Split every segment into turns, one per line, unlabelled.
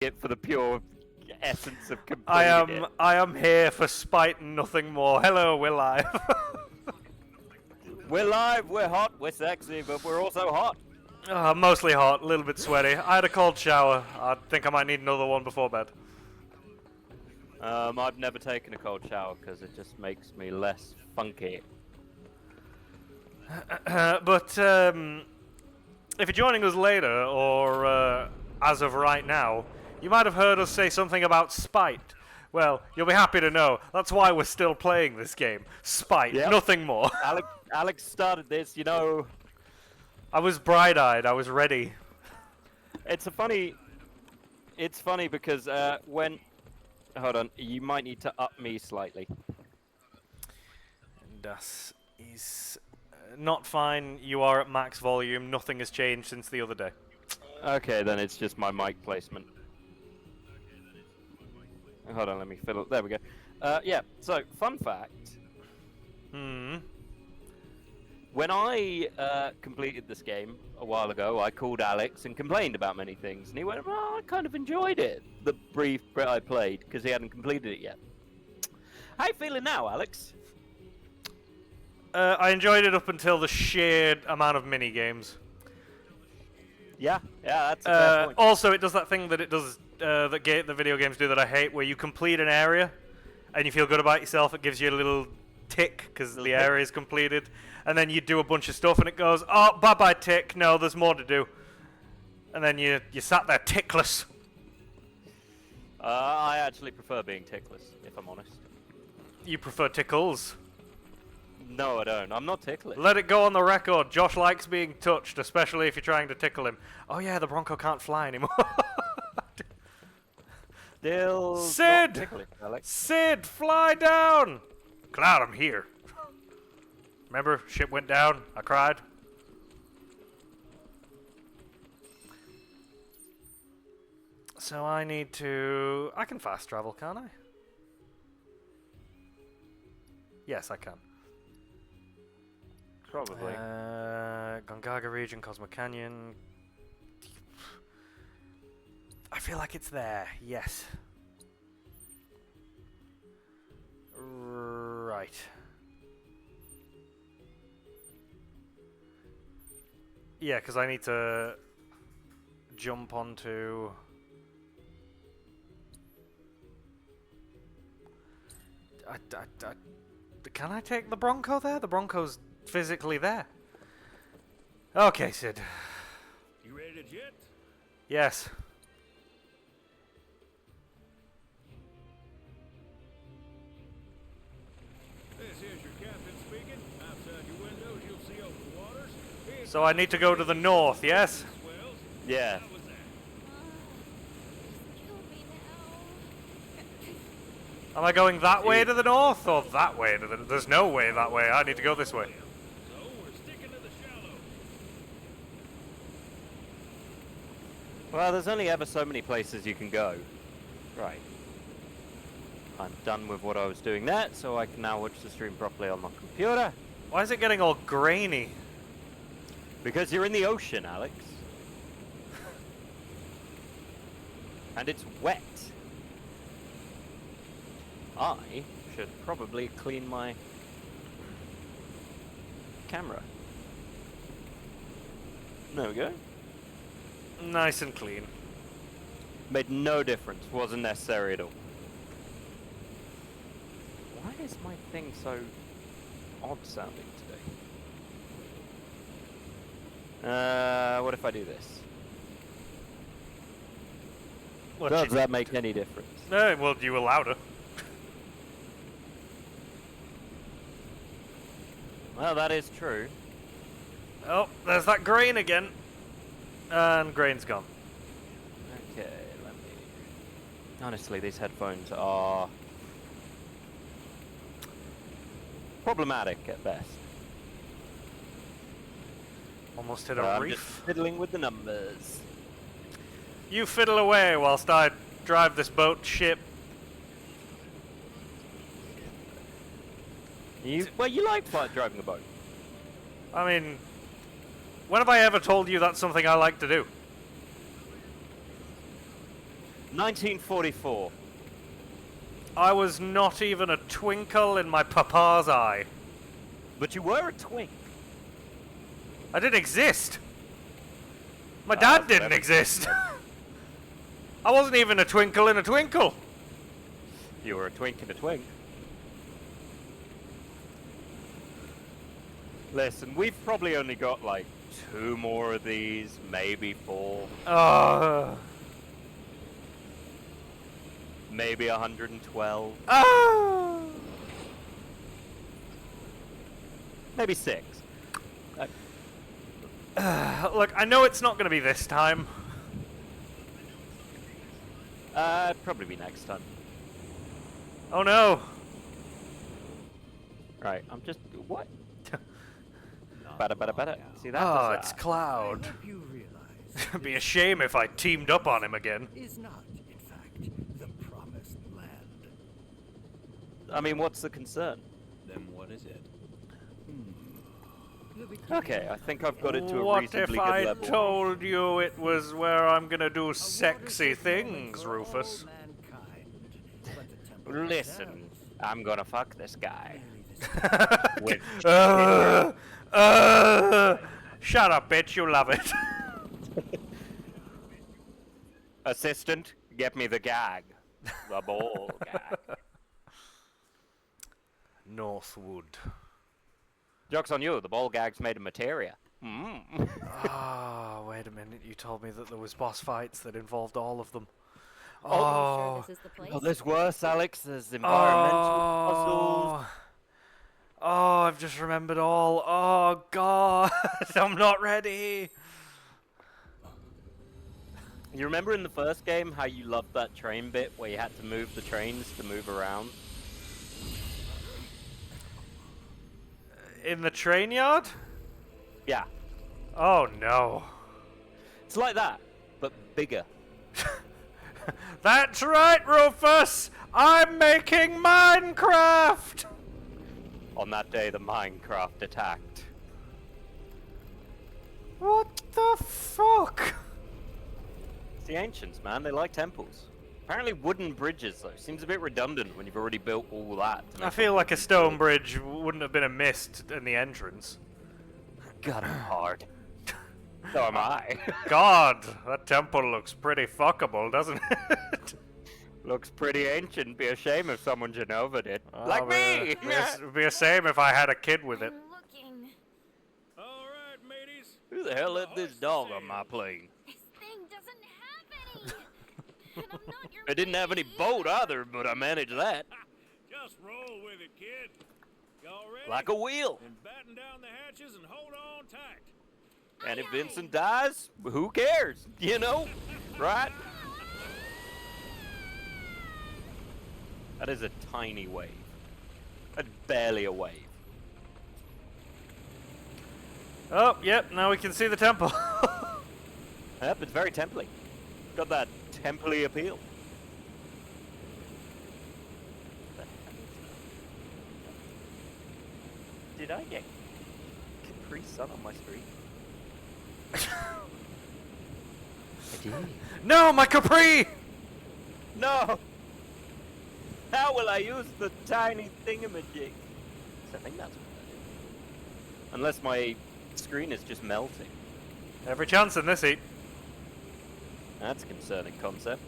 it for the pure essence of completing it.
I am here for spite and nothing more. Hello, we're live.
We're live, we're hot, we're sexy, but we're also hot.
Mostly hot, a little bit sweaty. I had a cold shower. I think I might need another one before bed.
I've never taken a cold shower because it just makes me less funky.
But if you're joining us later, or as of right now, you might have heard us say something about spite. Well, you'll be happy to know that's why we're still playing this game. Spite,
Yep.
nothing more.
Alex started this, you know.
I was bright-eyed. I was ready.
It's funny because when... Hold on, you might need to up me slightly.
Das is not fine. You are at max volume. Nothing has changed since the other day.
Okay, then it's just my mic placement. Hold on, let me fiddle. There we go. Yeah, so, fun fact. When I completed this game a while ago, I called Alex and complained about many things. And he went, well, I kind of enjoyed it, the brief bit I played, because he hadn't completed it yet. How you feeling now, Alex?
I enjoyed it up until the sheer amount of mini-games.
Yeah, that's a fair point.
Also, it does that thing that it does, the video games do that I hate, where you complete an area, and you feel good about yourself. It gives you a little tick, because the area is completed. And then you do a bunch of stuff, and it goes, oh, bye-bye tick, no, there's more to do. And then you sat there tickless.
I actually prefer being tickless, if I'm honest.
You prefer tickles?
No, I don't. I'm not ticklish.
Let it go on the record. Josh likes being touched, especially if you're trying to tickle him. Oh yeah, the Bronco can't fly anymore.
Still
Sid!
not ticklish, Alex.
Sid, fly down! Cloud, I'm here. Remember, ship went down, I cried. So I need to... I can fast travel, can't I? Yes, I can.
Probably.
Gongaga region, Cosmo Canyon. I feel like it's there, yes. Right. Yeah, because I need to jump onto... Can I take the Bronco there? The Bronco's physically there. Okay, Sid.
You ready to jet?
Yes.
This is your captain speaking. Outside your windows, you'll see open waters.
So I need to go to the north, yes?
Swells.
Yeah.
How was that?
Kill me now.
Am I going that way to the north, or that way to the... There's no way that way. I need to go this way.
So we're sticking to the shallow.
Well, there's only ever so many places you can go. Right. I'm done with what I was doing there, so I can now watch the stream properly on my computer.
Why is it getting all grainy?
Because you're in the ocean, Alex. And it's wet. I should probably clean my camera. There we go.
Nice and clean.
Made no difference. Wasn't necessary at all. Why is my thing so odd sounding today? What if I do this?
What
Does
you-
that make any difference?
well, you allowed her.
Well, that is true.
Oh, there's that grain again. And grain's gone.
Okay, let me... Honestly, these headphones are... problematic at best.
Almost hit a
I'm
reef.
just fiddling with the numbers.
You fiddle away whilst I drive this boat ship.
Well, you like driving a boat.
I mean, when have I ever told you that's something I like to do?
1944.
I was not even a twinkle in my papa's eye.
But you were a twink.
I didn't exist. My dad didn't exist. I wasn't even a twinkle in a twinkle.
You were a twink in a twink. Listen, we've probably only got like 2 more of these, maybe 4. Maybe 112. Maybe 6.
Look, I know it's not going to be this time.
Probably be next time.
Oh no.
Right, I'm just... What? Bada. See that?
Ah,
does
it's
that?
Cloud.
Hope you realize
It'd be a shame if I teamed up on him again.
is not, in fact, the promised land.
I mean, what's the concern?
Then what is it?
Okay, I think I've got it to a
What
reasonably
if
good
I
level.
told you it was where I'm gonna do sexy things, Rufus?
Listen, I'm gonna fuck this guy. With
Shut up, bitch, you love it.
Assistant, get me the gag. The ball gag.
Northwood.
Joke's on you, the ball gag's made of materia.
Ah, wait a minute, you told me that there was boss fights that involved all of them.
Are you
Oh,
sure this is the place?
Oh, there's worse, Alex. There's environmental puzzles.
Oh, I've just remembered all. Oh, God. I'm not ready.
You remember in the first game how you loved that train bit where you had to move the trains to move around?
In the train yard?
Yeah.
Oh, no.
It's like that, but bigger.
That's right, Rufus. I'm making Minecraft.
On that day, the Minecraft attacked.
What the fuck?
It's the ancients, man. They like temples. Apparently wooden bridges, though. Seems a bit redundant when you've already built all that. to
I
make
feel
one
like a
bridge.
stone bridge wouldn't have been a mist in the entrance.
God, I'm hard. So am I.
God, that temple looks pretty fuckable, doesn't it?
Looks pretty ancient. Be a shame if someone Genova did.
Oh,
Like me!
It'd be a shame if I had a kid with it.
I'm looking.
All right, mateys.
Who the hell let this dog on my plane?
This thing doesn't have any. And I'm not your
It didn't have any
mate.
boat either, but I managed that.
Just roll with it, kid. Y'all ready?
Like a wheel.
And batten down the hatches and hold on tight.
And if Vincent dies, who cares? You know? Right? That is a tiny wave. That's barely a wave.
Oh, yep, now we can see the temple.
Yep, it's very templey. Got that templey appeal. Did I get Capri Sun on my screen? I did.
No, my Capri!
No! How will I use the tiny thingamajig? I think that's what that is. Unless my screen is just melting.
Every chance in this heat.
That's a concerning concept.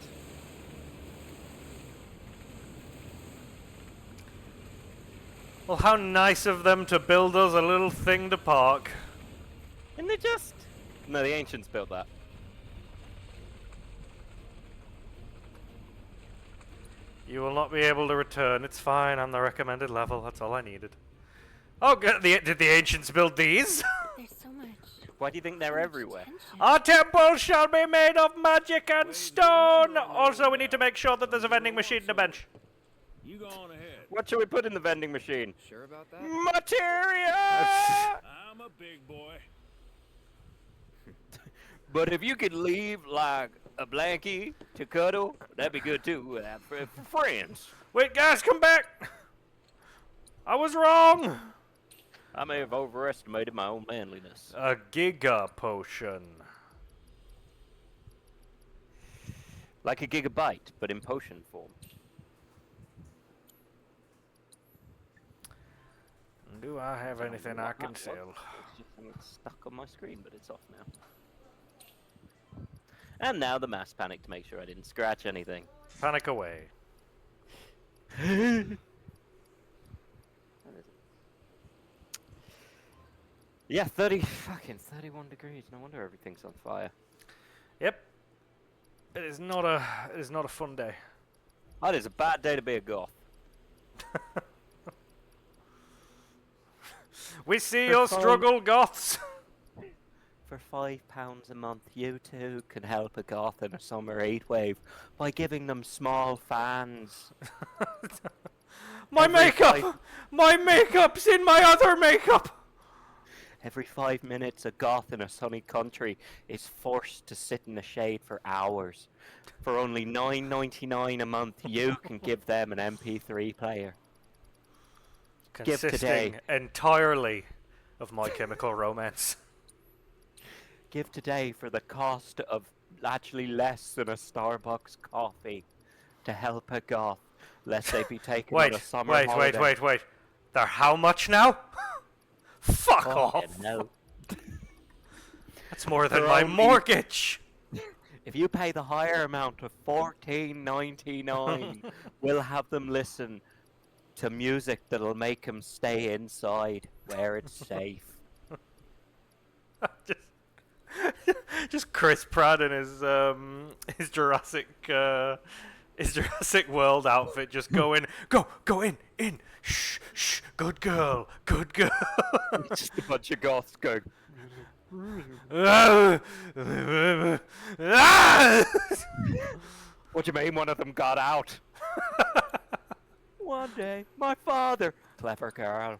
Well, how nice of them to build us a little thing to park.
And they just... No, the ancients built that.
You will not be able to return. It's fine. I'm the recommended level. That's all I needed. Oh, did the ancients build these?
There's so much.
Why do you think they're everywhere?
Our temple shall be made of magic and stone. Also, we need to make sure that there's a vending machine in the bench.
You go on ahead.
What should we put in the vending machine?
Sure about that?
Materia!
I'm a big boy.
But if you could leave, like, a blankie to cuddle, that'd be good too. For friends.
Wait, guys, come back. I was wrong.
I may have overestimated my own manliness.
A giga potion.
Like a gigabyte, but in potion form.
Do I have anything I can
What?
sell?
It's just something stuck on my screen, but it's off now. And now the mass panic to make sure I didn't scratch anything.
Panic away.
What is it? Yeah, 31 degrees. No wonder everything's on fire.
Yep. It is not a fun day.
That is a bad day to be a goth.
We see
For
your
fun.
struggle, goths.
For £5 a month, you too can help a goth in a summer heatwave by giving them small fans.
My
Every
makeup!
five-
My makeup's in my other makeup!
Every 5 minutes, a goth in a sunny country is forced to sit in the shade for hours. For only $9.99 a month, you can give them an MP3 player. Give
Consisting
today.
entirely of My Chemical Romance.
Give today for the cost of actually less than a Starbucks coffee to help a goth, lest they be taken on a summer holiday.
Wait. They're how much now? Fuck off!
Fucking hell.
That's more than
They're
my
only-
mortgage!
If you pay the higher amount of $14.99, we'll have them listen to music that'll make them stay inside where it's safe.
Just Chris Pratt in his Jurassic World outfit, just go in, go in, shh, good girl.
Just a bunch of goths going. What do you mean one of them got out? One day, my father. Clever girl.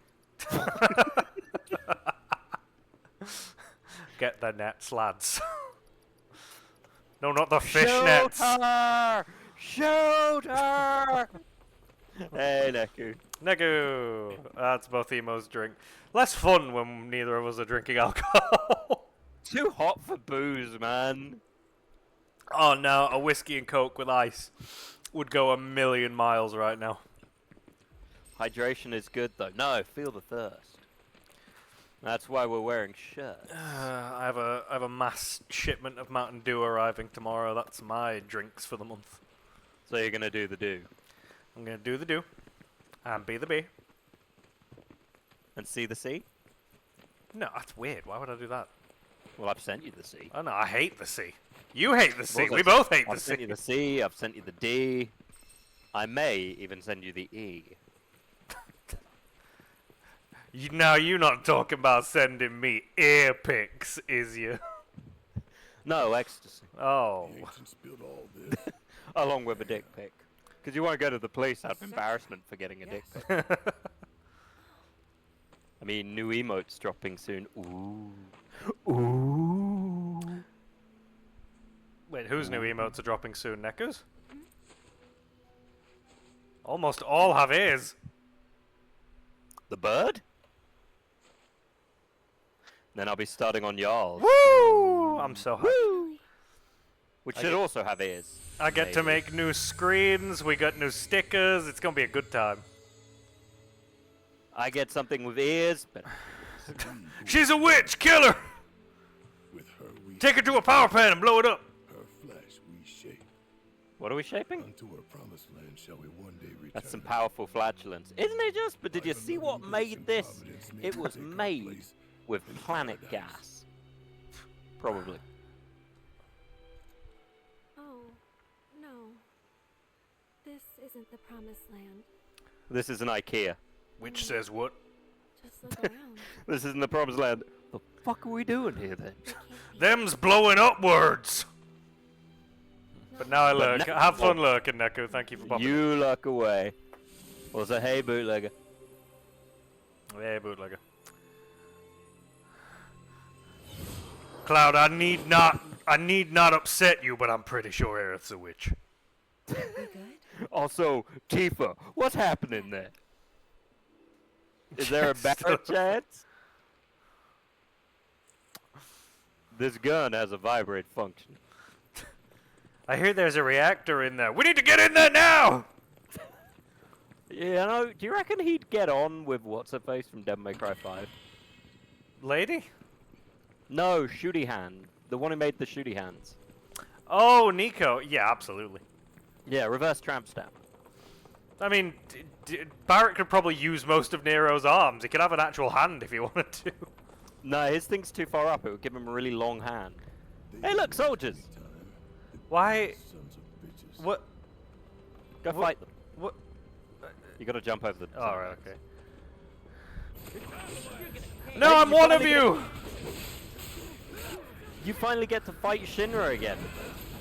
Get the nets, lads. No, not the fish
Shoot
nets.
her! Shoot her! Hey, Nehku.
Nehku. That's both Emo's drink. Less fun when neither of us are drinking alcohol.
Too hot for booze, man.
Oh no, a whiskey and coke with ice would go a million miles right now.
Hydration is good, though. No, feel the thirst. That's why we're wearing shirts.
I have a mass shipment of Mountain Dew arriving tomorrow. That's my drinks for the month.
So you're gonna do the do.
I'm gonna do the do, and be the bee.
And see the sea?
No, that's weird. Why would I do that?
Well, I've sent you the sea.
Oh no, I hate the sea. You hate the sea.
Well,
We both hate the
I've sent
sea.
you the C, I've sent you the D. I may even send you the E.
Now you're not talking about sending me ear pics, is you?
No, ecstasy.
Oh.
Along with a dick pic. Because you want to go to the police out of embarrassment for getting a dick pic. I mean, new emotes dropping soon. Ooh. Ooh.
Wait, whose new emotes are dropping soon? Nehku's? Almost all have ears.
The bird? Then I'll be starting on y'all's.
Woo! I'm so happy.
Woo! Which
I
should
get-
also have ears.
I get to
Maybe.
make new screens. We got new stickers. It's gonna be a good time.
I get something with ears, but
She's a witch! Kill her!
With her we
Take her to a power plant and blow it up.
her flesh we shape.
what are we shaping?
Unto her promised land shall we one day return.
That's some powerful flatulence. Isn't it just? But did you see what made this? It was made with planet gas. Probably.
Oh, no. This isn't the promised land.
This is an IKEA.
Witch says what?
Just look around.
This isn't the promised land. The fuck are we doing here then?
We can't be-
Them's blowing upwards. But now I lurk.
no-
Have fun lurking, Nehku. Thank you for popping.
You luck away. Was a hey bootlegger.
Hey, bootlegger. Cloud, I need not upset you, but I'm pretty sure Aerith's a witch.
We good?
Also, Tifa, what's happening there? Is there a better chance? This gun has a vibrate function.
I hear there's a reactor in there. We need to get in there now!
Yeah, no, do you reckon he'd get on with what's-her-face from Devil May Cry 5?
Lady?
No, Shooty Hand. The one who made the Shooty Hands.
Oh, Nehku. Yeah, absolutely.
Yeah, reverse tramp stamp.
I mean, Barrett could probably use most of Nero's arms. He could have an actual hand if he wanted to.
No, his thing's too far up. It would give him a really long hand. Hey, look, soldiers!
Why? What?
Go fight them.
What?
You gotta jump over the...
Oh, right, okay. No, I'm one of you!
You finally get to fight Shinra again.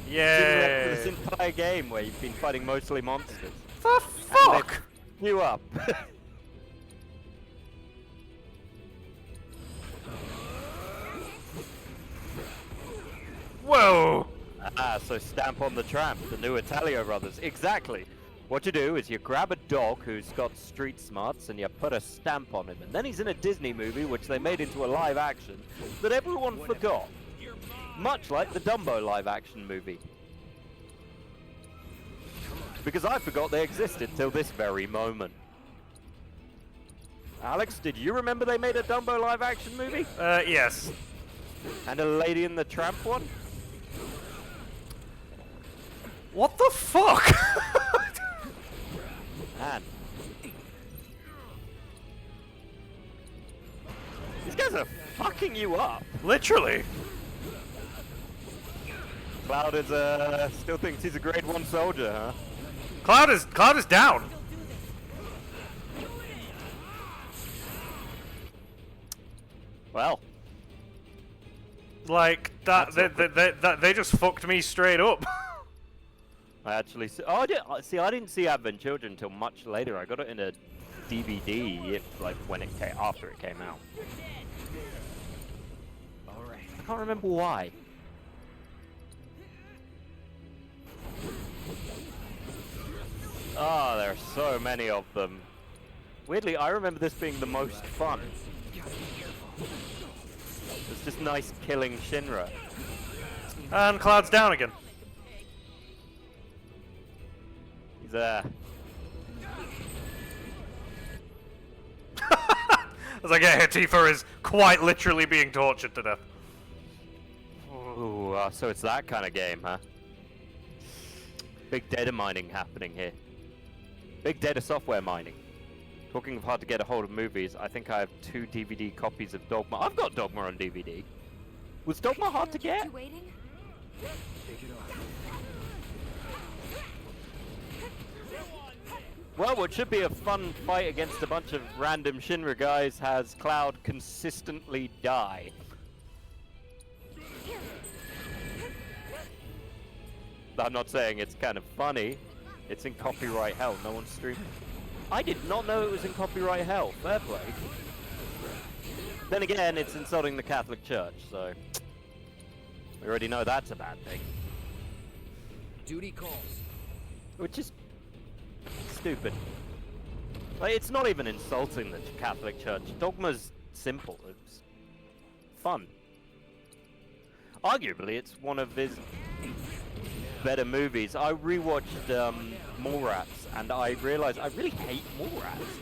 Yay!
This entire game where you've been fighting mostly monsters.
The fuck?
You up.
Whoa!
Ah, so stamp on the tramp, the new Italio brothers. Exactly. What you do is you grab a dog who's got street smarts and you put a stamp on him. And then he's in a Disney movie which they made into a live action that everyone forgot. Much like the Dumbo live action movie. Because I forgot they existed till this very moment. Alex, did you remember they made a Dumbo live action movie?
Yes.
And a Lady in the Tramp one?
What the fuck?
Man. These guys are fucking you up.
Literally.
Cloud is, still thinks he's a grade 1 soldier, huh?
Cloud is down.
Well.
Like that they just fucked me straight up.
I actually I didn't see Advent Children until much later. I got it in a DVD, like when it came after it came out. All right. I can't remember why. Oh, there are so many of them. Weirdly, I remember this being the most fun. It's just nice killing Shinra.
And Cloud's down again.
He's there.
As I get hit, Tifa is quite literally being tortured to death.
Ooh, so it's that kind of game, huh? Big data mining happening here. Big data software mining. Talking of hard to get a hold of movies, I think I have 2 DVD copies of Dogma. I've got Dogma on DVD. Was Dogma hard to get?
You waiting?
Well, what should be a fun fight against a bunch of random Shinra guys has Cloud consistently die. I'm not saying it's kind of funny. It's in copyright hell. No one's streaming. I did not know it was in copyright hell. Fair play. Then again, it's insulting the Catholic Church, so we already know that's a bad thing.
Duty calls.
Which is stupid. Like, it's not even insulting the Catholic Church. Dogma's simple. It's fun. Arguably, it's one of his better movies. I rewatched Mallrats, and I realized I really hate Mallrats.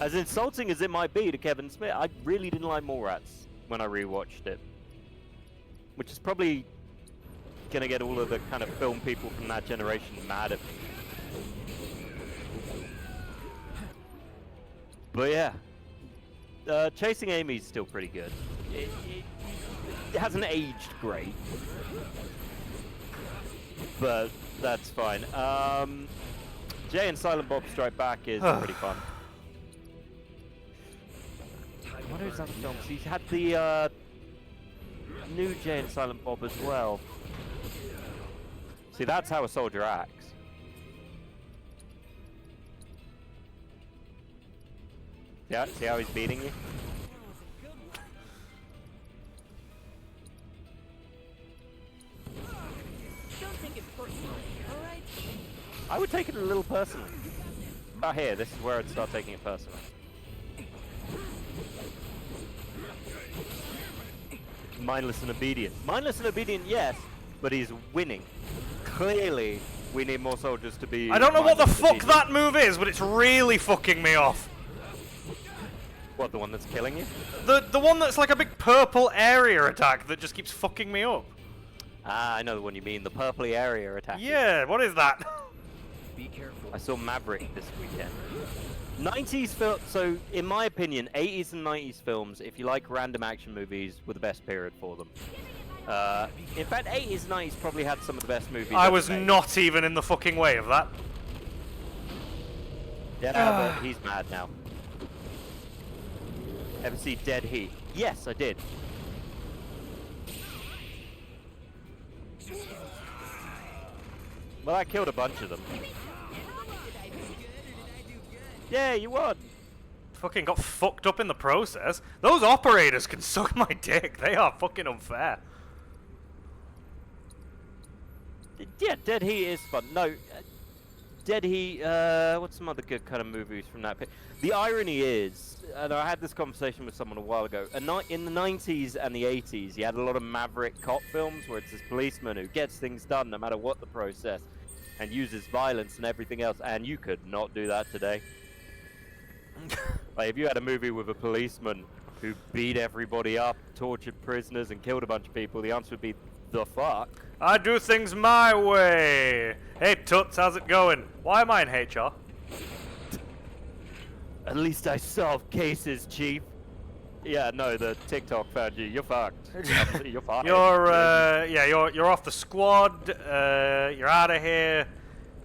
As insulting as it might be to Kevin Smith, I really didn't like Mallrats when I rewatched it. Which is probably gonna get all of the kind of film people from that generation mad at me. But yeah. Chasing Amy's still pretty good. It hasn't aged great. But that's fine. Jay and Silent Bob Strike Back is pretty fun. What are his other films? He's had the new Jay and Silent Bob as well. See, that's how a soldier acts. Yeah, see how he's beating you?
Don't take it personally, alright?
I would take it a little personally. Oh, here, this is where I'd start taking it personally. Mindless and obedient. Mindless and obedient, yes, but he's winning. Clearly, we need more soldiers to be.
I don't know what the fuck
defeated.
that move is, but it's really fucking me off.
What, the one that's killing you?
The one that's like a big purple area attack that just keeps fucking me up.
Ah, I know the one you mean. The purpley area attack.
Yeah, what is that?
Be careful.
I saw Maverick this weekend. 90s film. So, in my opinion, 80s and 90s films, if you like random action movies, were the best period for them. In fact, 80s and 90s probably had some of the best movies.
I
ever
was
made.
not even in the fucking way of that.
Yeah, but he's mad now. Ever see Dead Heat? Yes, I did. Well, I killed a bunch of them. Yeah, you won.
Fucking got fucked up in the process. Those operators can suck my dick. They are fucking unfair.
Yeah, Dead Heat is fun. No, Dead Heat, what's some other good kind of movies from that? The irony is, and I had this conversation with someone a while ago, in the 90s and the 80s, you had a lot of maverick cop films where it's this policeman who gets things done no matter what the process, and uses violence and everything else, and you could not do that today. Like, if you had a movie with a policeman who beat everybody up, tortured prisoners, and killed a bunch of people, the answer would be, the fuck?
I do things my way. Hey, Toots, how's it going? Why am I in HR?
At least I solve cases, Chief. Yeah, no, the TikTok found you. You're fucked. You're fired.
You're off the squad. You're out of here.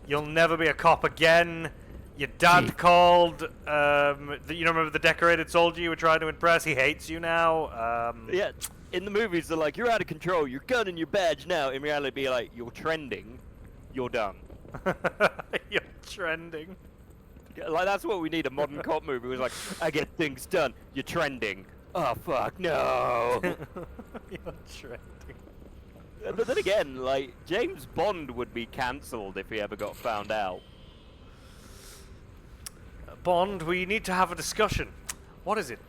You'll never be a cop again. Your dad
Chief.
called. You remember the decorated soldier you were trying to impress? He hates you now.
Yeah, in the movies, they're like, you're out of control. Your gun and your badge now. In reality, be like, you're trending. You're done.
You're trending.
Like, that's what we need, a modern cop movie. It was like, I get things done. You're trending. Oh, fuck, no.
You're trending.
But then again, like, James Bond would be cancelled if he ever got found out.
Bond, we need to have a discussion. What is it?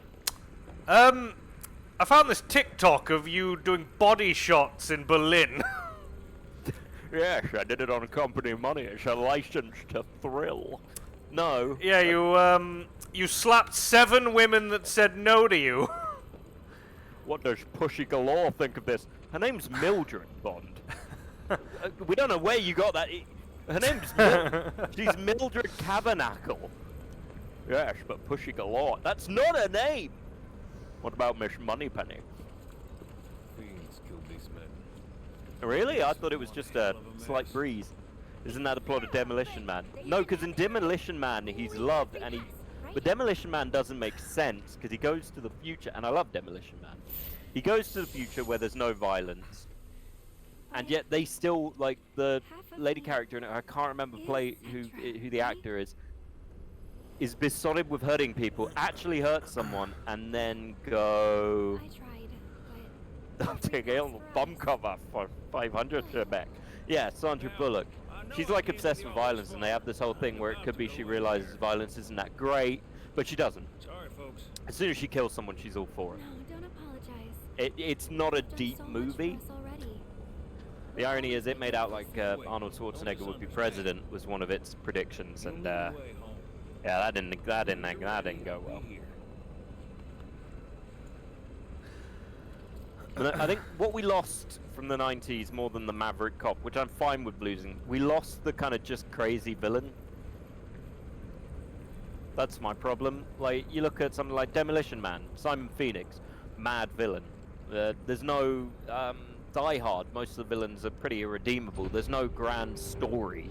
I found this TikTok of you doing body shots in Berlin.
Yes, I did it on company money. It's a license to thrill. No.
Yeah, you slapped 7 women that said no to you.
What does Pushy Galore think of this? Her name's Mildred Bond. We don't know where you got that. Her name's she's Mildred Tabernacle. Yes, but Pushy Galore. That's not her name. What about Miss Moneypenny?
Fiends killed these men.
Really? I thought it was just a slight breeze. Isn't that the plot of Demolition Man? No, because in Demolition Man he's loved, and he. But Demolition Man doesn't make sense because he goes to the future, and I love Demolition Man. He goes to the future where there's no violence, and yet they still, like, the lady character in it, I can't remember who the actor is besotted with hurting people, actually hurt someone, and then go.
I tried, but
I'm taking a bum cover for 500 back. Yeah, Sandra Bullock. She's like obsessed with violence, and they have this whole thing where it could be she realizes violence isn't that great, but she doesn't.
Sorry, folks.
As soon as she kills someone, she's all for it.
no, don't apologize.
It's not a
You've done
deep
so much
movie.
for us already.
The irony is, it made out like Arnold Schwarzenegger would be president was one of its predictions, and yeah, that didn't go well. But I think what we lost from the 90s more than the Maverick Cop, which I'm fine with losing, we lost the kind of just crazy villain. That's my problem. Like, you look at something like Demolition Man, Simon Phoenix, mad villain. There's no Die Hard. Most of the villains are pretty irredeemable. There's no grand story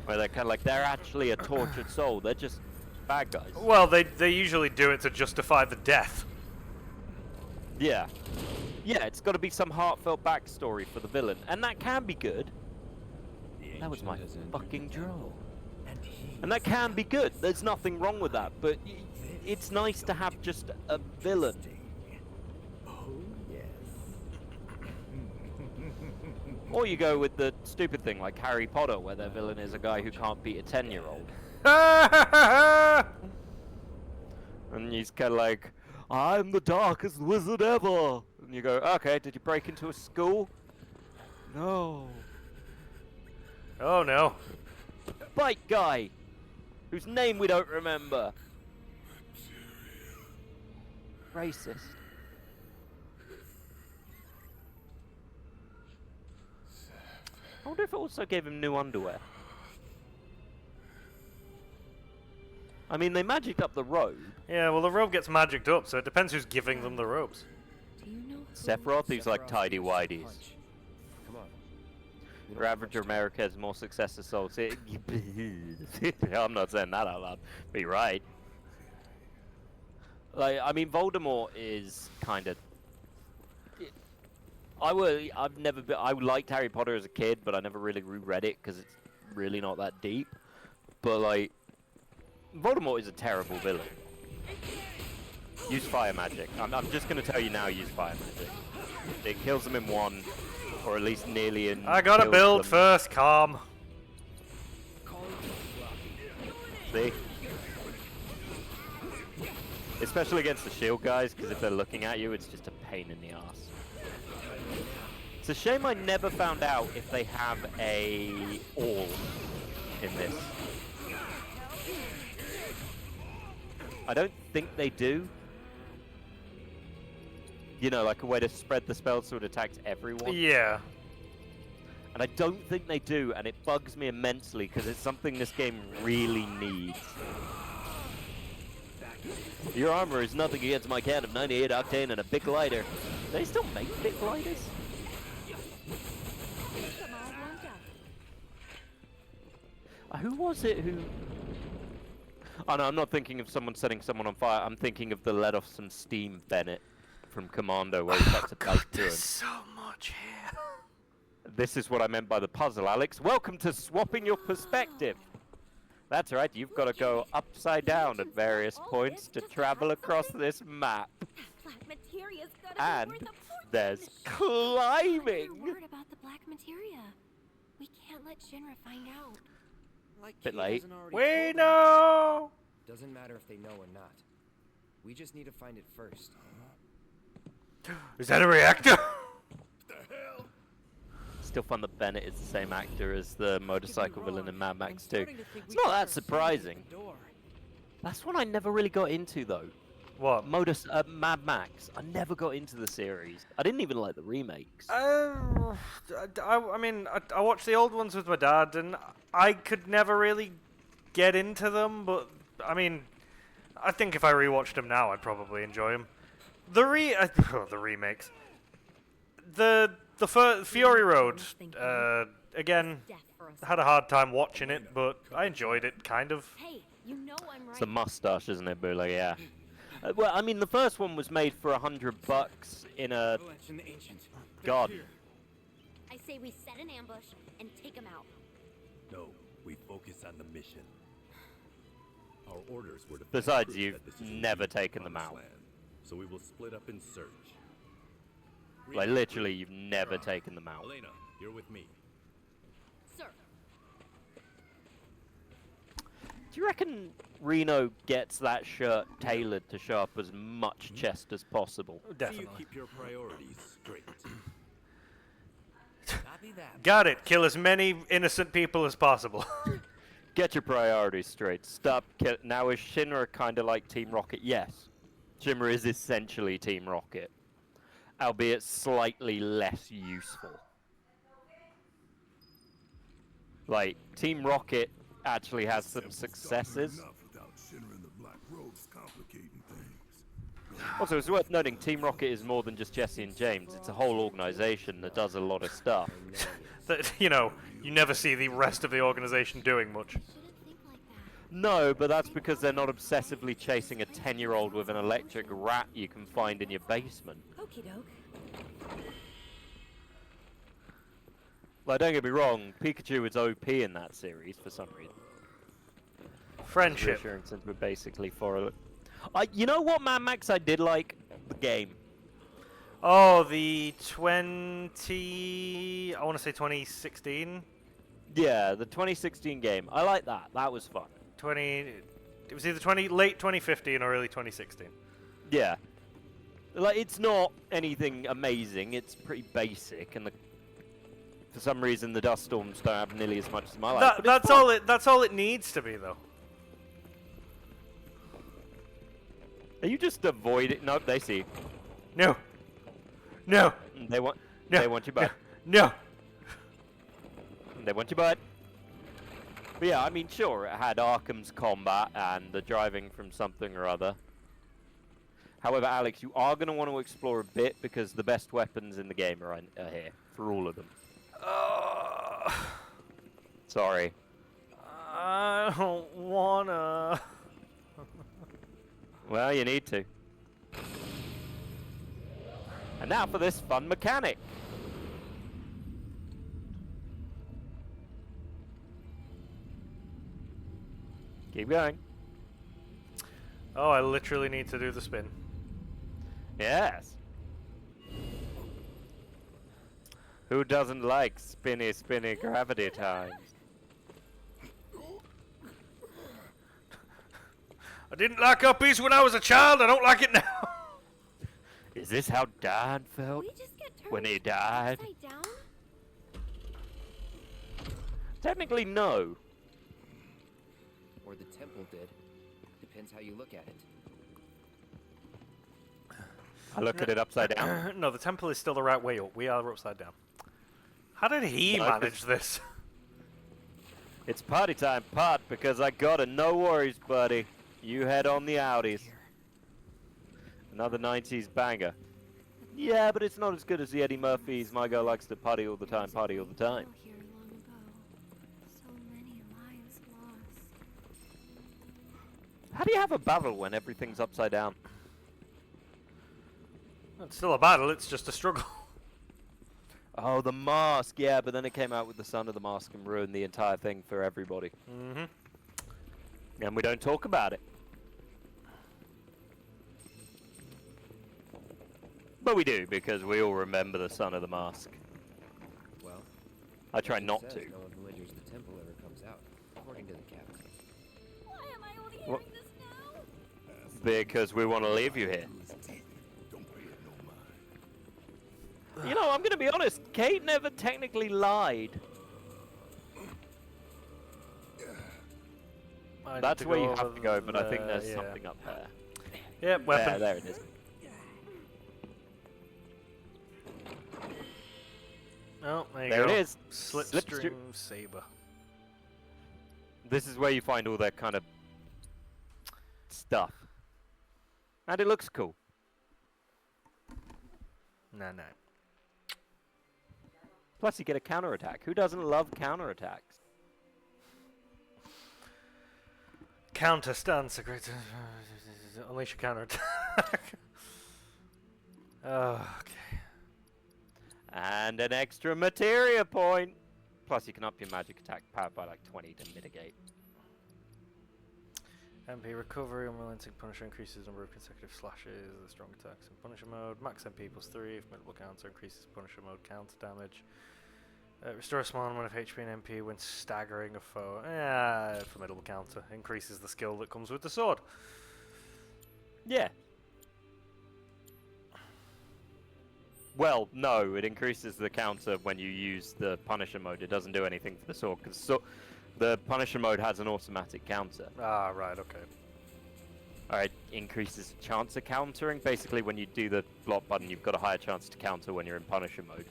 where they're kind of like, they're actually a tortured soul. They're just bad guys.
Well, they usually do it to justify the death.
Yeah. Yeah, it's got to be some heartfelt backstory for the villain, and that can be good. That was my fucking draw. And that can be good. There's nothing wrong with that, but it's nice to have just a villain. Or you go with the stupid thing like Harry Potter, where their villain is a guy who can't beat a 10-year-old. And he's kind of like, I'm the darkest wizard ever. And you go, okay, did you break into a school? No.
Oh no.
Bike guy, whose name we don't remember. Racist. I wonder if it also gave him new underwear. I mean, they magicked up the robe.
Yeah, well the robe gets magicked up, so it depends who's giving them the robes.
Do you know who
Sephiroth, who's like tidy whities.
Punch. Come on. We don't
Your
have
average
much
America has more success as Souls. I'm not saying that out loud, but you're right. Like, I mean, Voldemort is kind of. I've never been. I liked Harry Potter as a kid, but I never really reread it because it's really not that deep. But like, Voldemort is a terrible villain. Use fire magic. I'm just gonna tell you now. Use fire magic. It kills them in one, or at least nearly in.
I gotta
kills
build
them.
first, calm.
See? Especially against the shield guys, because if they're looking at you, it's just a pain in the ass. It's a shame I never found out if they have a all in this. I don't think they do. You know, like a way to spread the spell so it attacks everyone.
Yeah.
And I don't think they do, and it bugs me immensely because it's something this game really needs. Your armor is nothing against my can of 98 octane and a big lighter. Do they still make big lighters?
Come all warmed up.
Who was it who... Oh no, I'm not thinking of someone setting someone on fire. I'm thinking of the let off some steam Bennett from Commando where he puts a bike to him.
So much here.
This is what I meant by the puzzle, Alex. Welcome to swapping your perspective. That's right, you've got to go upside down at various points to travel across this map.
Black materia's gotta
And
be worth a fortune.
there's
You're
climbing.
worried about the black materia. We can't let Shinra find out.
Like
Bit
Kate
late.
hasn't already
We
told us.
know.
Doesn't matter if they know or not. We just need to find it first.
Is that a reactor?
Still fun that Bennett is the same actor as the motorcycle villain in Mad Max 2.
starting to think
It's
we
not
got
that
our foot in
surprising.
the door.
That's one I never really got into though.
What?
Mad Max. I never got into the series. I didn't even like the remakes.
I mean, I watched the old ones with my dad, and I could never really get into them. But I mean, I think if I rewatched them now, I'd probably enjoy them. The remakes. The Fury Road. Again,
Death for us.
had a hard time watching it, but I enjoyed it kind of.
Hey, you know I'm right.
It's a mustache, isn't it, Bula? Yeah. Well, I mean, the first one was made for $100 in a... God.
I say we set an ambush and take him out.
No, we focus on the mission. Our orders were to
Besides,
prove
you've
that this is
never
indeed
taken them
promised
out.
land, so we will split up and search.
Like, literally, you've never taken them out.
Elena, you're with me.
Sir,
Do you reckon Reno gets that shirt tailored to show up as much chest as possible?
So you
Definitely.
keep your priorities straight.
Copy that.
Got it. Kill as many innocent people as possible.
Get your priorities straight. Stop. Now, is Shinra kind of like Team Rocket? Yes. Shinra is essentially Team Rocket, albeit slightly less useful. Like, Team Rocket actually has some successes. Also, it's worth noting Team Rocket is more than just Jesse and James. It's a whole organization that does a lot of stuff.
That, you know, you never see the rest of the organization doing much.
shouldn't think like that.
No, but that's because they're not obsessively chasing a 10-year-old with an electric rat you can find in your basement.
Okie doke.
Like, don't get me wrong, Pikachu is OP in that series for some reason.
Friendship.
Reassuring since we're basically for you know what Mad Max I did like? The game.
Oh, the 20... I want to say 2016?
Yeah, the 2016 game. I like that. That was fun.
It was either late 2015 or early 2016.
Yeah. Like, it's not anything amazing. It's pretty basic, and the for some reason the dust storms don't have nearly as much as my life.
That's all it. That's all it needs to be, though.
Are you just avoiding? Nope, they see you.
No. No.
They want.
No.
They want your butt.
No.
They want your butt. But yeah, I mean, sure, it had Arkham's combat and the driving from something or other. However, Alex, you are going to want to explore a bit because the best weapons in the game are here for all of them. Sorry.
I don't wanna.
Well, you need to. And now for this fun mechanic. Keep going.
Oh, I literally need to do the spin.
Yes. Who doesn't like spinny, spinny gravity times?
I didn't like uppies when I was a child. I don't like it now.
Is this how Dad felt
We just get turned
when he died?
upside down?
Technically, no.
Or the temple did. Depends how you look at it.
I look at it upside down.
No, the temple is still the right way up. We are upside down. How did he
No, 'cause-
manage this?
It's party time, Pot, because I got it. No worries, buddy. You head on the Audis. Another 90s banger. Yeah, but it's not as good as the Eddie Murphy's My Girl Likes to Party All the Time, Party All the Time.
Here long ago. So many lives lost.
How do you have a battle when everything's upside down?
It's still a battle. It's just a struggle.
Oh, the mask. Yeah, but then it came out with the Son of the Mask and ruined the entire thing for everybody.
Mm-hmm.
And we don't talk about it. But we do, because we all remember the Son of the Mask.
Well,
I try
legend
not
says
to.
no one who enters the temple ever comes out, according to the captain.
Why am I only hearing
What?
this now?
Because we want to leave you here. You know, I'm going to be honest, Kate never technically lied.
I need
That's
to
where
go
you have
over
to go, but I think
there,
there's
yeah.
something up there.
Yep, weapon.
There it is.
Oh, there you
There
go.
it is.
Slipstream saber.
This is where you find all that kind of stuff. And it looks cool.
No.
Plus you get a counterattack. Who doesn't love counterattacks?
Counter stance. Unleash a counter attack. Okay.
And an extra materia point. Plus you can up your magic attack power by like 20 to mitigate.
MP recovery, unrelenting punisher increases the number of consecutive slashes, the strong attacks in punisher mode. Max MP +3, formidable counter increases punisher mode counter damage. Restore a small amount of HP and MP when staggering a foe. Formidable counter increases the skill that comes with the sword.
Yeah. Well, no, it increases the counter when you use the Punisher mode. It doesn't do anything for the sword, because the Punisher mode has an automatic counter.
Ah, right, okay.
Alright, increases chance of countering. Basically, when you do the block button, you've got a higher chance to counter when you're in Punisher mode.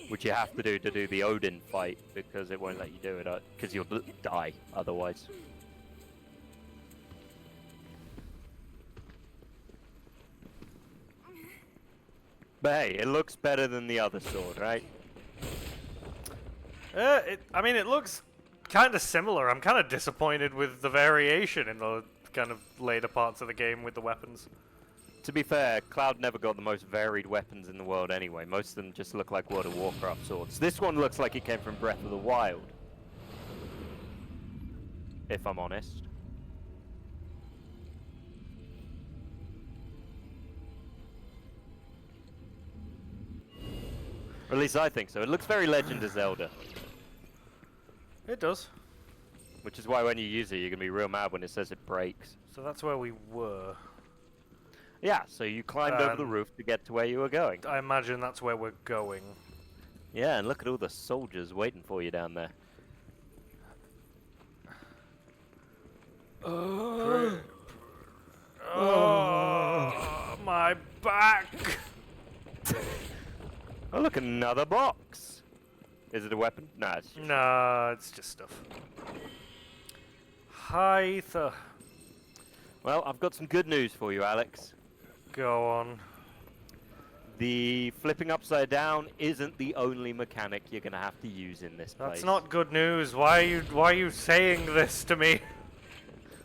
Which you have to do the Odin fight, because it won't let you do it, because you'll die otherwise. But hey, it looks better than the other sword, right?
I mean, it looks kind of similar. I'm kind of disappointed with the variation in the kind of later parts of the game with the weapons.
To be fair, Cloud never got the most varied weapons in the world anyway. Most of them just look like World of Warcraft swords. This one looks like it came from Breath of the Wild. If I'm honest. Or at least I think so. It looks very Legend of Zelda.
It does.
Which is why when you use it, you're going to be real mad when it says it breaks.
So that's where we were.
Yeah, so you climbed over the roof to get to where you were going.
I imagine that's where we're going.
Yeah, and look at all the soldiers waiting for you down there.
Oh, my back!
Oh, look, another box. Is it a weapon? Nah, it's just...
Nah, it's just stuff. Hi, Ether.
Well, I've got some good news for you, Alex.
Go on.
The flipping upside down isn't the only mechanic you're gonna have to use in this place.
That's not good news. Why are you saying this to me?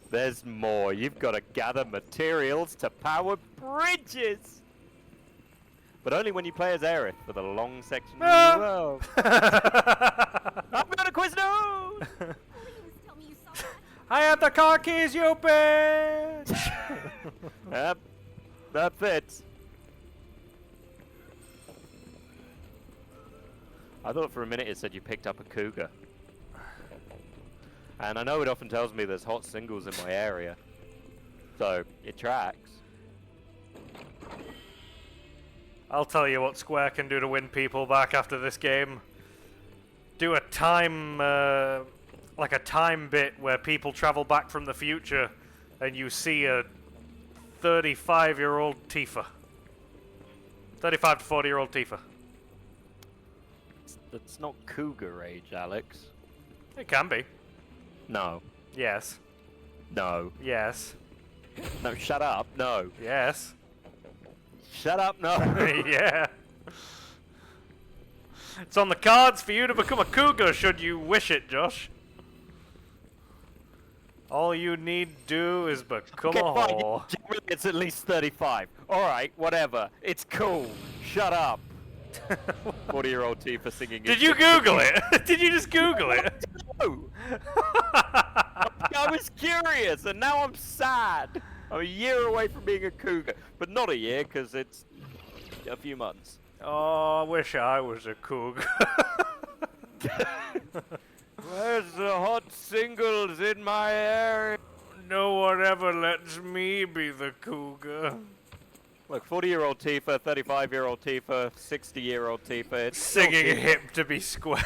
There's more. You've got to gather materials to power bridges. But only when you play as Aerith for the long section of the world. I'm gonna quiz no!
Please tell me you saw that.
I have the car keys, you bitch!
Yep, that fits. I thought for a minute it said you picked up a cougar. And I know it often tells me there's hot singles in my area. So, it tracks.
I'll tell you what Square can do to win people back after this game. Do a time, like a time bit where people travel back from the future and you see a 35-year-old Tifa. 35 to 40-year-old Tifa.
That's not cougar age, Alex.
It can be.
No.
Yes.
No.
Yes.
No, shut up. No.
Yes.
Shut up, no.
Yeah. It's on the cards for you to become a cougar should you wish it, Josh. All you need do is become
Okay,
a
fine.
whore.
Generally, it's at least 35. Alright, whatever. It's cool. Shut up. 40-year-old Tifa singing.
Did you Google it? Did you just Google it?
No. I was curious, and now I'm sad. I'm a year away from being a cougar. But not a year, because it's a few months.
Oh, I wish I was a cougar.
Where's the hot singles in my area?
No one ever lets me be the cougar.
Look, 40-year-old Tifa, 35-year-old Tifa, 60-year-old Tifa. It's still
Singing
Tifa.
hip to be square.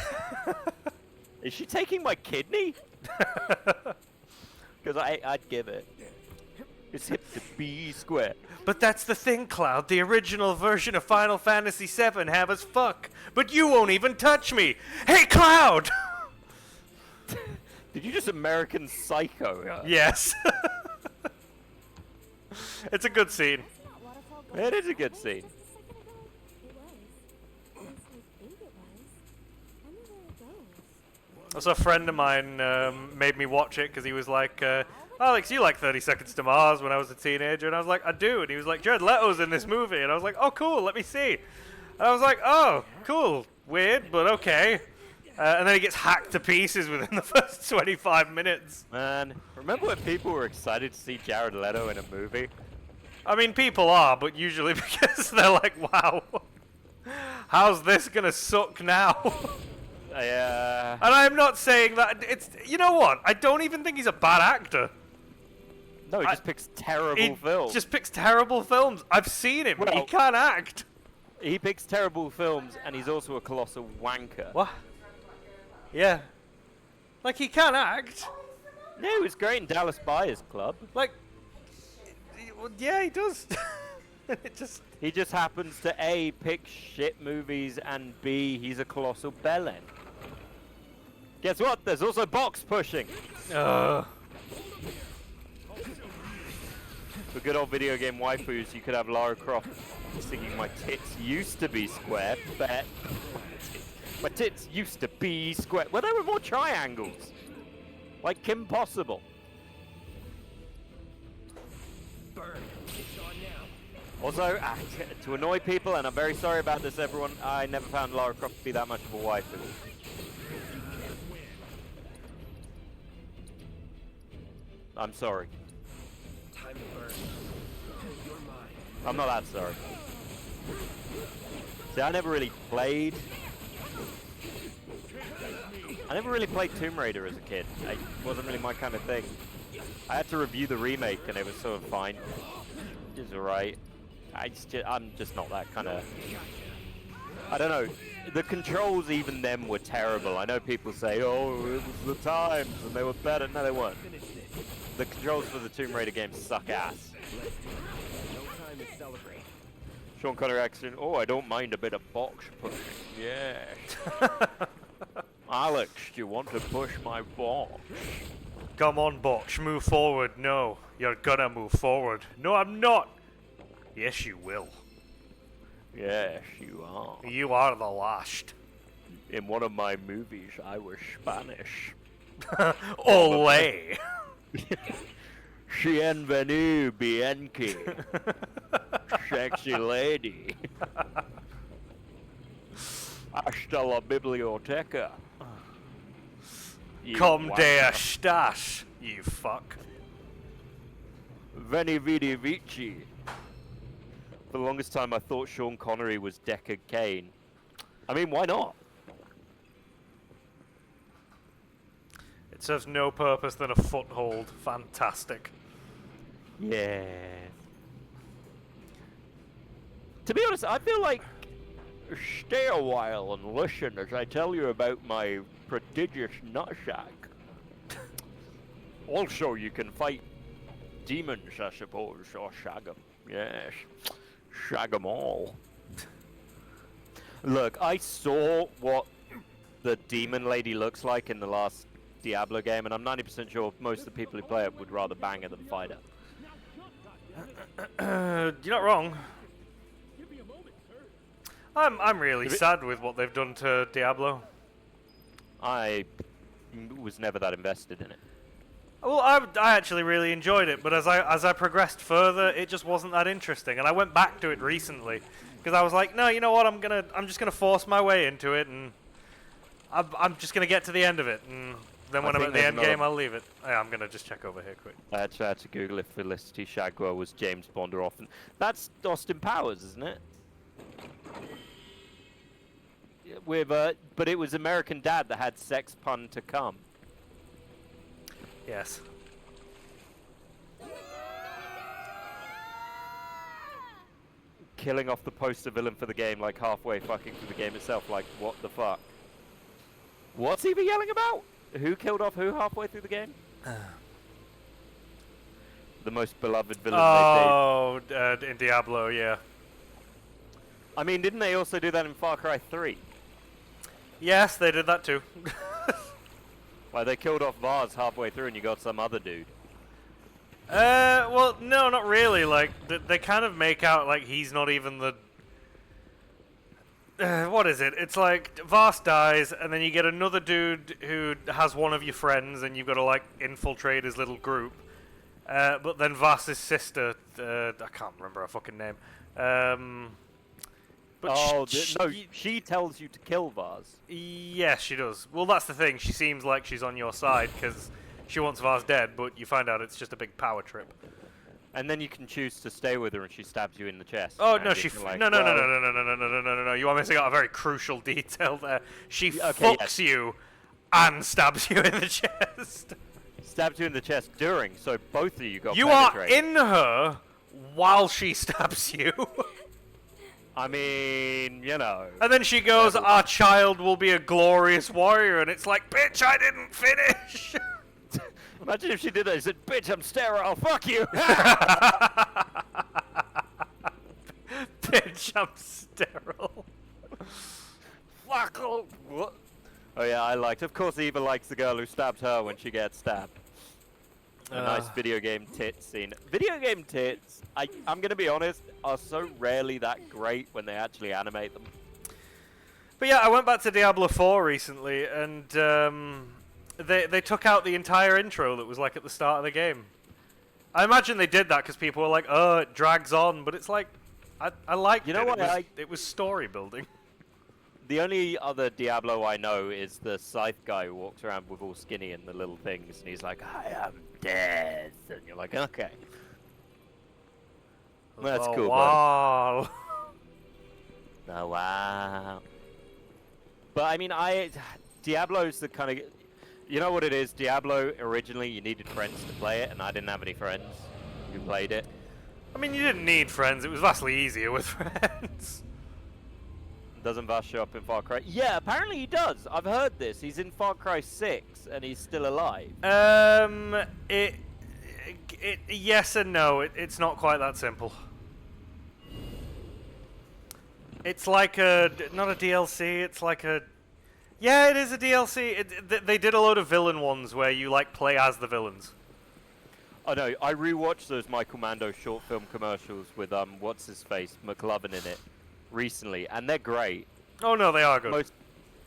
Is she taking my kidney? Because I'd give it. It's hip to be square.
But that's the thing, Cloud. The original version of Final Fantasy VII have us fuck. But you won't even touch me. Hey, Cloud!
Did you just American Psycho her?
Yes. It's a good scene.
It is a good scene.
Also, a friend of mine made me watch it because he was like, Alex, you like 30 Seconds to Mars when I was a teenager? And I was like, I do. And he was like, Jared Leto's in this movie. And I was like, oh, cool, let me see. And I was like, oh, cool, weird, but okay. And then he gets hacked to pieces within the first 25 minutes.
Man, remember when people were excited to see Jared Leto in a movie?
I mean, people are, but usually because they're like, wow, how's this gonna suck now?
Yeah.
And I'm not saying that it's, you know what? I don't even think he's a bad actor.
No, he just picks terrible
He
films.
just picks terrible films. I've seen him. He
Well-
can't act.
He picks terrible films, and he's also a colossal wanker.
What? Yeah. Like, he can act.
Yeah, he was great in Dallas Buyers Club.
Like, well, yeah, he does. It just...
He just happens to A, pick shit movies, and B, he's a colossal bellend. Guess what? There's also box pushing. For good old video game waifus, you could have Lara Croft singing "My tits used to be square," but my tits used to be square. Well, there were more triangles, like Kim Possible. Also, to annoy people, and I'm very sorry about this, everyone, I never found Lara Croft to be that much of a waifu. I'm sorry.
Time to burn. You're mine.
I'm not that sorry. See, I never really played Tomb Raider as a kid. It wasn't really my kind of thing. I had to review the remake, and it was sort of fine. It was alright. I'm just not that kind of... I don't know. the controls even then were terrible. I know people say, oh, it was the times and they were better. No, they weren't. The controls for the Tomb Raider games suck ass.
No time to celebrate.
Sean Connery accent, oh, I don't mind a bit of box pushing. Yeah. Alex, do you want to push my box?
Come on, Botch, move forward. No, you're gonna move forward. No, I'm not. Yes, you will.
Yes, you are.
You are the last.
In one of my movies, I was Spanish.
Ole.
Bienvenue, Bianchi. Sexy lady. Hasta la biblioteca. You
Come
wanker.
de stash, you fuck.
Veni vidi vici. For the longest time, I thought Sean Connery was Deckard Cain. I mean, why not?
It serves no purpose than a foothold. Fantastic.
Yeah. To be honest, I feel like stay a while and listen as I tell you about my prodigious nutsack. Also, you can fight demons, I suppose, or shag 'em. Yes, shag 'em all. Look, I saw what the demon lady looks like in the last Diablo game, and I'm 90% sure most of the people who play it would rather bang her than fight her.
You're not wrong. I'm really sad with what they've done to Diablo.
I was never that invested in it.
Well, I actually really enjoyed it, but as I progressed further, it just wasn't that interesting. And I went back to it recently because I was like, no, you know what? I'm just gonna force my way into it, and I'm just gonna get to the end of it, and then when I'm at the end game, I'll leave it. Yeah, I'm gonna just check over here quick.
I had to Google if Felicity Shagwell was James Bond or often. That's Austin Powers, isn't it? With but it was American Dad that had sex pun to come.
Yes.
Killing off the poster villain for the game like halfway fucking through the game itself. Like, what the fuck? What's he be yelling about? Who killed off who halfway through the game? The most beloved villain they
Oh, in Diablo, yeah.
I mean, didn't they also do that in Far Cry 3?
Yes, they did that too.
Like, they killed off Vaz halfway through and you got some other dude.
Well, no, not really. Like, they kind of make out like he's not even the... what is it? It's like, Vaz dies, and then you get another dude who has one of your friends, and you've got to, like, infiltrate his little group. But then Vaz's sister, I can't remember her fucking name. But
Oh, she tells you to kill Vaz.
yes, she does. Well, that's the thing. She seems like she's on your side because she wants Vaz dead, but you find out it's just a big power trip.
And then you can choose to stay with her and she stabs you in the chest.
Oh
And
no,
you
she
can, like,
no.
well,
You are missing out a very crucial detail there. She
Okay,
fucks you and stabs you in the chest.
Stabs you in the chest during, so both of you got
You are
penetrated.
in her while she stabs you.
I mean, you know.
And then she goes, "Our child will be a glorious warrior," and it's like, "Bitch, I didn't finish."
Imagine if she did that. She said, "Bitch, I'm sterile. Fuck you."
Bitch, I'm sterile.
Fuck. What? Oh yeah, I liked. Of course, Eva likes the girl who stabs her when she gets stabbed. A nice video game tit scene. Video game tits, I'm gonna be honest, are so rarely that great when they actually animate them.
But yeah, I went back to Diablo 4 recently, and they took out the entire intro that was like at the start of the game. I imagine they did that because people were like, "Oh, it drags on," but it's like, I liked
You know
it.
what?
It was story building.
The only other Diablo I know is the scythe guy who walks around with all skinny and the little things, and he's like, "I am death," and you're like, "Okay, that's cool,
Wow.
buddy." Oh wow. But I mean, Diablo's the kind of, you know what it is? Diablo originally you needed friends to play it, and I didn't have any friends who played it.
I mean, you didn't need friends. It was vastly easier with friends.
Doesn't Vash show up in Far Cry? Yeah, apparently he does. I've heard this. He's in Far Cry 6 and he's still alive.
Yes and no. It's not quite that simple. It's like not a DLC. It's like a, yeah, it is a DLC. They did a load of villain ones where you like play as the villains.
Oh no, I rewatched those Michael Mando short film commercials with what's his face, McLovin in it recently, and they're great.
Oh no, they are good.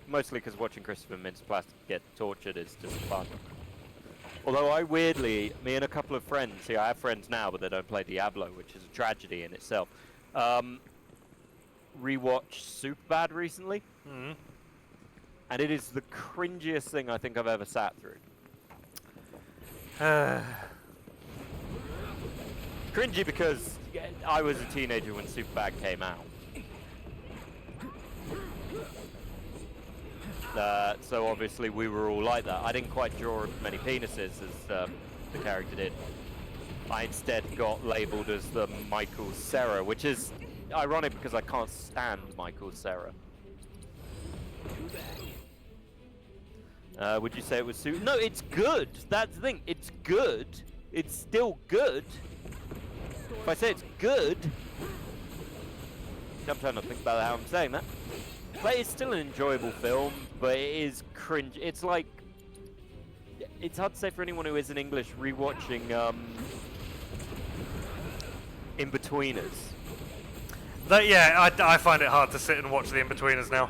Mostly because watching Christopher Mintz-Plasse get tortured is just fun. Although I weirdly, me and a couple of friends, see I have friends now but they don't play Diablo, which is a tragedy in itself, rewatched Superbad recently, and it is the cringiest thing I think I've ever sat through. Cringy because I was a teenager when Superbad came out. So obviously we were all like that. I didn't quite draw as many penises as the character did. I instead got labelled as the Michael Cera, which is ironic because I can't stand Michael Cera. Would you say it was No, it's good. That's the thing. It's good. It's still good. If I say it's good, I'm trying to think about how I'm saying that. But it's still an enjoyable film, but it is cringe. It's like, it's hard to say for anyone who isn't English rewatching In-Betweeners.
Yeah, I find it hard to sit and watch the In-Betweeners now.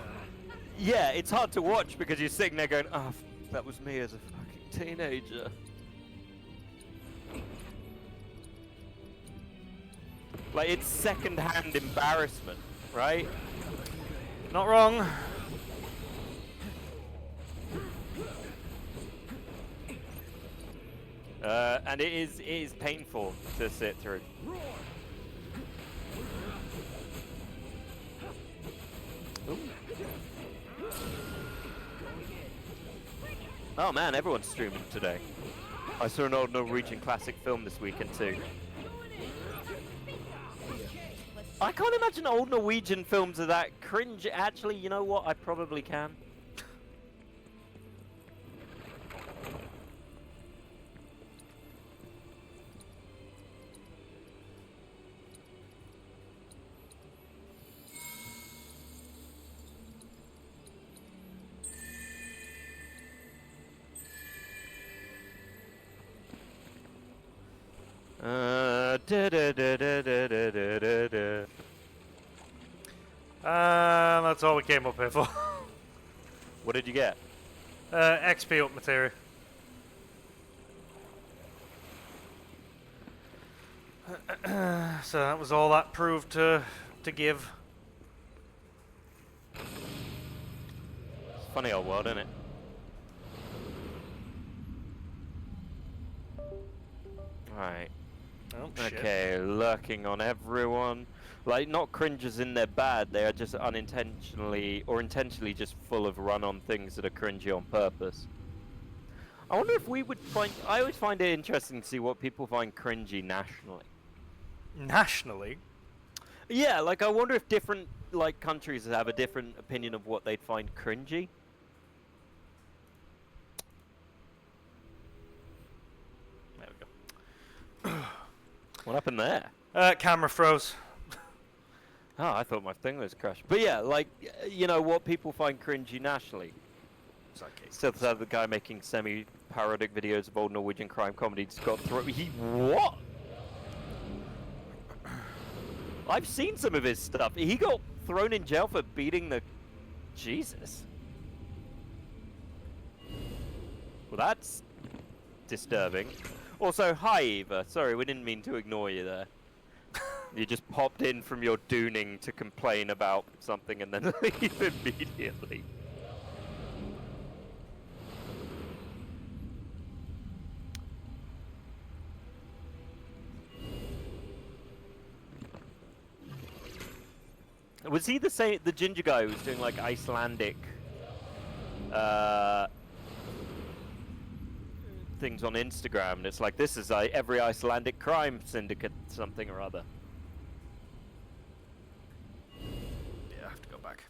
Yeah, it's hard to watch because you're sitting there going, oh, that was me as a fucking teenager. Like, it's second-hand embarrassment, right?
Not wrong.
And it is painful to sit through. Ooh. Oh man, everyone's streaming today. I saw an old Norwegian classic film this weekend too. I can't imagine old Norwegian films are that cringe. Actually, you know what? I probably can.
That's all we came up here for.
What did you get?
XP up material. So that was all that proved to give.
It's a funny old world, isn't it? Right.
Oh, shit.
Okay, lurking on everyone. Like, not cringes in they're bad, they are just unintentionally or intentionally just full of run-on things that are cringy on purpose. I wonder if we would find... I always find it interesting to see what people find cringy nationally.
Nationally?
Yeah, like, I wonder if different, like, countries have a different opinion of what they'd find cringy.
There we go.
What happened there?
Camera froze.
Oh, I thought my thing was crashed. But yeah, like, you know, what people find cringy nationally. Still to have the guy making semi-parodic videos of old Norwegian crime comedy just got thrown. What? I've seen some of his stuff. He got thrown in jail for beating the... Jesus. Well, that's disturbing. Also, hi Eva. Sorry, we didn't mean to ignore you there. You just popped in from your dooning to complain about something and then leave immediately. Was he the ginger guy who was doing like Icelandic things on Instagram? And it's like, this is every Icelandic crime syndicate something or other.
Yeah, I have to go back.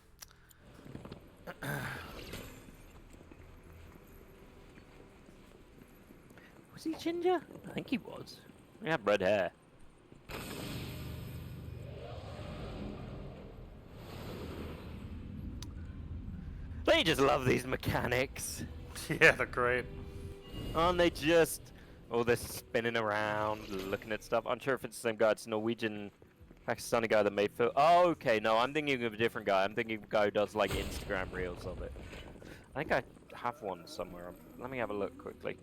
Was he ginger? I think he was. He had red hair. They just love these mechanics.
Yeah, they're great.
Aren't they just... Oh, they're spinning around, looking at stuff. I'm sure if it's the same guy, it's a Norwegian, Pakistani guy that made film. Oh, okay, no, I'm thinking of a different guy. I'm thinking of a guy who does, like, Instagram reels of it. I think I have one somewhere. Let me have a look quickly.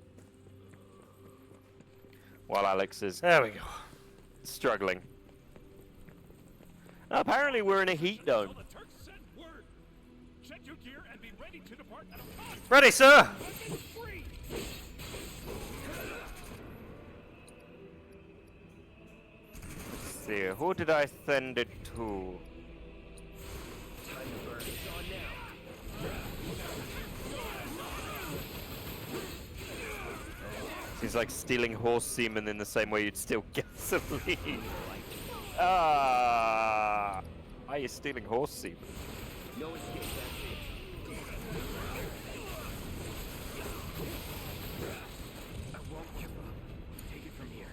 While Alex is
There we go.
struggling. Apparently we're in a heat dome.
Well, the Turks sent word. Check your gear and be ready to depart at a time.
Ready, sir!
Free.
Let's see, who did I send it to?
Time to burn. It's on now.
He's like stealing horse semen in the same way you'd steal gasoline. Ah, why are you stealing horse semen?
No escape, that's it. I won't give up. Take it from here.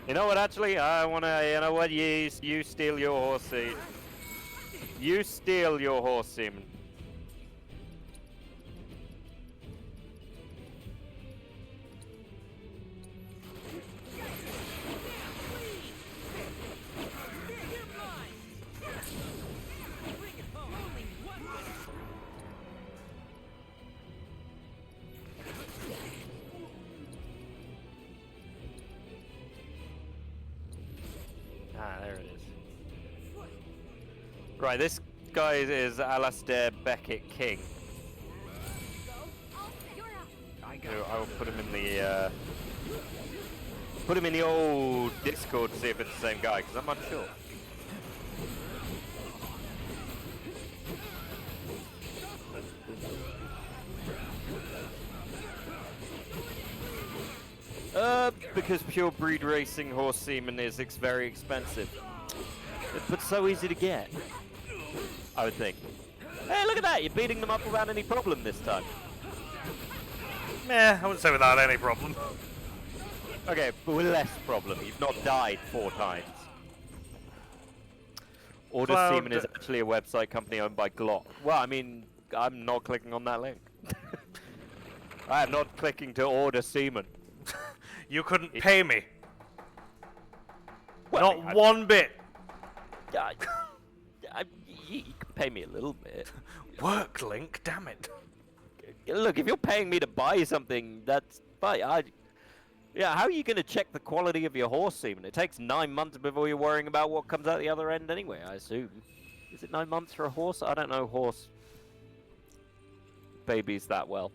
You know what? Actually, I wanna. You know what? You steal your horse semen. You steal your horse semen. Ah, there it is. Right, this guy is Alastair Beckett King. So I will put him in the old Discord to see if it's the same guy, because I'm unsure. Because pure breed racing horse semen is very expensive. But so easy to get, I would think. Hey, look at that! You're beating them up without any problem this time.
Meh, I wouldn't say without any problem.
Okay, but with less problem. You've not died 4 times. Order
Cloud-
Semen is actually a website company owned by Glock. Well, I mean, I'm not clicking on that link. I am not clicking to order semen.
You couldn't pay me.
Well,
Not one bit.
You can pay me a little bit.
Work link, damn it.
Look, if you're paying me to buy something, that's fine. Yeah, how are you going to check the quality of your horse semen? It takes 9 months before you're worrying about what comes out the other end anyway, I assume. Is it 9 months for a horse? I don't know horse babies that well.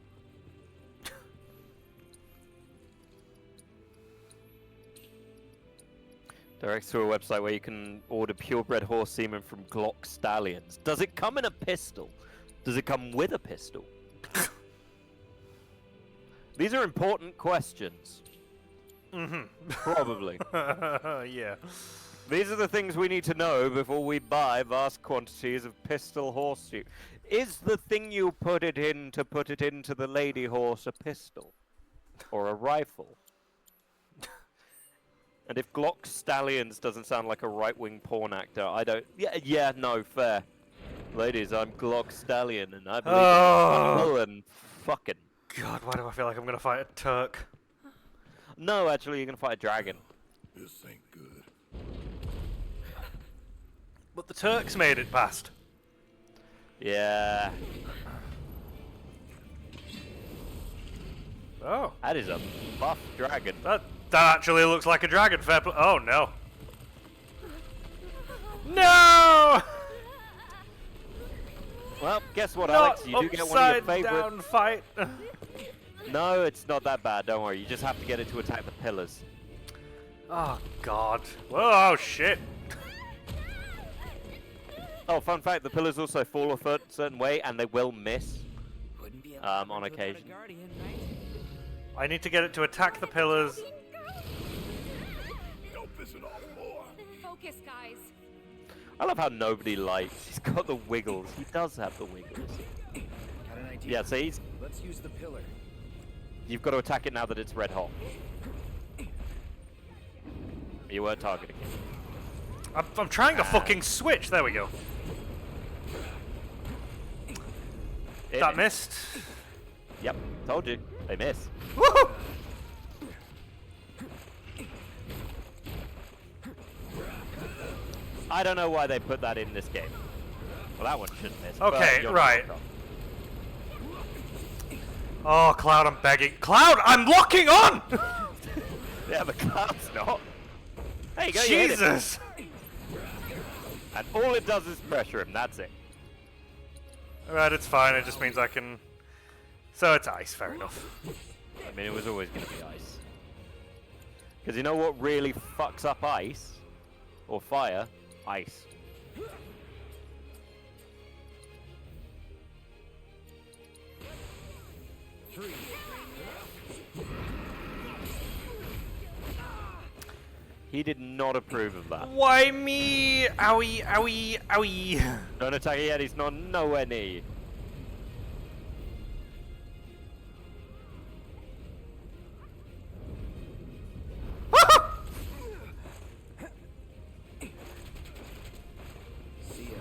Directs to a website where you can order purebred horse semen from Glock stallions. Does it come in a pistol? Does it come with a pistol? These are important questions.
Mm-hmm.
Probably.
Yeah.
These are the things we need to know before we buy vast quantities of pistol horse semen. Is the thing you put it in to put it into the lady horse a pistol? Or a rifle? And if Glock Stallions doesn't sound like a right-wing porn actor, I don't... Yeah, no, fair. Ladies, I'm Glock Stallion, and I believe in and fucking...
God, why do I feel like I'm gonna fight a Turk?
No, actually, you're gonna fight a dragon.
This ain't good.
But the Turks made it past.
Yeah.
Oh.
That is a buff dragon.
That actually looks like a dragon. Fair play. Oh, no. No!
Well, guess what,
Not
Alex? You do get one of your
upside
favorite...
down fight.
No, it's not that bad, don't worry. You just have to get it to attack the pillars.
Oh, God. Whoa, oh, shit.
Oh, fun fact, the pillars also fall a certain way, and they will miss.
Wouldn't be
On occasion.
Guardian, right?
I need to get it to attack the pillars.
Don't piss it off more.
Focus, guys.
I love how nobody likes. He's got the wiggles. He does have the wiggles.
Got idea.
Yeah, see,
Let's use the pillar.
you've got to attack it now that it's red hot. You weren't targeting it.
I'm trying to fucking switch. There we go. That missed.
Yep, told you. They miss.
Woohoo!
I don't know why they put that in this game. Well, that one shouldn't miss. but
Okay,
you're
right.
not wrong.
Oh, Cloud, I'm begging. Cloud, I'm locking on!
Yeah, but Cloud's not. There you go, you hit it.
Jesus!
And all it does is pressure him, that's it.
Alright, it's fine. It just means I can... So it's ice, fair enough.
I mean, it was always going to be ice. Because you know what really fucks up ice? Or fire? Ice. He did not approve of that.
Why me? Owie, owie, owie.
Don't attack yet, he's not nowhere near you.
See ya.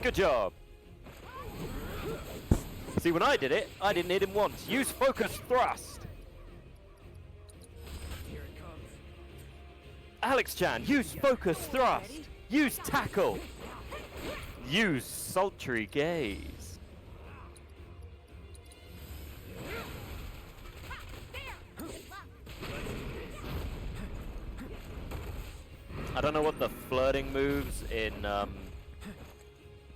Good job. See, when I did it, I didn't hit him once. Use focus thrust.
Here it comes.
Alex Chan, use focus thrust. Use tackle. Use sultry gaze. I don't know what the flirting moves in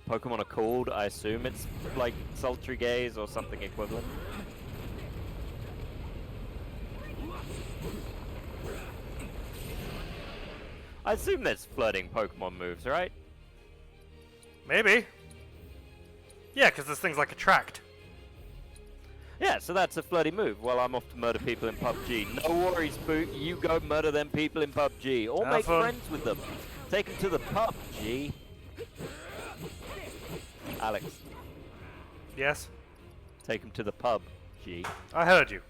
Pokemon are called. I assume it's like sultry gaze or something equivalent. I assume there's flirting Pokemon moves, right?
Maybe. Yeah, because there's things like attract.
Yeah, so that's a flirty move. Well, I'm off to murder people in PUBG. No worries, Boot. You go murder them people in PUBG. Or
Have
make
fun.
friends with them. Take them to the PUBG. Alex,
Yes?
take them to the PUBG.
I heard you.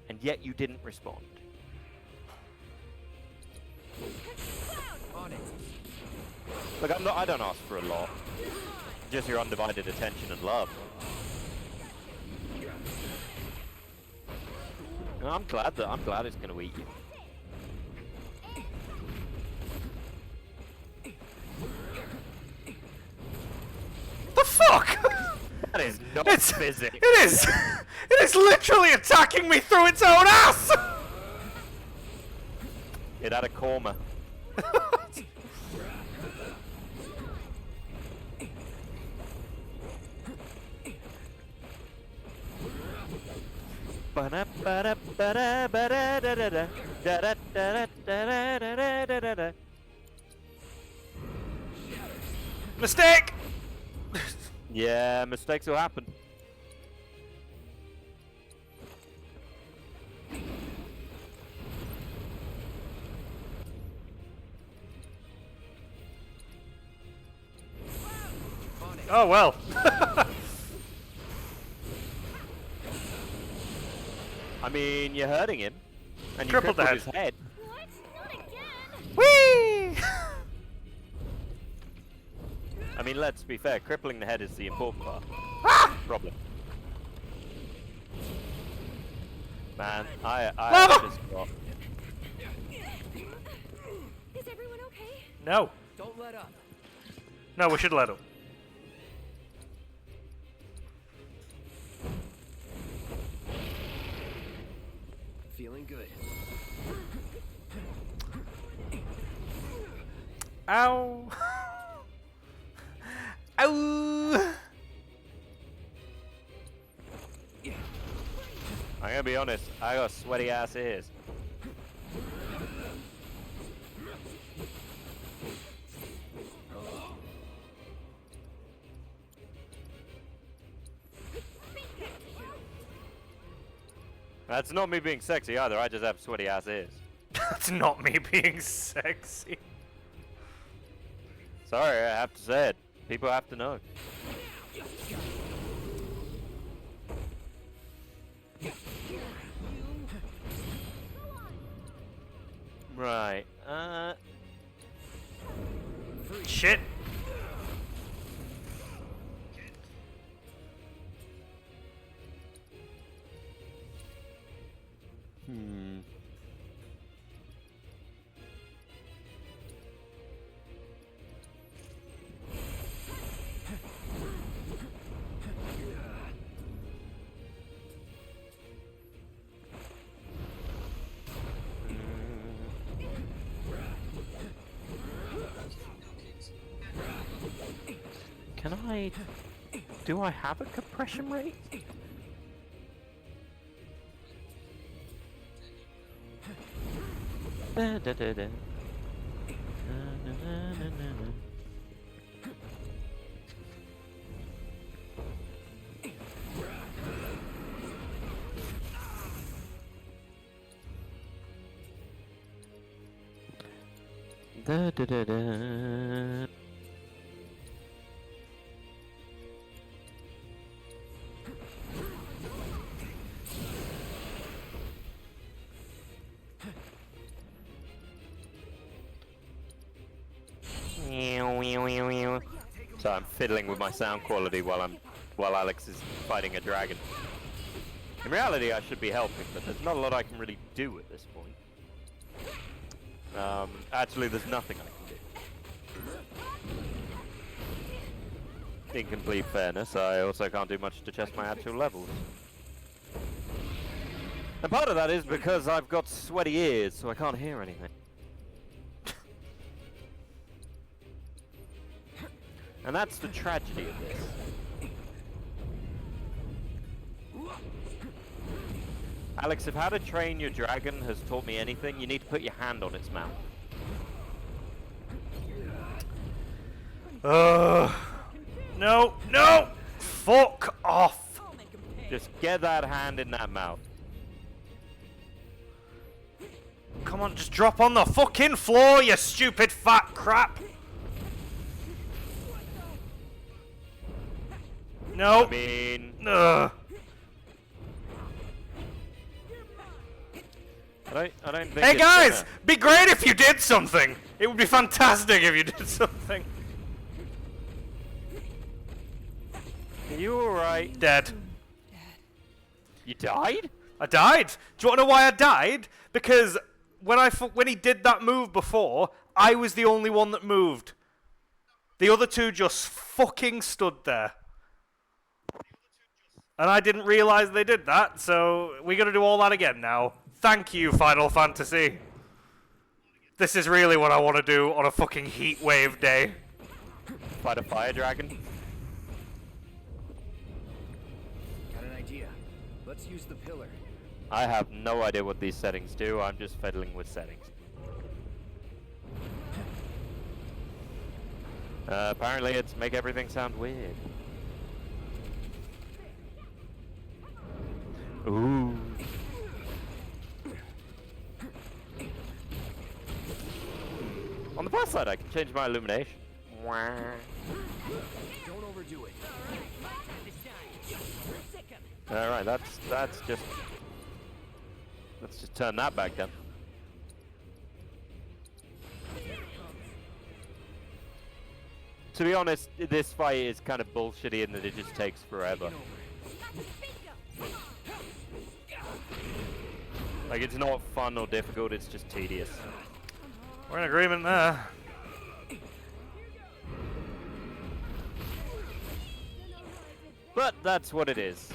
And yet you didn't respond.
On it.
Look, I don't ask for a lot. Just your undivided attention and love. And I'm glad it's going to eat you.
The fuck?
That is not
It's
physics.
It is. It is literally attacking me through its own ass.
It had a coma.
Mistake.
Yeah, mistakes will happen.
Oh well.
I mean, you're hurting him. And you
Crippled
crippled
the
his head.
What? Not again!
Whee!
I mean, let's be fair. Crippling the head is the important part. Problem. Man, I
Lava!
just got...
Is everyone okay?
No.
Don't let up.
No, we should let him.
Feeling good.
Ow. Ow.
I'm gonna be honest. I got sweaty ass ears. That's not me being sexy either. I just have sweaty ass ears.
That's not me being sexy.
Sorry, I have to say it. People have to know. Right.
Shit.
Can I... Do I have a compression rate? Da, da, da, da. Na, na, na, na, na. Da, da, da, da. So I'm fiddling with my sound quality while Alex is fighting a dragon. In reality, I should be helping, but there's not a lot I can really do at this point. Actually, there's nothing I can do. In complete fairness, I also can't do much to test my actual levels. And part of that is because I've got sweaty ears, so I can't hear anything. And that's the tragedy of this. Alex, if how to train your dragon has taught me anything, you need to put your hand on its mouth.
No, no! Fuck off!
Just get that hand in that mouth.
Come on, just drop on the fucking floor, you stupid fat crap! No!
I mean...
Ugh.
I don't think
Hey
it's
guys!
gonna-
Be great if you did something! It would be fantastic if you did something.
Are you alright?
Dead.
You died?
I died! Do you want to know why I died? Because when he did that move before, I was the only one that moved. The other two just fucking stood there. And I didn't realize they did that, so we gotta do all that again now. Thank you, Final Fantasy. This is really what I want to do on a fucking heat wave day.
Fight a fire dragon?
Got an idea. Let's use the pillar.
I have no idea what these settings do, I'm just fiddling with settings. Apparently it's make everything sound weird. Ooh. On the plus side, I can change my illumination.
Don't overdo it.
Alright, let's just turn that back down. To be honest, this fight is kind of bullshitty in that it just takes forever. Like, it's not fun or difficult, it's just tedious.
We're in agreement there.
But that's what it is.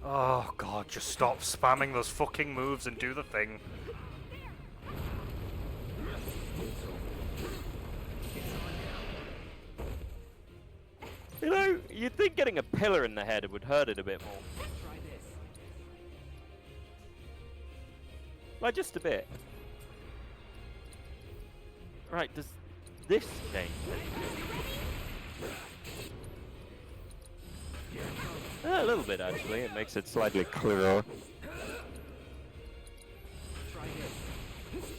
Oh god, just stop spamming those fucking moves and do the thing.
You know, you'd think getting a pillar in the head would hurt it a bit more.
Try this.
Like, just a bit. Right, does this change anything? A little bit, actually. It makes it slightly clearer.
Try this.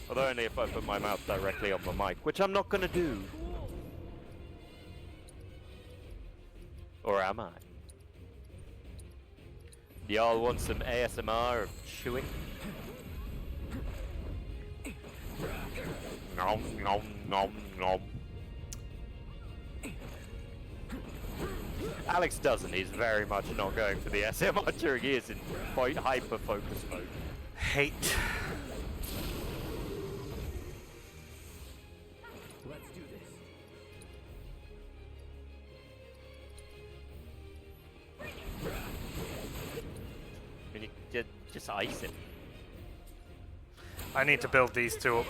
Although only if I put my mouth directly on the mic, which I'm not gonna do. Or am I? Y'all want some ASMR of chewing? Nom nom nom nom. Alex doesn't. He's very much not going for the ASMR during he is in hyper focus mode.
Hate.
Let's do this.
I mean, you just ice him.
I need to build these two up.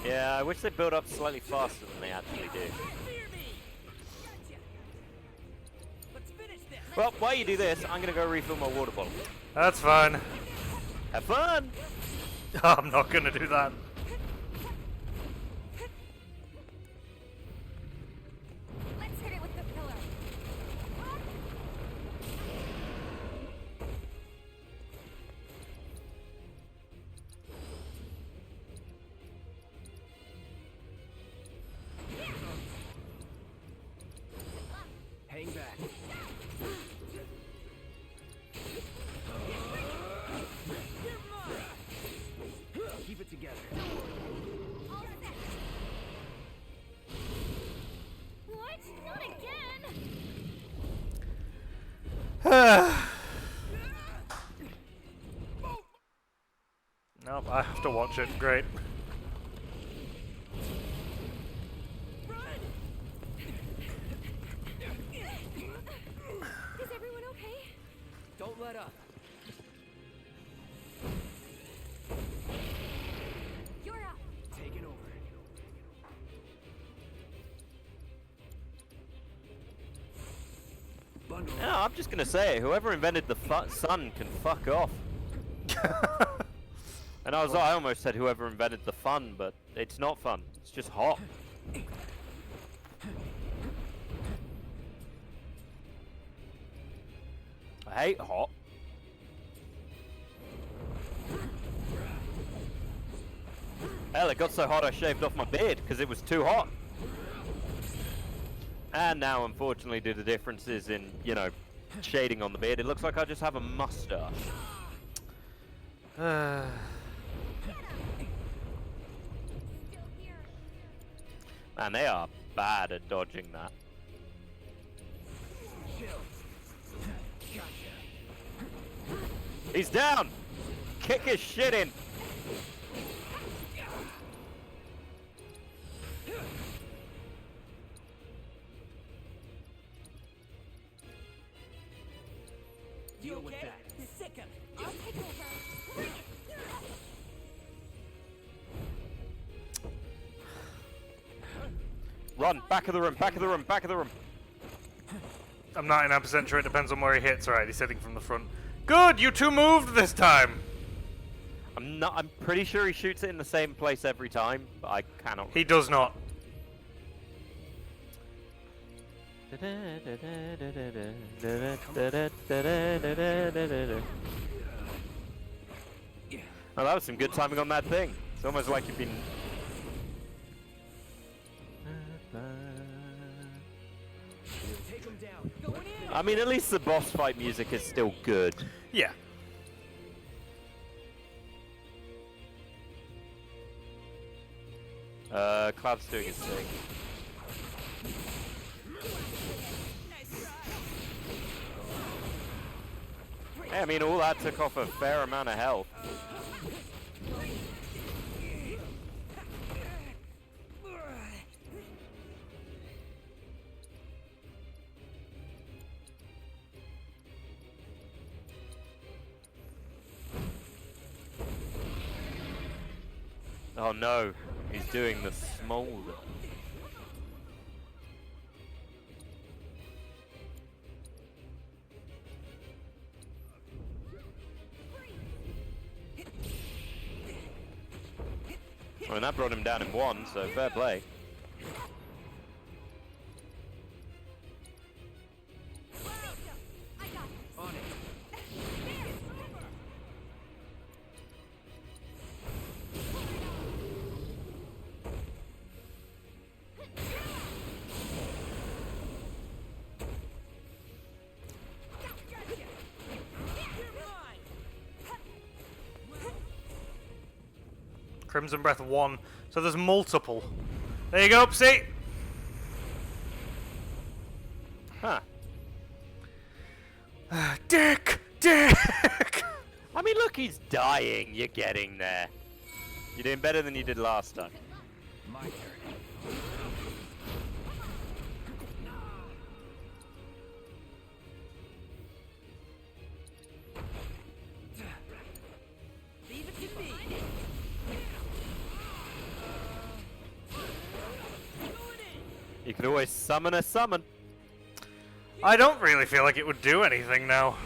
Yeah, I wish they build up slightly faster than they actually do. Well, while you do this, I'm gonna go refill my water bottle.
That's fine.
Have fun!
I'm not gonna do that.
Let's hit it with the pillar.
Hang back. Keep it together.
All set. What? Not again!
Nope, I have to watch it. Great.
Is everyone okay?
Don't let up.
You're up.
Taking over. Bundle.
No, I'm just gonna say, whoever invented the sun can fuck off. And I almost said whoever invented the fun, but it's not fun. It's just hot. I hate hot. Hell, it got so hot I shaved off my beard because it was too hot. And now, unfortunately, due to differences in, you know, shading on the beard, it looks like I just have a mustache.
Still here.
Man, they are bad at dodging that. He's down! Kick his shit in!
Deal with that.
I'll take over.
Run! Back of the room, back of the room, back of the room!
I'm 99% sure it depends on where he hits. Alright, he's hitting from the front. Good! You two moved this time!
I'm pretty sure he shoots it in the same place every time, but I cannot.
He does not.
Oh, that was some good timing on that thing. It's almost like you've been...
Take him down. Going in.
I mean, at least the boss fight music is still good.
Yeah.
Cloud's doing his thing. Hey, I mean, all that took off a fair amount of health. Oh no, he's doing the smolder. I mean, that brought him down in one, so fair play.
On it.
Crimson Breath 1. So there's multiple. There you go, see?
Huh.
Dick! Dick!
I mean, look, he's dying. You're getting there. You're doing better than you did last time.
My turn.
Leave it to me.
You can always summon a summon.
I don't really feel like it would do anything now.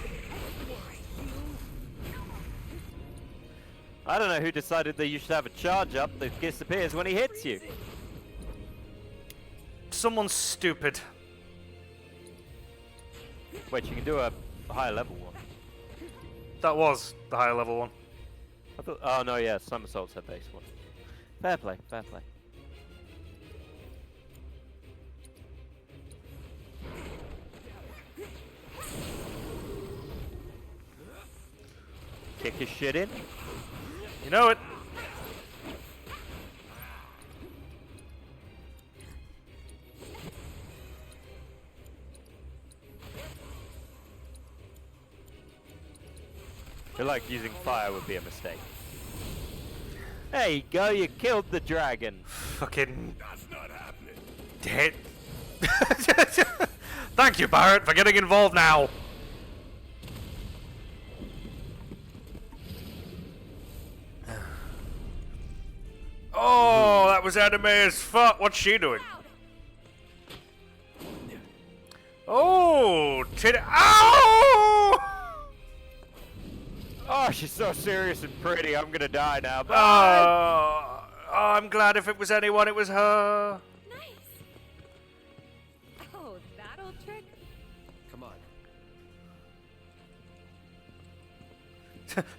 I don't know who decided that you should have a charge up that disappears when he hits you.
Someone's stupid.
Wait, you can do a higher level one.
That was the higher level one.
I thought, oh no, yeah, somersault's her base one. Fair play, fair play. Kick his shit in.
You know it.
I feel like using fire would be a mistake. There you go, you killed the dragon.
Fucking
That's not happening.
dead. Thank you, Barrett, for getting involved now. Oh, that was anime as fuck. What's she doing? Oh, ow!
Oh, she's so serious and pretty. I'm gonna die now. Bye.
Oh, I'm glad if it was anyone, it was her.
Nice. Oh, that old trick?
Come on.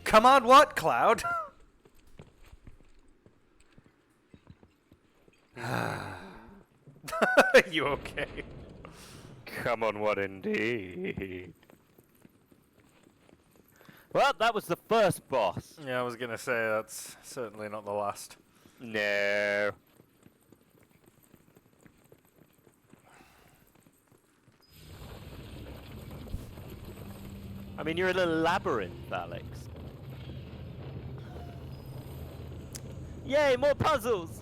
Come on, what, Cloud? You okay?
Come on, what indeed? Well, that was the first boss.
Yeah, I was gonna say that's certainly not the last.
No. I mean, you're in a labyrinth, Alex. Yay, more puzzles!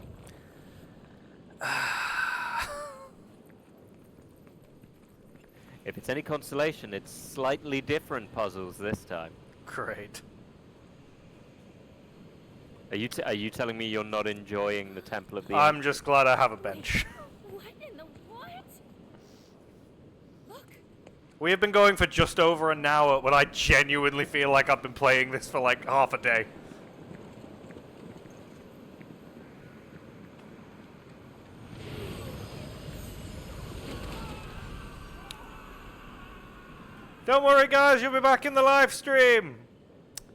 If it's any consolation, it's slightly different puzzles this time.
Great.
Are you telling me you're not enjoying the Temple of the
I'm just glad I have a bench.
What in the what? Look.
We have been going for just over an hour when I genuinely feel like I've been playing this for like half a day. Don't worry, guys, you'll be back in the live stream.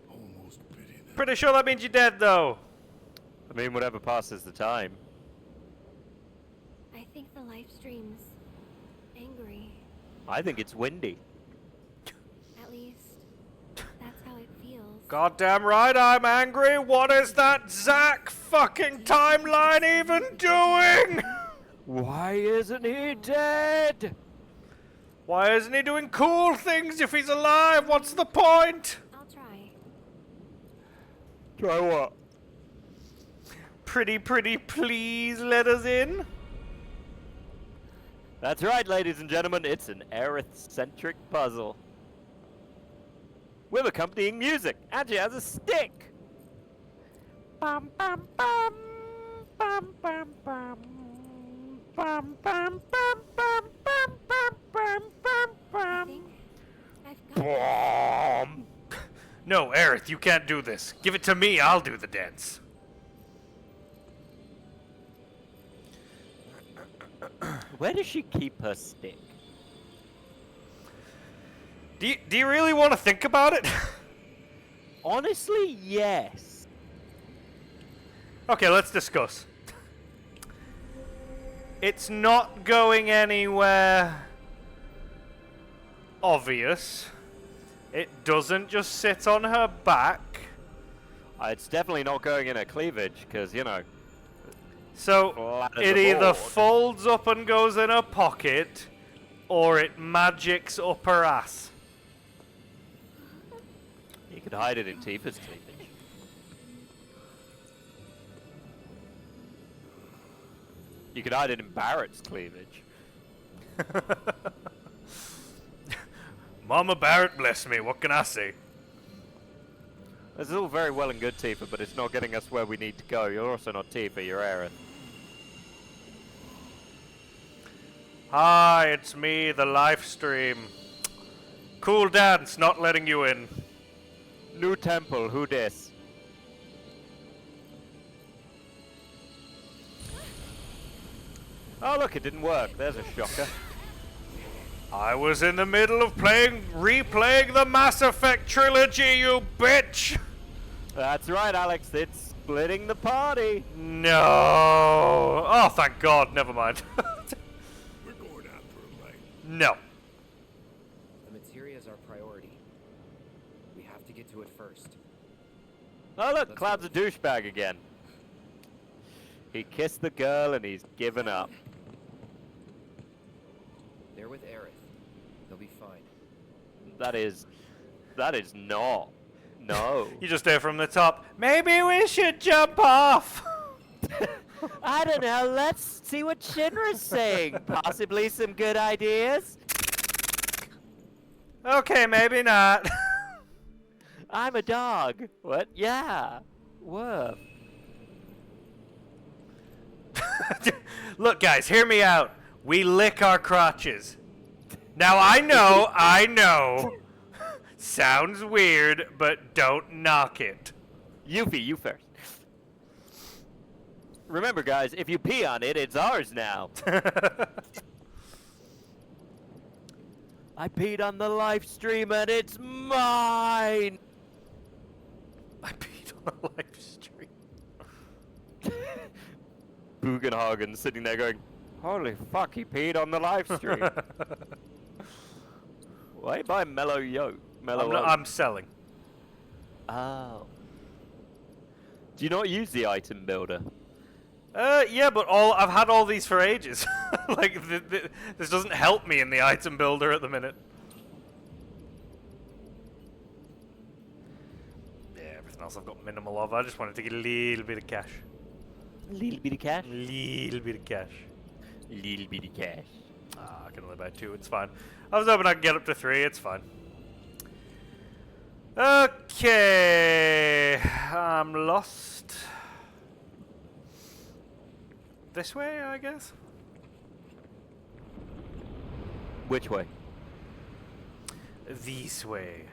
Almost pity them.
Pretty sure that means you're dead, though.
I mean, whatever passes the time.
I think the live stream's angry.
I think it's windy.
At least, that's how it feels.
Goddamn right, I'm angry. What is that Zack fucking timeline even doing?
Why isn't he dead?
Why isn't he doing cool things if he's alive? What's the point?
I'll try.
Try what?
Pretty, please let us in.
That's right, ladies and gentlemen, it's an Aerith-centric puzzle. With accompanying music, and she has a stick! Bum bum bum, bum bum bum, bum bum bum bum bum bum bum bum
I
bum.
think I've got
Bum.
No, Aerith, you can't do this. Give it to me, I'll do the dance.
Where does she keep her stick?
Do you really want to think about it?
Honestly, yes.
Okay, let's discuss. It's not going anywhere obvious. It doesn't just sit on her back.
It's definitely not going in a cleavage, because, you know...
So,
flat as
it
a
either
board.
folds up and goes in her pocket, or it magics up her ass.
You could hide it in Tifa's cleavage. You could hide it in Barrett's cleavage.
Mama Barrett, bless me, what can I say?
This is all very well and good, Tifa, but it's not getting us where we need to go. You're also not Tifa, you're Aerith.
Hi, it's me, the live stream. Cool dance, not letting you in.
New temple, who dis? Oh look, it didn't work. There's a shocker.
I was in the middle of replaying the Mass Effect trilogy, you bitch!
That's right, Alex. It's splitting the party.
No. Oh, thank God. Never mind.
We're going after him, right?
No.
The materia is our priority. We have to get to it first.
Oh look, Cloud's a douchebag again. He kissed the girl and he's given up.
They're with Aerith. They'll be fine.
That is not. No.
You just hear from the top, maybe we should jump off.
I don't know. Let's see what Shinra's saying. Possibly some good ideas.
Okay, maybe not.
I'm a dog. What? Yeah. Woof.
Look, guys, hear me out. We lick our crotches. Now, I know. Sounds weird, but don't knock it.
Yuffie, you first. Remember, guys, if you pee on it, it's ours now. I peed on the live stream and it's mine.
I peed on the live stream.
Bugenhagen sitting there going, holy fuck, he peed on the live stream. Why buy Mellow Yo?
I'm selling.
Oh. Do you not use the item builder?
Yeah, but I've had all these for ages. Like, this doesn't help me in the item builder at the minute. Yeah, everything else I've got minimal of. I just wanted to get a little bit of cash.
Little bit of cash?
Little bit of cash.
Little bit of cash.
Ah, I can only buy 2, it's fine. I was hoping I could get up to 3, it's fine. Okay, I'm lost. This way, I guess?
Which way?
This way.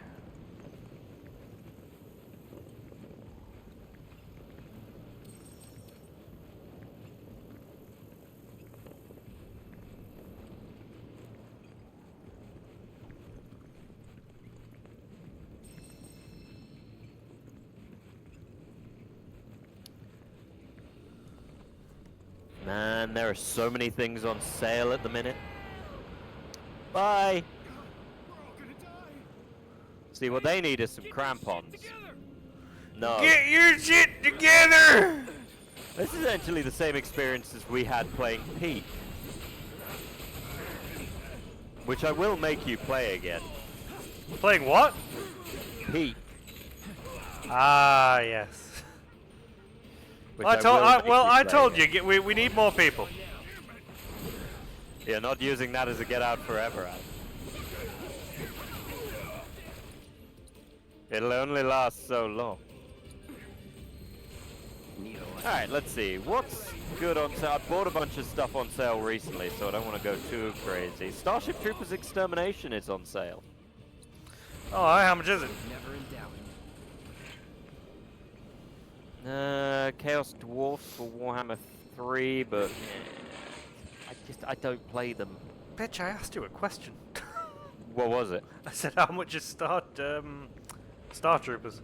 Man, there are so many things on sale at the minute. Bye! See, what they need is some crampons. No.
Get your shit together!
This is essentially the same experience as we had playing Peak. Which I will make you play again.
Playing what?
Peak.
Ah, yes.
Which
I
will
told
make
you,
play
we need more people.
again. You're not using that as a get out forever, Adam. It'll only last so long. Alright, let's see. What's good on sale? I bought a bunch of stuff on sale recently, so I don't want to go too crazy. Starship Troopers Extermination is on sale.
Oh, how much is it?
Never in doubt.
Chaos Dwarfs for Warhammer 3, but I don't play them.
Bitch, I asked you a question.
What was it?
I said, how much is Star Troopers?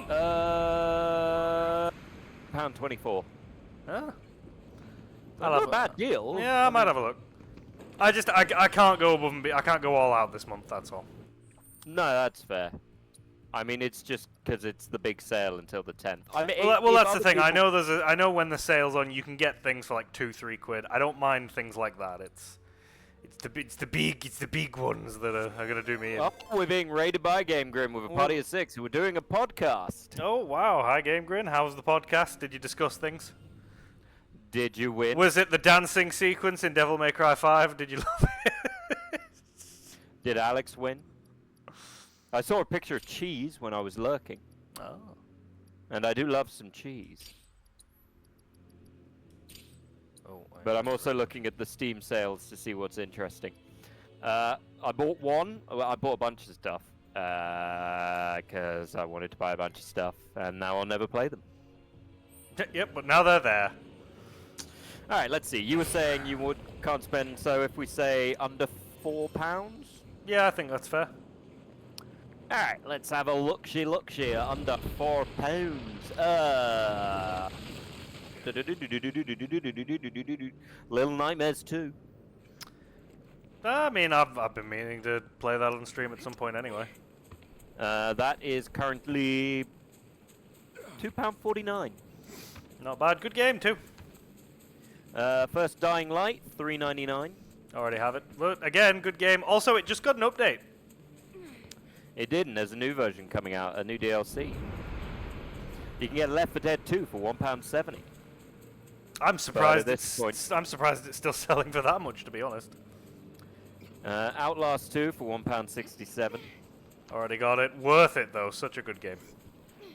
£1.24.
Huh?
Not a bad deal.
Yeah, I might have a look. I can't go above and I can't go all out this month, that's all.
No, that's fair. I mean, it's just because it's the big sale until the 10th. I mean,
Well,
if
that's the
other
thing. I
people-
know I know when the sale's on, you can get things for like 2-3 quid. I don't mind things like that. It's the big ones that are gonna do me in.
Oh, we're being raided by Game Grim with a party of 6 who are doing a podcast.
Oh wow! Hi, Game Grin. How was the podcast? Did you discuss things?
Did you win?
Was it the dancing sequence in Devil May Cry 5? Did you love it?
Did Alex win? I saw a picture of cheese when I was lurking.
Oh.
And I do love some cheese.
Oh.
But I'm also looking at the Steam sales to see what's interesting. I bought one. Well, I bought a bunch of stuff. Because I wanted to buy a bunch of stuff. And now I'll never play them.
Yep, but now they're there.
Alright, let's see. You were saying you can't spend, so if we say under £4?
Yeah, I think that's fair.
Alright, let's have a look-see under £4. Little Nightmares 2.
I mean, I've been meaning to play that on stream at some point anyway.
That is currently £2.49.
Not bad. Good game too.
First Dying Light, $3.99.
Already have it. But again, good game. Also, it just got an update.
It did, and there's a new version coming out, a new DLC. You can get Left 4 Dead 2 for £1.70.
I'm surprised.
at this point.
I'm surprised it's still selling for that much, to be honest.
Outlast 2 for £1.67.
Already got it. Worth it though. Such a good game.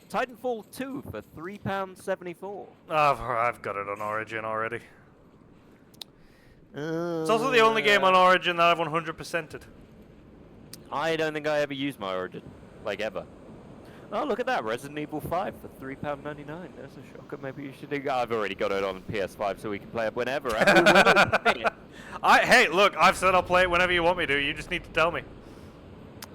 Titanfall 2 for £3.74.
I've got it on Origin already. It's
It's
also the only game on Origin that I've 100%ed.
I don't think I ever used my Origin, like ever. Oh, look at that, Resident Evil 5 for £3.99. That's a shocker. Maybe you should. I've already got it on PS5, so we can play it whenever.
Hey, look, I've said I'll play it whenever you want me to. You just need to tell me.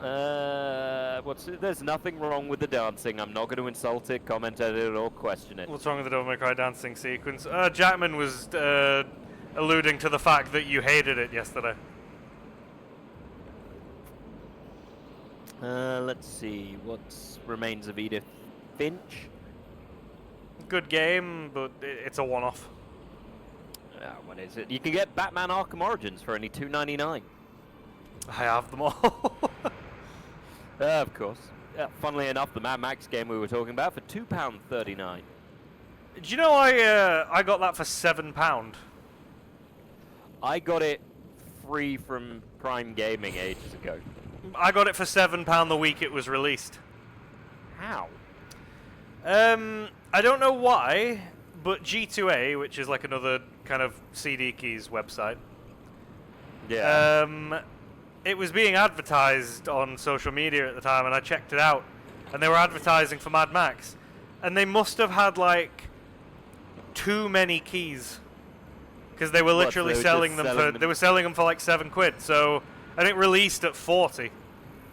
There's nothing wrong with the dancing. I'm not going to insult it, comment at it, or question it.
What's wrong with the Devil May Cry dancing sequence? Jackman was alluding to the fact that you hated it yesterday.
Let's see. What remains of Edith Finch?
Good game, but it's a one-off.
What is it? You can get Batman Arkham Origins for only $2.99.
I have them all.
Of course. Funnily enough, the Mad Max game we were talking about for £2.39.
Do you know I got that for £7?
I got it free from Prime Gaming ages ago.
I got it for £7 the week it was released.
How?
I don't know why, but G2A, which is like another kind of CD keys website,
Yeah.
it was being advertised on social media at the time, and I checked it out, and they were advertising for Mad Max, and they must have had like too many keys, because they were literally selling them for they were selling them for like £7. So, and it released at 40,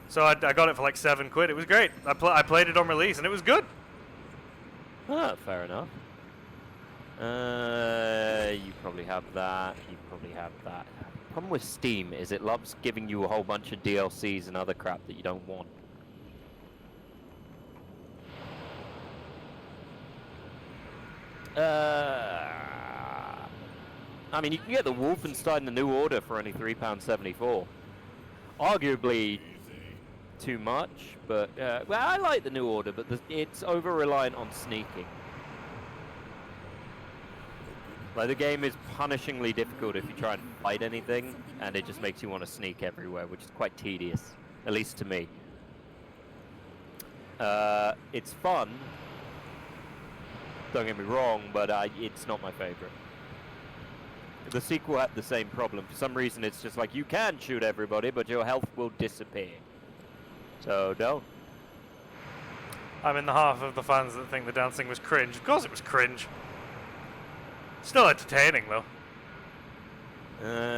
so I got it for like £7. It was great. I played it on release, and it was good.
Fair enough. You probably have that. You probably have that. Problem with Steam is it loves giving you a whole bunch of DLCs and other crap that you don't want. I mean, you can get the Wolfenstein The New Order for only £3.74. Arguably too much, but well, I like The New Order, but it's over-reliant on sneaking. Like, the game is punishingly difficult if you try and fight anything, and it just makes you want to sneak everywhere, which is quite tedious, at least to me. It's fun, don't get me wrong, but it's not my favorite. The sequel had the same problem. For some reason, it's just like, you can shoot everybody, but your health will disappear. So, don't.
I'm in the half of the fans that think the dancing was cringe. Of course it was cringe. Still entertaining, though.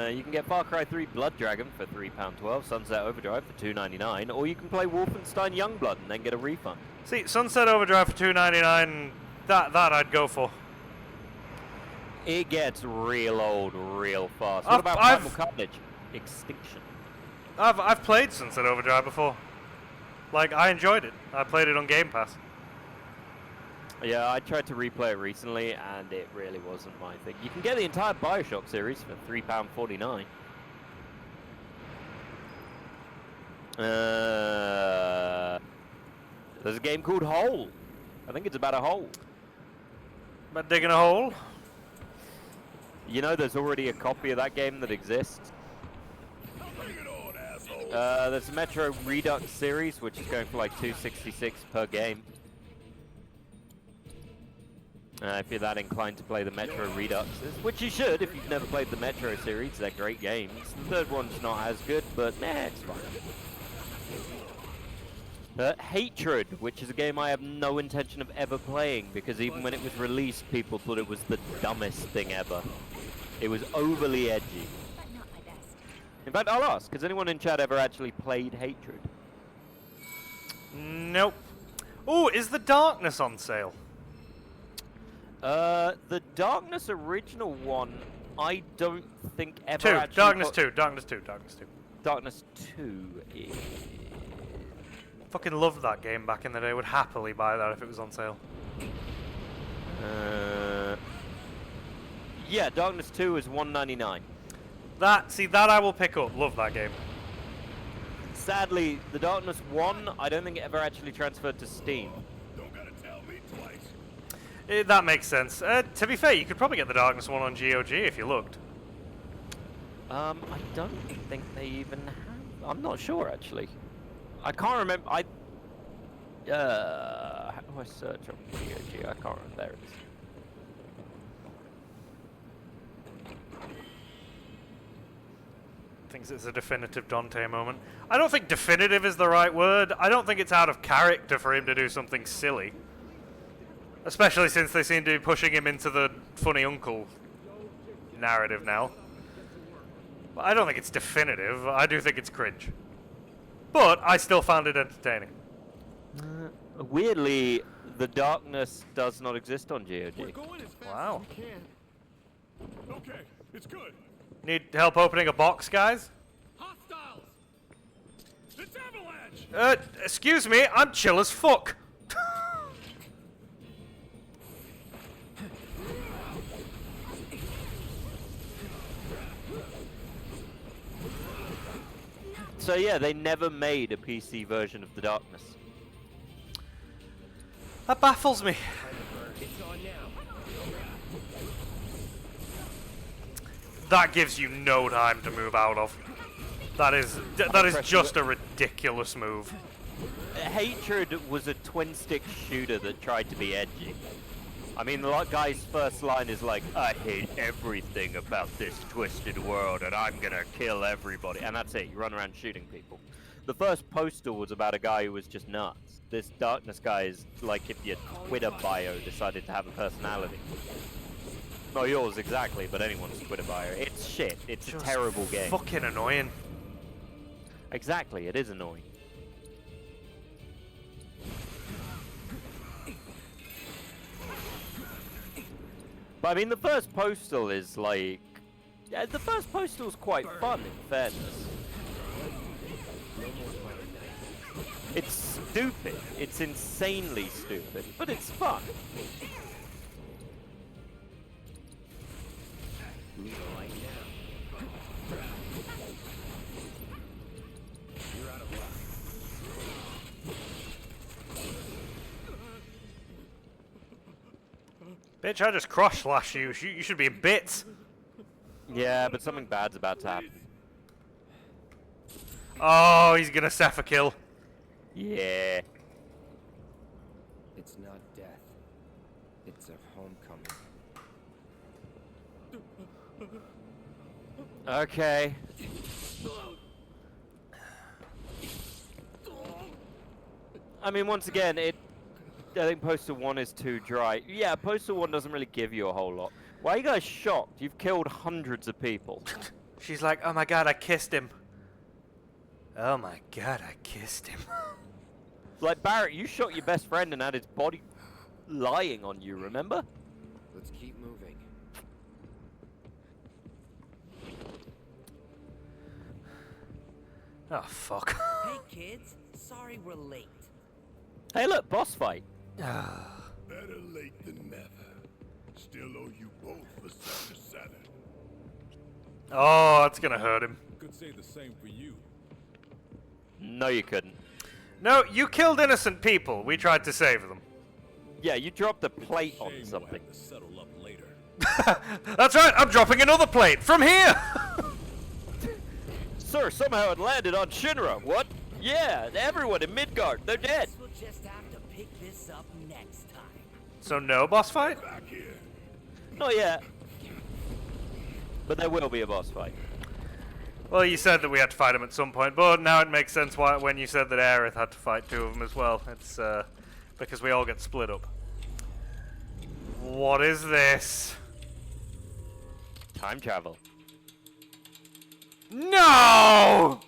You can get Far Cry 3 Blood Dragon for £3.12, Sunset Overdrive for $2.99, or you can play Wolfenstein Youngblood and then get a refund.
See, Sunset Overdrive for $2.99, that I'd go for.
It gets real old real fast. What about Primal Carnage? Extinction.
I've played Sunset Overdrive before. Like, I enjoyed it. I played it on Game Pass.
Yeah, I tried to replay it recently, and it really wasn't my thing. You can get the entire Bioshock series for £3.49. There's a game called Hole. I think it's about a hole.
But digging a hole?
You know, there's already a copy of that game that exists.
Bring it on, asshole.
There's a Metro Redux series, which is going for like $2.66 per game. If you're that inclined to play the Metro Reduxes, which you should if you've never played the Metro series, they're great games. The third one's not as good, but it's fine. Hatred, which is a game I have no intention of ever playing, because even when it was released, people thought it was the dumbest thing ever. It was overly edgy.
But not my best.
In fact, I'll ask, has anyone in chat ever actually played Hatred?
Nope. Oh, is the Darkness on sale?
The Darkness original one, I don't think ever
Two.
actually
Darkness
got-
2. Darkness 2. Darkness 2.
Darkness 2 is...
Fucking loved that game back in the day. Would happily buy that if it was on sale.
Yeah, Darkness 2 is $1.99.
That I will pick up. Love that game.
Sadly, the Darkness 1, I don't think it ever actually transferred to Steam.
Don't gotta tell me twice.
That makes sense. To be fair, you could probably get the Darkness one on GOG if you looked.
I don't think they even have... I'm not sure, actually. I can't remember... how do I search on GOG? I can't remember. There it is.
Thinks it's a definitive Dante moment. I don't think definitive is the right word. I don't think it's out of character for him to do something silly. Especially since they seem to be pushing him into the funny uncle narrative now. But I don't think it's definitive. I do think it's cringe. But I still found it entertaining.
Weirdly, the Darkness does not exist on GOG.
We're going as fast
Wow.
as we can. Okay, it's good.
Need help opening a box, guys?
Hostiles! It's Avalanche!
Excuse me, I'm chill as fuck.
So yeah, they never made a PC version of the Darkness.
That baffles me.
It's on now.
That gives you no time to move out of. That is just a ridiculous move.
Hatred was a twin-stick shooter that tried to be edgy. I mean, the guy's first line is like, I hate everything about this twisted world and I'm gonna kill everybody. And that's it, you run around shooting people. The first Postal was about a guy who was just nuts. This Darkness guy is like if your Twitter bio decided to have a personality. Not yours exactly, but anyone's Twitter bio. It's shit. It's a terrible game.
Fucking annoying.
Exactly, it is annoying. But I mean, the first Postal is like... Yeah, the first Postal's quite fun, in fairness. It's stupid. It's insanely stupid, but it's fun.
Bitch, I just cross-slash you. You should be in bits.
Yeah, but something bad's about to happen.
Oh, he's gonna Seph a kill.
Yeah.
It's not death. It's a homecoming.
Okay. I mean, once again, I think Postal 1 is too dry. Yeah, Postal 1 doesn't really give you a whole lot. Why are you guys shocked? You've killed hundreds of people.
She's like, oh my god, I kissed him. Oh my god, I kissed him.
Like, Barrett, you shot your best friend and had his body lying on you, remember?
Let's keep moving.
Oh, fuck.
Hey kids,
sorry we're late.
Hey, look, boss fight.
Better late than never. Still owe you both for Sector 7.
Oh, that's gonna hurt him.
Could say the same for you.
No, you couldn't.
No, you killed innocent people. We tried to save them.
Yeah, you dropped a plate
Shame
on
we'll
something.
have to settle up later.
That's right, I'm dropping another plate from here!
Sir, somehow it landed on Shinra. What? Yeah, everyone in Midgard, they're dead.
Guess we'll just have to pick this up next time.
So no boss fight?
Back here.
Not yet. But there will be a boss fight.
Well, you said that we had to fight him at some point, but now it makes sense why when you said that Aerith had to fight two of them as well. It's because we all get split up. What is this?
Time travel.
No!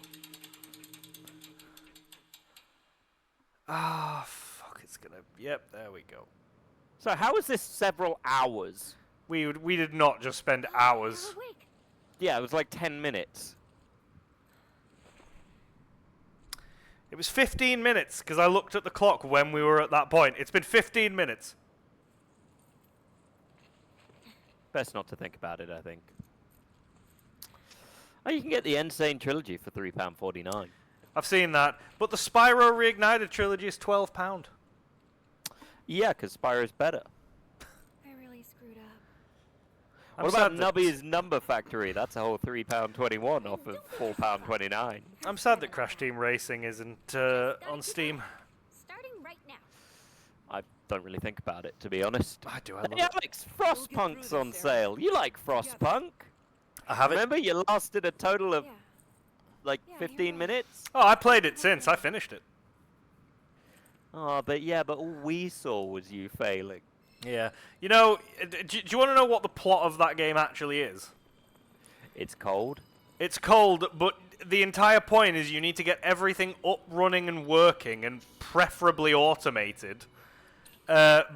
Ah, fuck, it's gonna... Yep, there we go.
So how is this several hours?
We did not just spend hours.
Awake.
Yeah, it was like 10 minutes.
It was 15 minutes, because I looked at the clock when we were at that point. It's been 15 minutes.
Best not to think about it, I think. Oh, you can get the Insane Trilogy for £3.49.
I've seen that. But the Spyro Reignited trilogy is £12.
Yeah, because Spyro's better.
I really screwed up.
I'm
What about
sad that-
Nubby's Number Factory? That's a whole £3.21 off of £4.29.
I'm sad that Crash Team Racing isn't on Steam.
Starting right now.
I don't really think about it, to be honest.
I do, I love
Hey,
it.
Alex, Frostpunk's on sale. You like Frostpunk?
I have it.
Remember, you lasted a total of
Yeah.
like
Yeah,
15
you're right.
minutes?
Oh, I played it since. I finished it.
Oh, but all we saw was you failing.
Yeah. You know, do you want to know what the plot of that game actually is?
It's cold.
It's cold, but the entire point is you need to get everything up, running, and working, and preferably automated,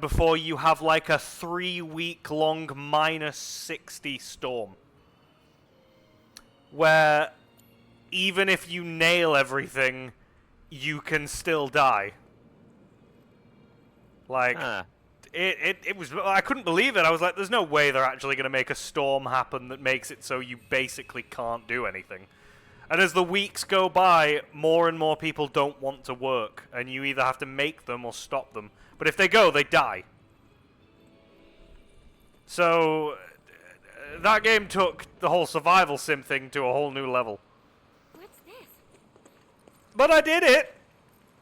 before you have like a 3-week-long -60 storm. Where even if you nail everything, you can still die. Like...
Ah.
It was... I couldn't believe it. I was like, there's no way they're actually going to make a storm happen that makes it so you basically can't do anything. And as the weeks go by, more and more people don't want to work, and you either have to make them or stop them. But if they go, they die. So, that game took the whole survival sim thing to a whole new level.
What's this?
But I did it!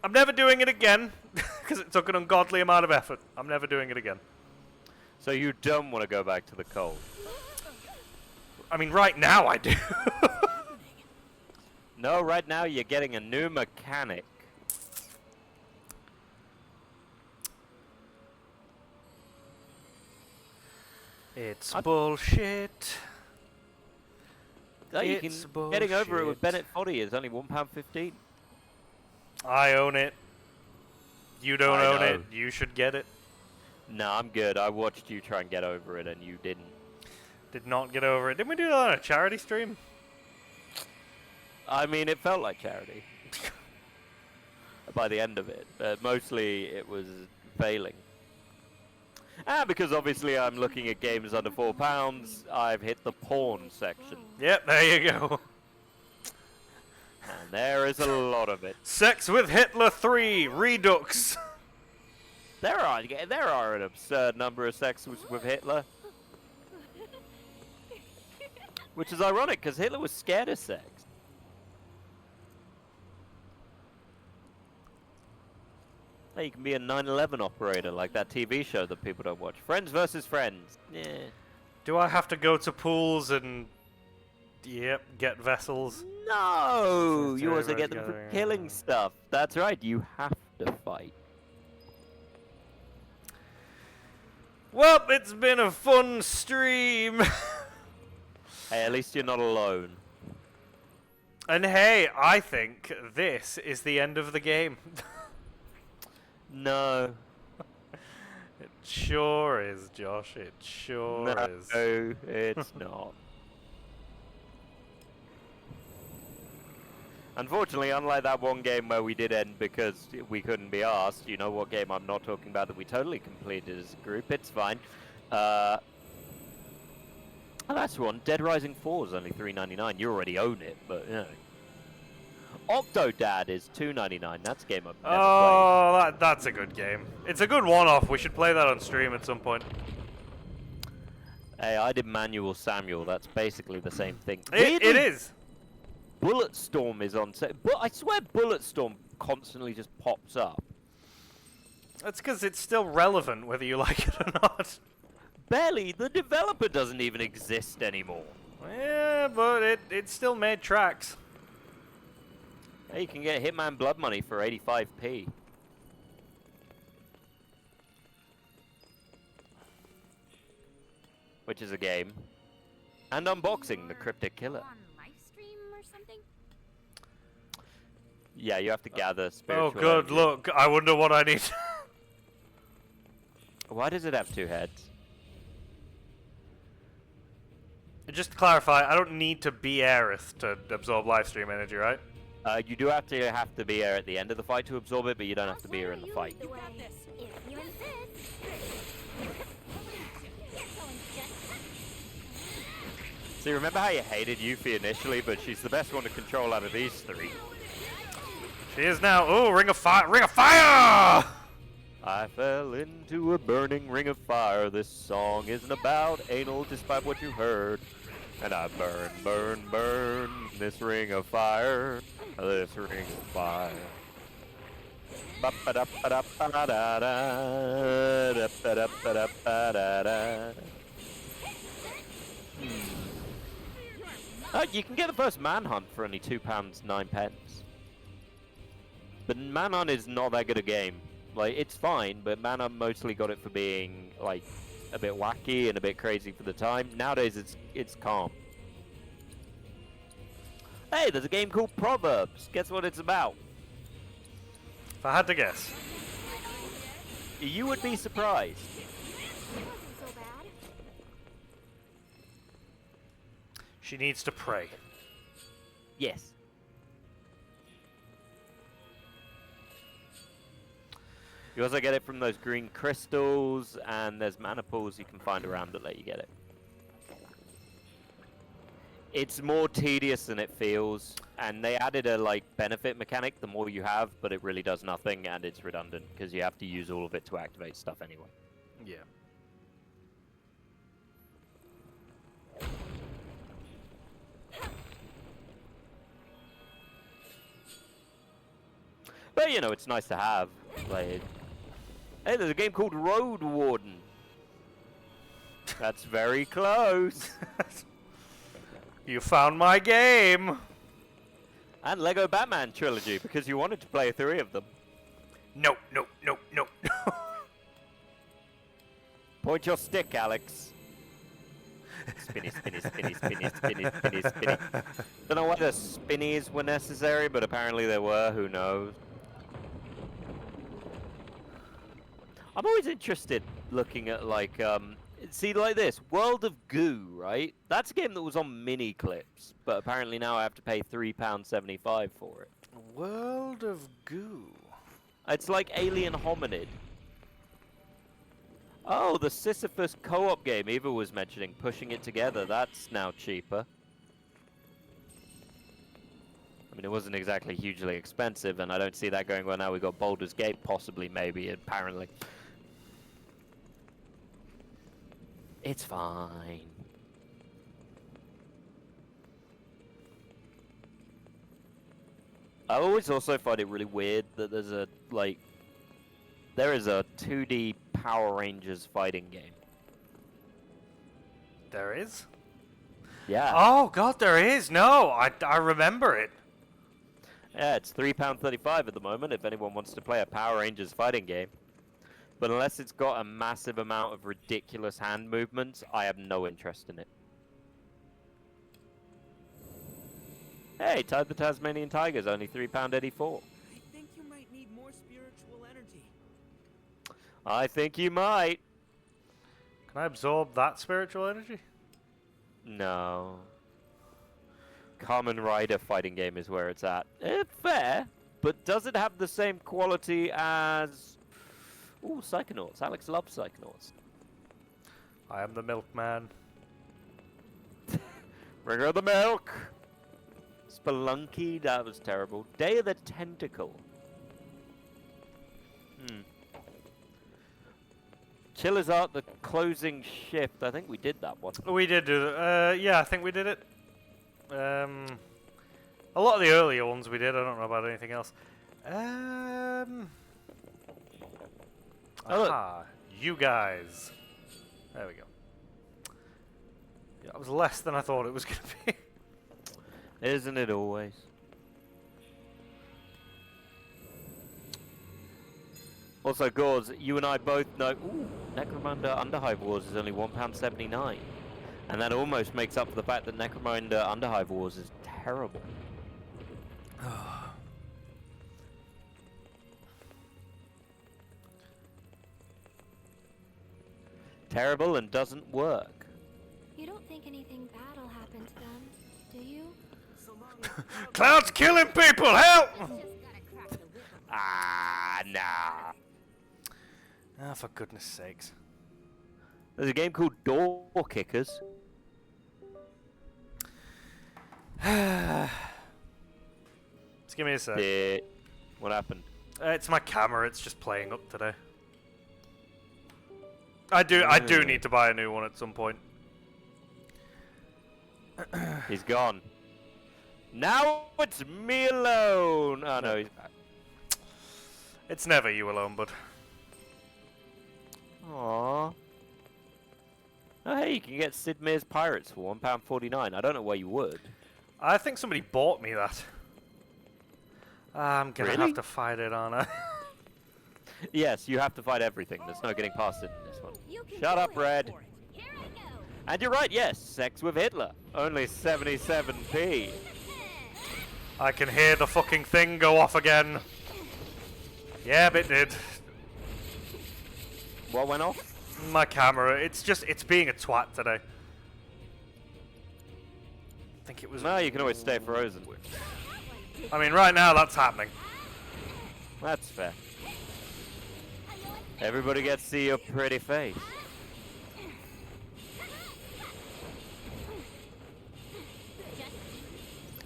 I'm never doing it again, because it took an ungodly amount of effort. I'm never doing it again.
So you don't want to go back to the cold?
I mean, right now I do.
No, right now you're getting a new mechanic.
It's bullshit.
Oh, you
It's
can, getting over it with
bullshit.
Bennett Foddy is only £1.15.
I own it. You don't
I
own
know.
it. You should get it.
No, I'm good. I watched you try and get over it and you didn't.
Did not get over it. Didn't we do that on a charity stream?
I mean, it felt like charity. By the end of it. Mostly it was failing. And because obviously I'm looking at games under £4, I've hit the porn section.
Yep, there you go.
And there is a lot of it.
Sex with Hitler 3 Redux.
There are an absurd number of sexes with Hitler. Which is ironic, because Hitler was scared of sex. Hey, you can be a 9/11 operator, like that TV show that people don't watch. Friends versus Friends. Yeah.
Do I have to go to pools and... Yep, get vessels?
No! You
Sorry,
also get them for
together.
killing stuff. That's right, you have to fight.
Well, it's been a fun stream.
Hey, at least you're not alone.
And hey, I think this is the end of the game.
No.
It sure is, Josh. It sure is.
No, it's not. Unfortunately, unlike that one game where we did end because we couldn't be asked, you know what game I'm not talking about that we totally completed as a group, it's fine. Oh, that's one. Dead Rising 4 is only $3.99. You already own it, but, you know. Octodad is $2.99. That's a game I've never played.
Oh, that's a good game. It's a good one-off. We should play that on stream at some point.
Hey, I did Manual Samuel. That's basically the same thing.
It is.
Bulletstorm is on set, but I swear Bulletstorm constantly just pops up.
That's because it's still relevant whether you like it or not.
Barely. The developer doesn't even exist anymore.
Yeah, but it still made tracks.
Hey, you can get Hitman Blood Money for 85p. Which is a game. And Unboxing, the Cryptic Killer.
On live stream or something?
Yeah, you have to gather spiritual
Oh, good.
energy.
Look, I wonder what I need.
Why does it have two heads?
Just to clarify, I don't need to be Aerith to absorb live stream energy, right?
You do have to be here at the end of the fight to absorb it, but you don't have to be here in the fight.
You got this. If you insist. You're so insistent.
See, remember how you hated Yuffie initially, but she's the best one to control out of these three.
She is now. Oh, Ring of Fire! Ring of Fire!
I fell into a burning ring of fire. This song isn't about anal, despite what you heard. And I burn, burn, burn this ring of fire. This ring of fire. You can get the first Manhunt for only £2.09. But Manhunt is not that good a game. Like, it's fine, but Manhunt mostly got it for being, like, a bit wacky and a bit crazy for the time. Nowadays, it's calm. Hey, there's a game called Proverbs. Guess what it's about?
If I had to guess.
You would be surprised.
It wasn't so bad.
She needs to pray.
Yes. You also get it from those green crystals, and there's mana pools you can find around that let you get it. It's more tedious than it feels, and they added a benefit mechanic the more you have, but it really does nothing, and it's redundant because you have to use all of it to activate stuff anyway.
Yeah.
But you know, it's nice to have. Like, hey, there's a game called Road Warden. That's very close.
You found my game!
And Lego Batman Trilogy, because you wanted to play 3 of them.
No, no, no, no.
Point your stick, Alex. Spinny, spinny, spinny, spinny, spinny, spinny, spinny. Don't know why the spinnies were necessary, but apparently they were. Who knows? I'm always interested looking at see like this World of Goo, right? That's a game that was on mini clips, but apparently now I have to pay £3.75 for it.
World of Goo.
It's like Alien Hominid. Oh, the Sisyphus co-op game Eva was mentioning, pushing it together. That's now cheaper. I mean, it wasn't exactly hugely expensive, and I don't see that going well now. We got Baldur's Gate, possibly, maybe, apparently. It's fine. I always also find it really weird that there's there is a 2D Power Rangers fighting game.
There is?
Yeah.
Oh, God, there is. No, I remember it.
Yeah, it's £3.35 at the moment if anyone wants to play a Power Rangers fighting game. But unless it's got a massive amount of ridiculous hand movements, I have no interest in it. Hey, Tide the Tasmanian Tiger's only £3.84.
I think you might need more spiritual energy.
I think you might.
Can I absorb that spiritual energy?
No. Kamen Rider fighting game is where it's at. Fair, but does it have the same quality as... Ooh, Psychonauts. Alex loves Psychonauts.
I am the milkman.
Bring her the milk! Spelunky, that was terrible. Day of the Tentacle. Chiller's Art, the closing shift. I think we did that one.
We did do that. Yeah, I think we did it. A lot of the earlier ones we did. I don't know about anything else.
Oh, look.
Aha, you guys. There we go. Yeah, that was less than I thought it was going to be.
Isn't it always? Also, Gauze, you and I both know... Ooh, Necromunda Underhive Wars is only £1.79. And that almost makes up for the fact that Necromunda Underhive Wars is terrible. Terrible and doesn't work.
You don't think anything bad will happen to them, do you?
Cloud's killing people! Help!
Just gotta crack the whip.
Ah, nah.
Ah, for goodness sakes.
There's a game called Door Kickers.
Just give me a sec.
What happened?
It's my camera. It's just playing up today. I do need to buy a new one at some point.
He's gone. Now it's me alone. Oh no, he's back.
It's never you alone, bud.
Aww. Oh hey, you can get Sid Meier's Pirates for £1.49. I don't know why you would.
I think somebody bought me that. I'm gonna
Really?
have to fight it, aren't I?
Yes, you have to fight everything. There's no getting past it in this one.
You can
Shut
do
up,
it.
Red.
Here I go.
And you're right, yes, Sex with Hitler. Only 77p.
I can hear the fucking thing go off again. Yeah, it did.
What went off?
My camera. It's being a twat today. I think it was.
No, you can always stay frozen.
I mean, right now that's happening.
That's fair. Everybody gets to see your pretty face.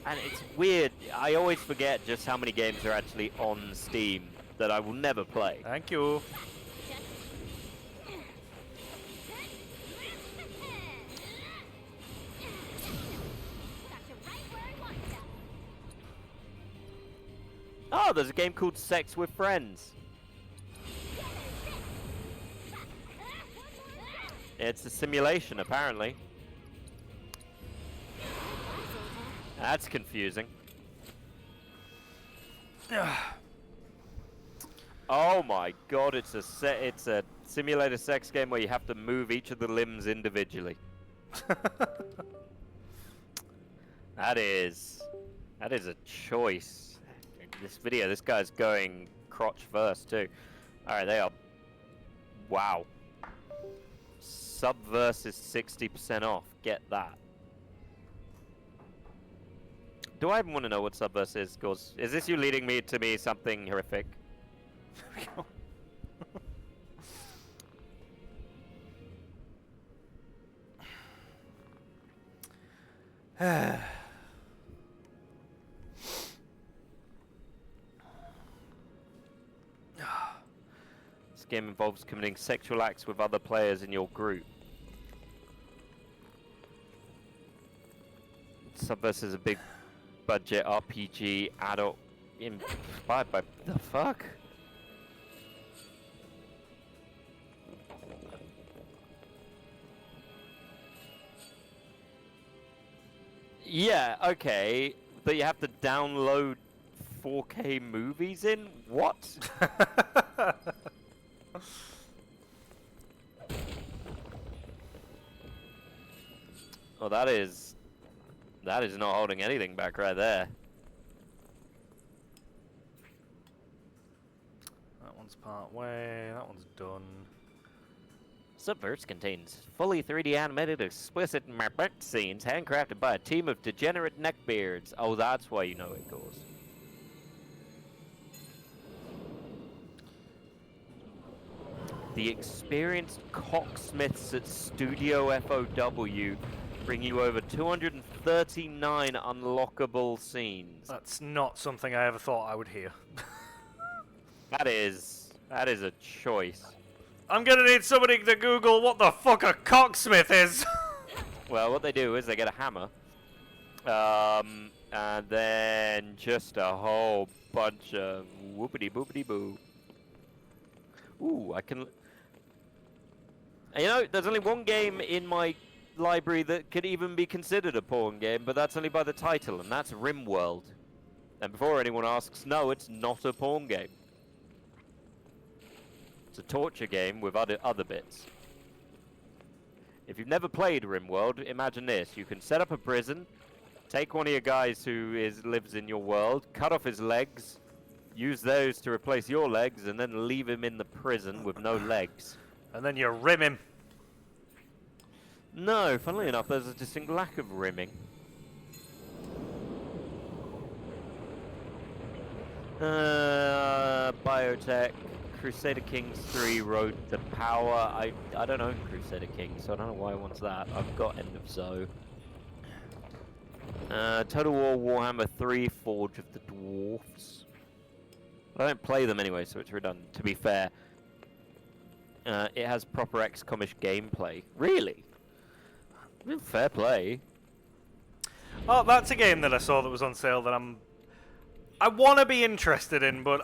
And it's weird, I always forget just how many games are actually on Steam that I will never play.
Thank you.
Oh, there's a game called Sex with Friends. It's a simulation, apparently. That's confusing. Oh my god, it's a simulator sex game where you have to move each of the limbs individually. That is a choice. This video, this guy's going crotch first too. Alright, they are... Wow. Subverse is 60% off. Get that. Do I even want to know what Subverse is? Cause is this you leading me to me something horrific? This game involves committing sexual acts with other players in your group. Subverse is a big budget RPG adult inspired by the fuck? Yeah, okay, but you have to download 4K movies in? What? Oh, that is not holding anything back right there.
That one's part way, that one's done.
Subverse contains fully 3D animated explicit Marbert scenes handcrafted by a team of degenerate neckbeards. Oh, that's why you know it goes. The experienced cocksmiths at Studio FOW bring you over 239 unlockable scenes.
That's not something I ever thought I would hear.
That is a choice.
I'm gonna need somebody to Google what the fuck a cocksmith is.
Well, what they do is they get a hammer, and then just a whole bunch of whoopity boopity boo. Ooh, I can. You know, there's only one game in my library that could even be considered a porn game, but that's only by the title, and that's RimWorld. And before anyone asks, no, it's not a porn game. It's a torture game with other bits. If you've never played RimWorld, imagine this. You can set up a prison, take one of your guys who lives in your world, cut off his legs, use those to replace your legs, and then leave him in the prison with no legs.
And then you rim him.
No, funnily enough, there's a distinct lack of rimming. Biotech, Crusader Kings 3, Road to Power. I don't own Crusader Kings, so I don't know why I want that. I've got End of Zoe. Total War Warhammer 3, Forge of the Dwarfs. I don't play them anyway, so it's redundant, to be fair. It has proper XCOM-ish gameplay. Really? Fair play.
Oh, that's a game that I saw that was on sale that I want to be interested in, but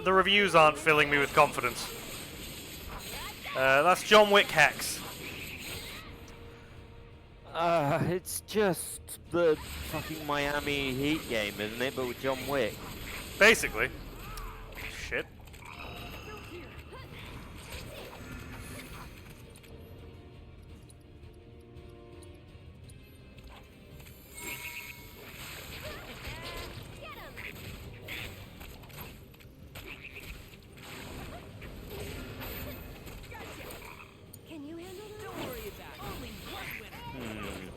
the reviews aren't filling me with confidence. That's John Wick Hex.
It's just the fucking Miami Heat game, isn't it? But with John Wick.
Basically. Shit.
Can you handle that? Don't worry about it. Only one winner.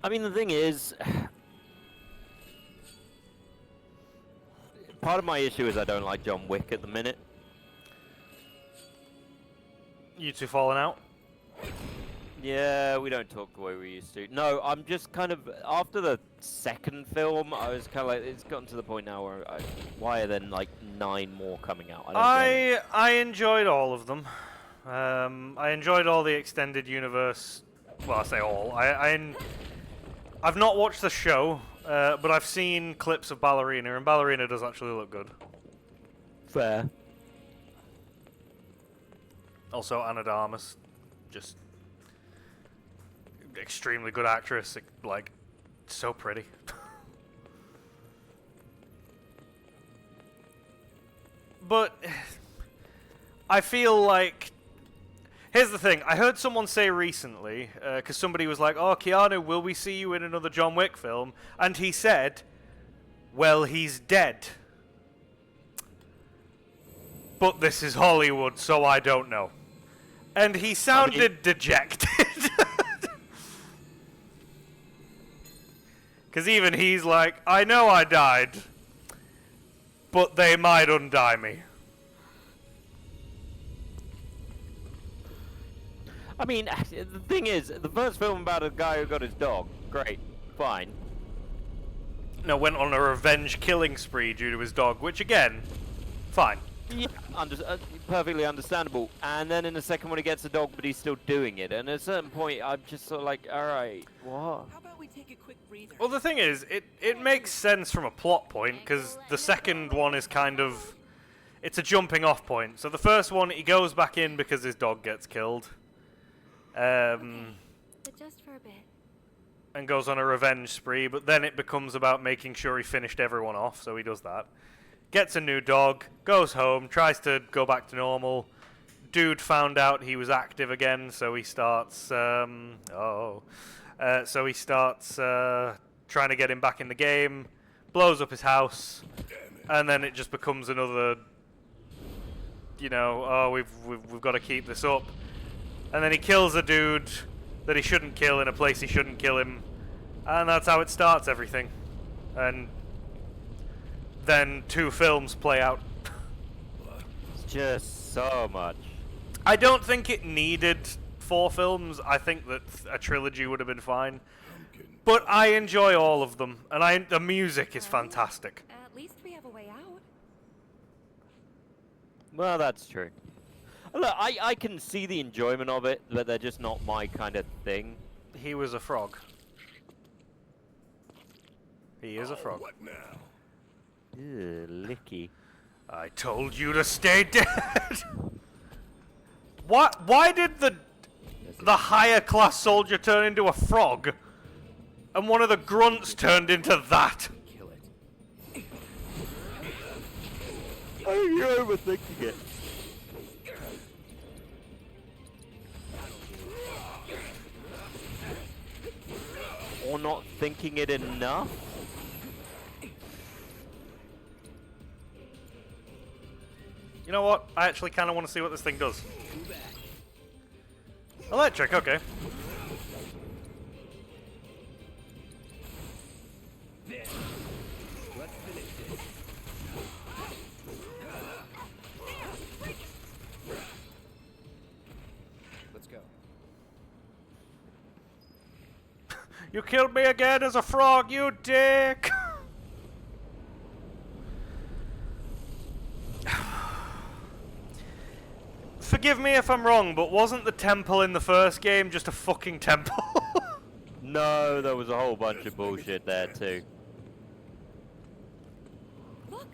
I mean, the thing is, part of my issue is I don't like John Wick at the minute.
You two falling out?
Yeah, we don't talk the way we used to. No, I'm just kind of, after the second film, I was kind of like, it's gotten to the point now where, why are there like 9 more coming out?
I enjoyed all of them. I enjoyed all the extended universe. Well, I say all. I've not watched the show, but I've seen clips of Ballerina, and Ballerina does actually look good.
Fair.
Also, Anna de Armas, just extremely good actress, like, so pretty. But I feel like, here's the thing, I heard someone say recently, because somebody was like, oh, Keanu, will we see you in another John Wick film? And he said, well, he's dead. But this is Hollywood, so I don't know. And he sounded dejected. Because even he's like, I know I died, but they might undie me.
I mean, the thing is, the first film about a guy who got his dog, great, fine.
No, went on a revenge killing spree due to his dog, which again, fine.
Yeah, perfectly understandable. And then in the second one he gets a dog, but he's still doing it. And at a certain point, I'm just sort of like, alright, what?
How about we take a quick breather?
Well, the thing is, it makes sense from a plot point, because the second one is kind of, it's a jumping off point. So the first one, he goes back in because his dog gets killed.
But just for a bit.
And goes on a revenge spree, but then it becomes about making sure he finished everyone off, so he does that. Gets a new dog, goes home, tries to go back to normal, dude found out he was active again, so he starts trying to get him back in the game, blows up his house, and then it just becomes another, you know, oh, we've got to keep this up. And then he kills a dude that he shouldn't kill in a place he shouldn't kill him. And that's how it starts everything. And then 2 films play out.
It's just so much.
I don't think it needed 4 films. I think that a trilogy would have been fine. But I enjoy all of them. And the music is fantastic.
At least we have a way out.
Well, that's true. Look, I can see the enjoyment of it, but they're just not my kind of thing.
He was a frog. He is a frog.
What now?
Ew, licky.
I told you to stay dead. What? Why did the higher class soldier turn into a frog, and one of the grunts turned into that?
Kill it.
Oh, you're overthinking it. Or not thinking it enough?
You know what? I actually kind of want to see what this thing does. Electric, okay.
Let's finish this. Let's go.
You killed me again as a frog, you dick! Forgive me if I'm wrong, but wasn't the temple in the first game just a fucking temple?
No, there was a whole bunch of bullshit there too.
Look.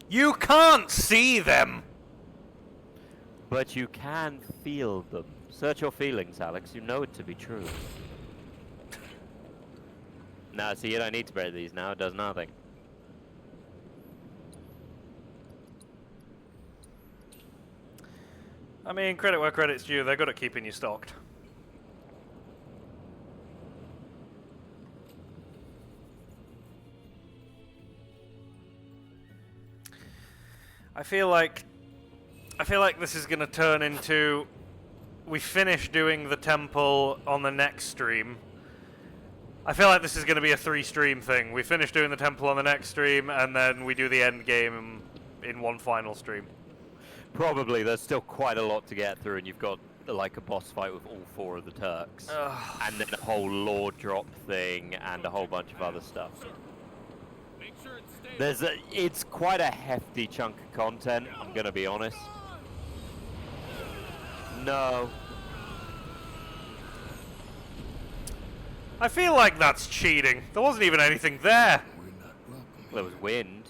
You can't see them!
But you can feel them. Search your feelings, Alex. You know it to be true. Nah, see, you don't need to break these now. It does nothing.
I mean, credit where credit's due. They're good at keeping you stocked. I feel like this is going to turn into... We finish doing the temple on the next stream. I feel like this is going to be a 3-stream thing. We finish doing the temple on the next stream, and then we do the end game in one final stream.
Probably. There's still quite a lot to get through, and you've got like a boss fight with all 4 of the Turks. And then a whole lore drop thing, and a whole bunch of other stuff.
Make sure it stays.
It's quite a hefty chunk of content, I'm gonna be honest. No.
I feel like that's cheating. There wasn't even anything there.
There was wind.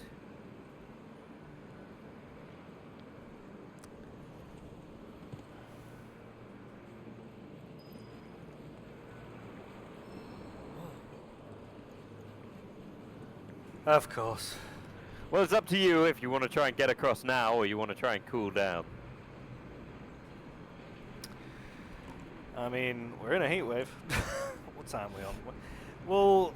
Of course.
Well, it's up to you if you want to try and get across now, or you want to try and cool down.
I mean, we're in a heat wave. What time are we on? Well,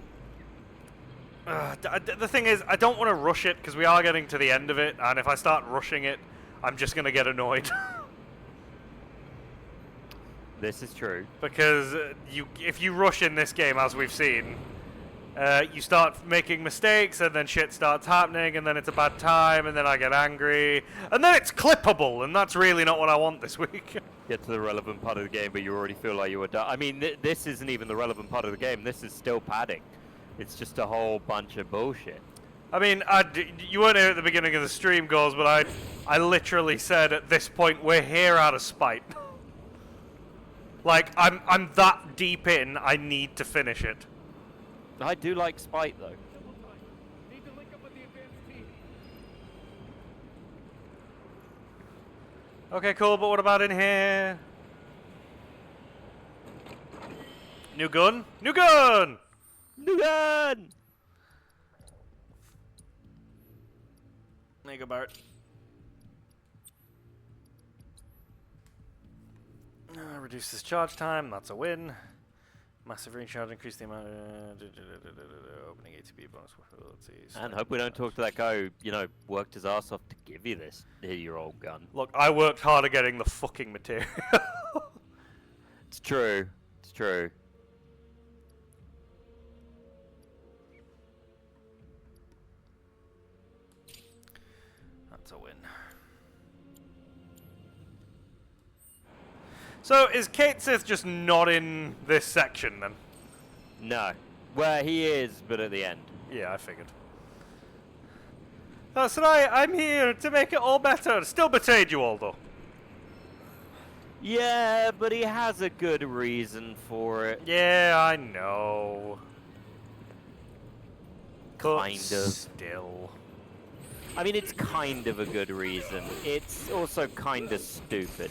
the thing is, I don't want to rush it because we are getting to the end of it, and if I start rushing it, I'm just going to get annoyed.
This is true.
Because if you rush in this game, as we've seen, you start making mistakes, and then shit starts happening, and then it's a bad time, and then I get angry, and then it's clippable, and that's really not what I want this week.
Get to the relevant part of the game, but you already feel like you were done. I mean, this isn't even the relevant part of the game. This is still padding. It's just a whole bunch of bullshit.
I mean, you weren't here at the beginning of the stream, goals, but I literally said at this point, we're here out of spite. Like, I'm that deep in, I need to finish it.
I do like Spite, though.
Need to link up with the advanced team.
Okay, cool, but what about in here? New gun? New gun!
New gun!
There you go, Barrett. Reduce this charge time. That's a win. Massive recharge. Increase the amount of opening ATB bonus abilities.
And hope we don't talk to that guy who, you know, worked his ass off to give you this your old gun.
Look, I worked hard at getting the fucking material.
It's true. It's true.
That's a win. So, is Kate Sith just not in this section, then?
No. Well, he is, but at the end.
Yeah, I figured. That's right, I'm here to make it all better. Still betrayed you all, though.
Yeah, but he has a good reason for it.
Yeah, I know.
Kind of.
Still.
I mean, it's kind of a good reason. It's also kind of stupid.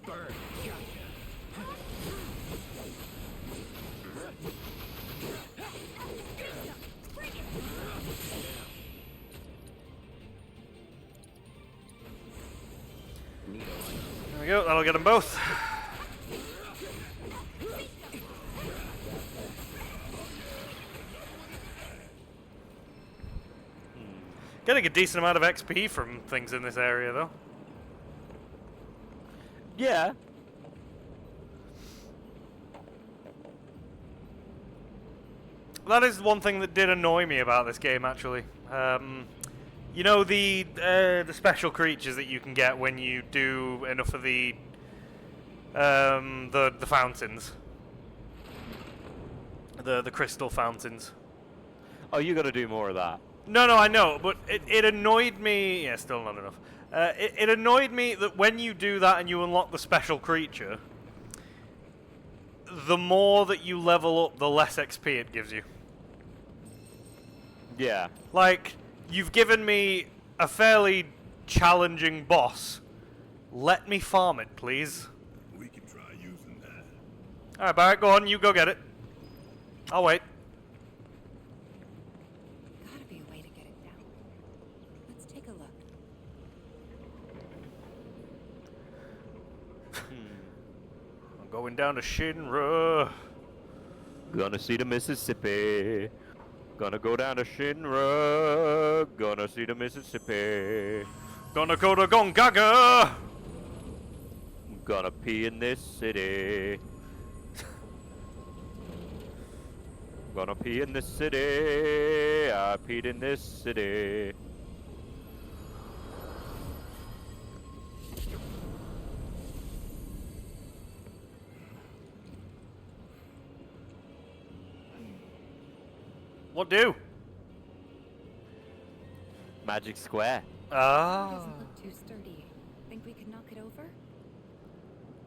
There we go, that'll get them both. Getting a decent amount of XP from things in this area, though.
Yeah.
That is one thing that did annoy me about this game, actually. You know the special creatures that you can get when you do enough of the fountains, the crystal fountains.
Oh, you got to do more of that.
No, I know, but it annoyed me. Yeah, still not enough. It annoyed me that when you do that and you unlock the special creature, the more that you level up, the less XP it gives you.
Yeah.
Like, you've given me a fairly challenging boss. Let me farm it, please.
We can try using that.
Alright, Barrett, go on, you go get it. I'll wait.
Gotta be a way to get it down. Let's take a look.
I'm going down to Shinra.
Gonna see the Mississippi. Gonna go down to Shinra. Gonna see the Mississippi.
Gonna go to Gongaga.
Gonna pee in this city. Gonna pee in this city. I peed in this city.
What do?
Magic Square.
Ah.
Doesn't look too sturdy. Think we could knock it over?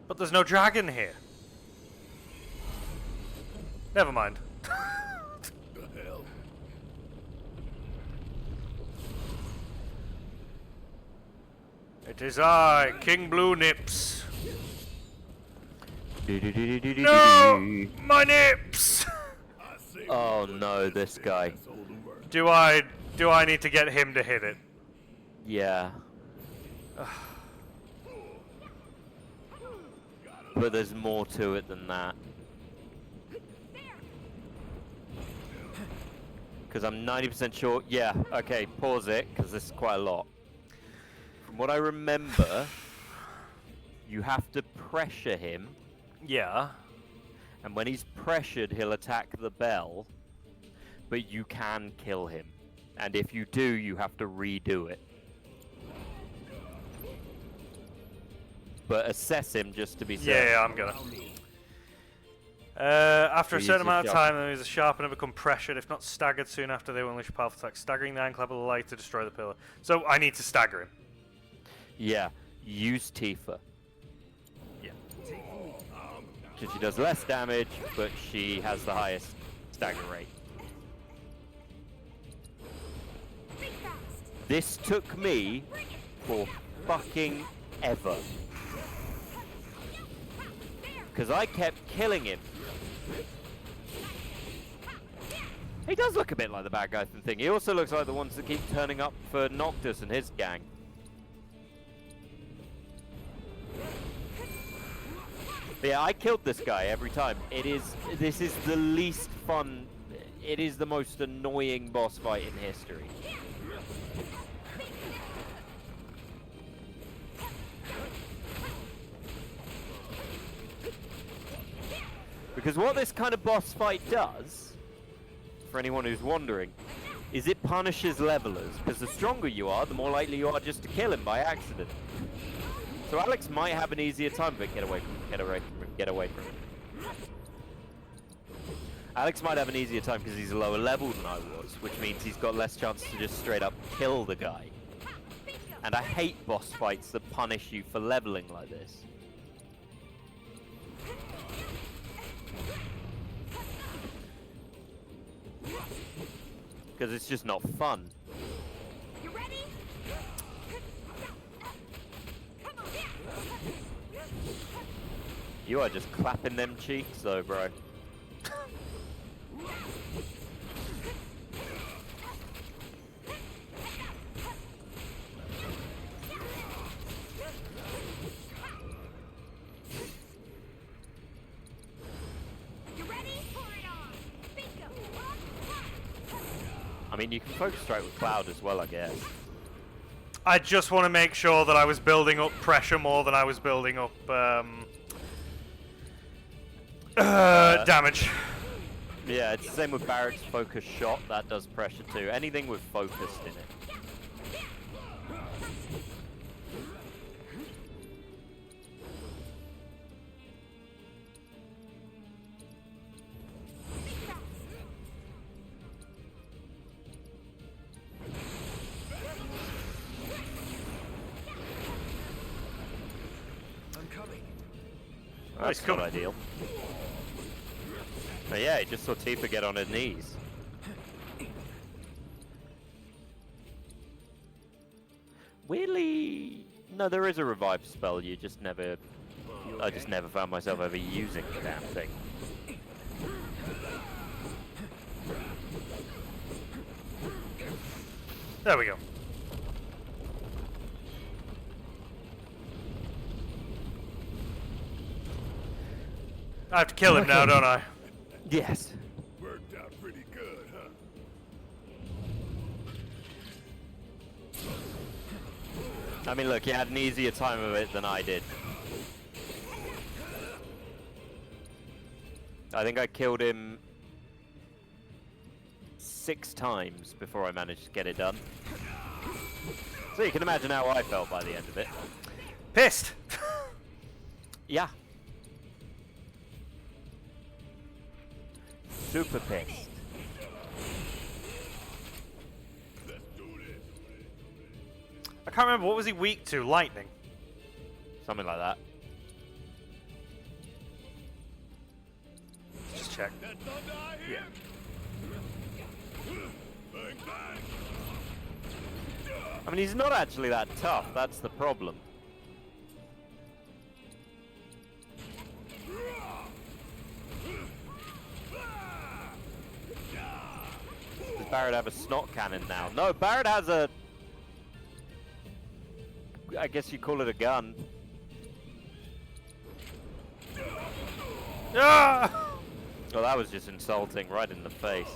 But there's no dragon here. Never mind.
The hell?
It is I, King Blue Nips. No! My nips!
I say
Oh no, this guy.
Do I need to get him to hit it?
Yeah. But there's more to it than that. Because I'm 90% sure. Yeah, okay, pause it, because this is quite a lot. From what I remember, you have to pressure him,
Yeah.
and when he's pressured, he'll attack the bell, but you can kill him. And if you do, you have to redo it. But assess him just to be certain.
Yeah, I'm gonna. After a
Use
certain
the
amount of
sharpen.
time, enemies are sharpened and become pressured. If not staggered soon after, they will unleash a powerful attack, staggering the ironclad with a light to destroy the pillar. So I need to stagger him.
Yeah, use Tifa.
Yeah.
Because she does less damage, but she has the highest stagger rate. This took me for fucking ever. Because I kept killing him. He does look a bit like the bad guy from Thing. He also looks like the ones that keep turning up for Noctis and his gang. But yeah, I killed this guy every time. This is the least fun. It is the most annoying boss fight in history. Because what this kind of boss fight does, for anyone who's wondering, is it punishes levelers. Because the stronger you are, the more likely you are just to kill him by accident. So Alex might have an easier time, but get away from him, get away from him, get away from him. Alex might have an easier time because he's lower level than I was, which means he's got less chance to just straight up kill the guy. And I hate boss fights that punish you for leveling like this. Because it's just not fun.
You ready? Come on.
You are just clapping them cheeks though, bro.
You ready? Pour it on. Bingo.
I mean, you can focus strike with Cloud as well, I guess.
I just want to make sure that I was building up pressure more than I was building up damage.
Yeah, it's the same with Barrett's focus shot. That does pressure too. Anything with focused in it. That's
cool.
not ideal. But yeah, he just saw Tifa get on her knees. Weirdly, no, there is a revive spell. You just never. I just never found myself ever using the damn thing.
There we go. I have to kill him now, don't I?
Yes.
Worked out pretty good, huh?
I mean, look, he had an easier time of it than I did. I think I killed him 6 times before I managed to get it done. So you can imagine how I felt by the end of it.
Pissed.
Yeah. Super pissed.
I can't remember, what was he weak to? Lightning.
Something like that.
Just check. Yeah.
I mean, he's not actually that tough, that's the problem. Does Barrett have a snot cannon now? No, Barrett has a... I guess you call it a gun.
Ah!
Well, that was just insulting, right in the face.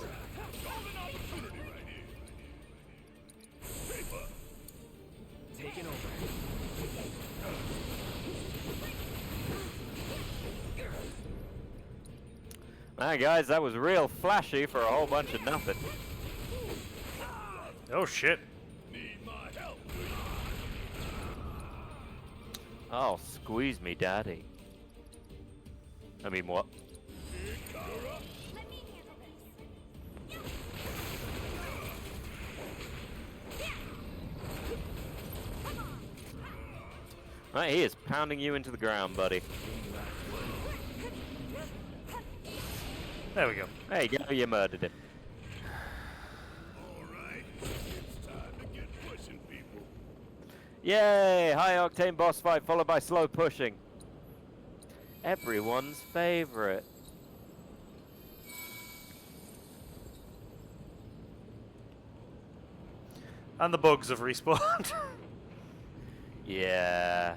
Taking over.
Alright guys, that was real flashy for a whole bunch of nothing.
Oh shit.
Oh, squeeze me, daddy. I mean, what?
Let me handle this.
Right, he is pounding you into the ground, buddy.
There we go.
There you go, you murdered him.
Alright, it's time to get pushing, people.
Yay! High octane boss fight followed by slow pushing. Everyone's favorite.
And the bugs have respawned.
Yeah.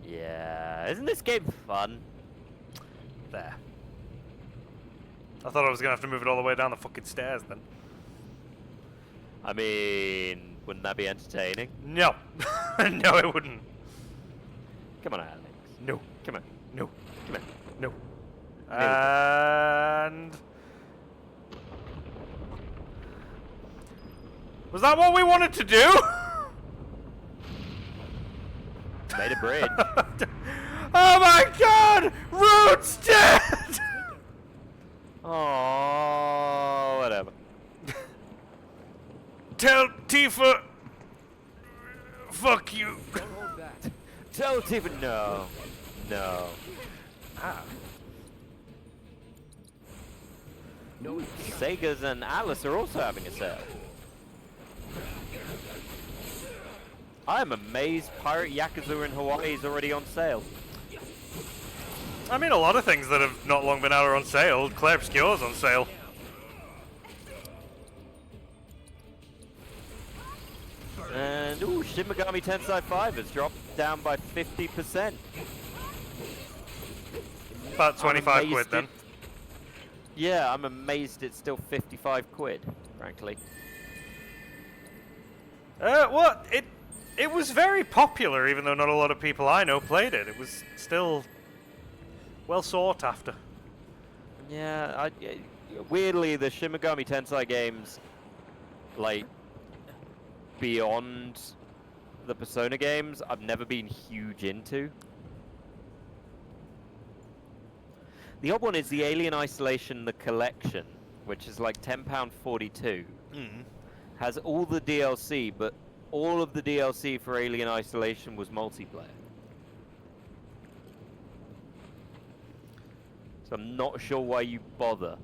Yeah. Isn't this game fun?
There. I thought I was gonna have to move it all the way down the fucking stairs then.
I mean, wouldn't that be entertaining?
No. No, it wouldn't.
Come on, Alex.
No.
Come on.
No.
Come on.
No.
No.
And... Was that what we wanted to do?
Made a bridge.
Oh my god! Root's dead!
Oh, whatever.
Tell Tifa... Fuck you.
Don't hold back.
Tell Tifa no. No.
Ah.
No,
Sega's and Atlas are also having a sale. I am amazed Pirate Yakuza in Hawaii is already on sale.
I mean, a lot of things that have not long been out are on sale. Claire Obscure's on sale.
And, ooh, Shin Megami Tensei 5 has dropped down by 50%.
About 25
amazed
quid then.
Yeah, I'm amazed it's still 55 quid, frankly.
What? It was very popular, even though not a lot of people I know played it. It was still well sought after.
Yeah, weirdly, the Shin Megami Tensei games, like, beyond the Persona games, I've never been huge into. The odd one is the Alien Isolation, the collection, which is like £10.42. Has all the DLC, but all of the DLC for Alien Isolation was multiplayer. So I'm not sure why you bother.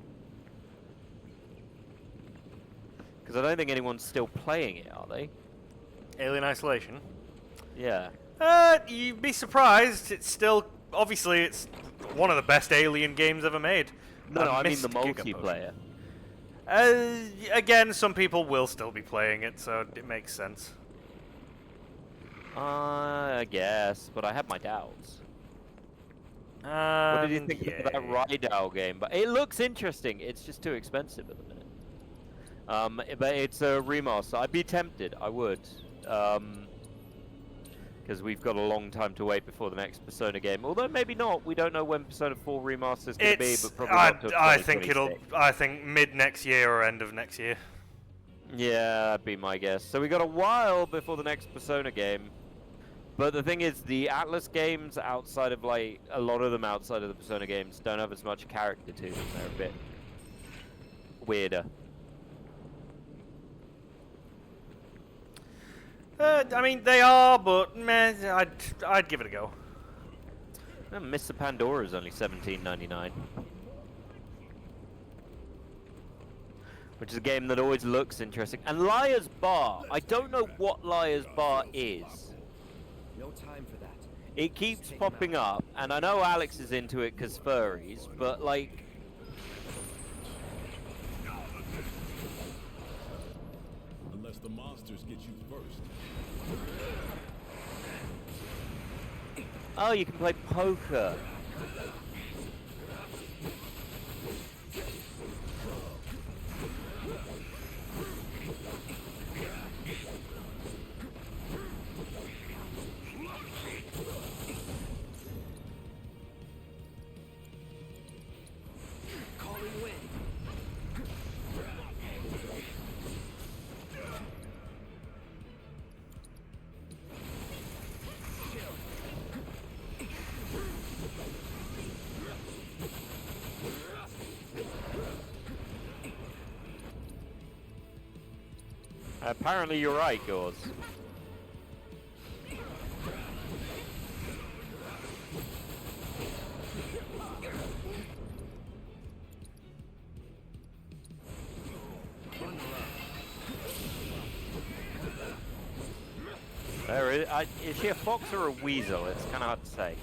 Because I don't think anyone's still playing it, are they?
Alien Isolation.
Yeah.
You'd be surprised. It's still... Obviously, it's one of the best Alien games ever made.
No, I mean
missed
the
Giga
multiplayer.
Again, some people will still be playing it, so it makes sense.
I guess, but I have my doubts. What did you think
Yeah.
of that Rydal game? But it looks interesting. It's just too expensive at the minute. But it's a remaster. I'd be tempted. I would. Because we've got a long time to wait before the next Persona game. Although maybe not. We don't know when Persona 4 Remaster is going to be, but probably not till
I think it'll.
2026.
I think mid next year or end of next year.
Yeah, that'd be my guess. So we got a while before the next Persona game. But the thing is, the Atlas games outside of, like, a lot of them outside of the Persona games don't have as much character to them. They're a bit weirder.
I mean, they are, but meh, I'd give it a go.
Mr. Pandora is only $17.99. Which is a game that always looks interesting. And Liar's Bar. I don't know what Liar's Bar is.
no time for that.
It keeps popping up, and I know Alex is into it because furries, but like...
Unless the monsters get you first.
Oh, you can play poker.
Calling wind.
Apparently you're right, Gauze. Is she a fox or a weasel? It's kind of hard to say.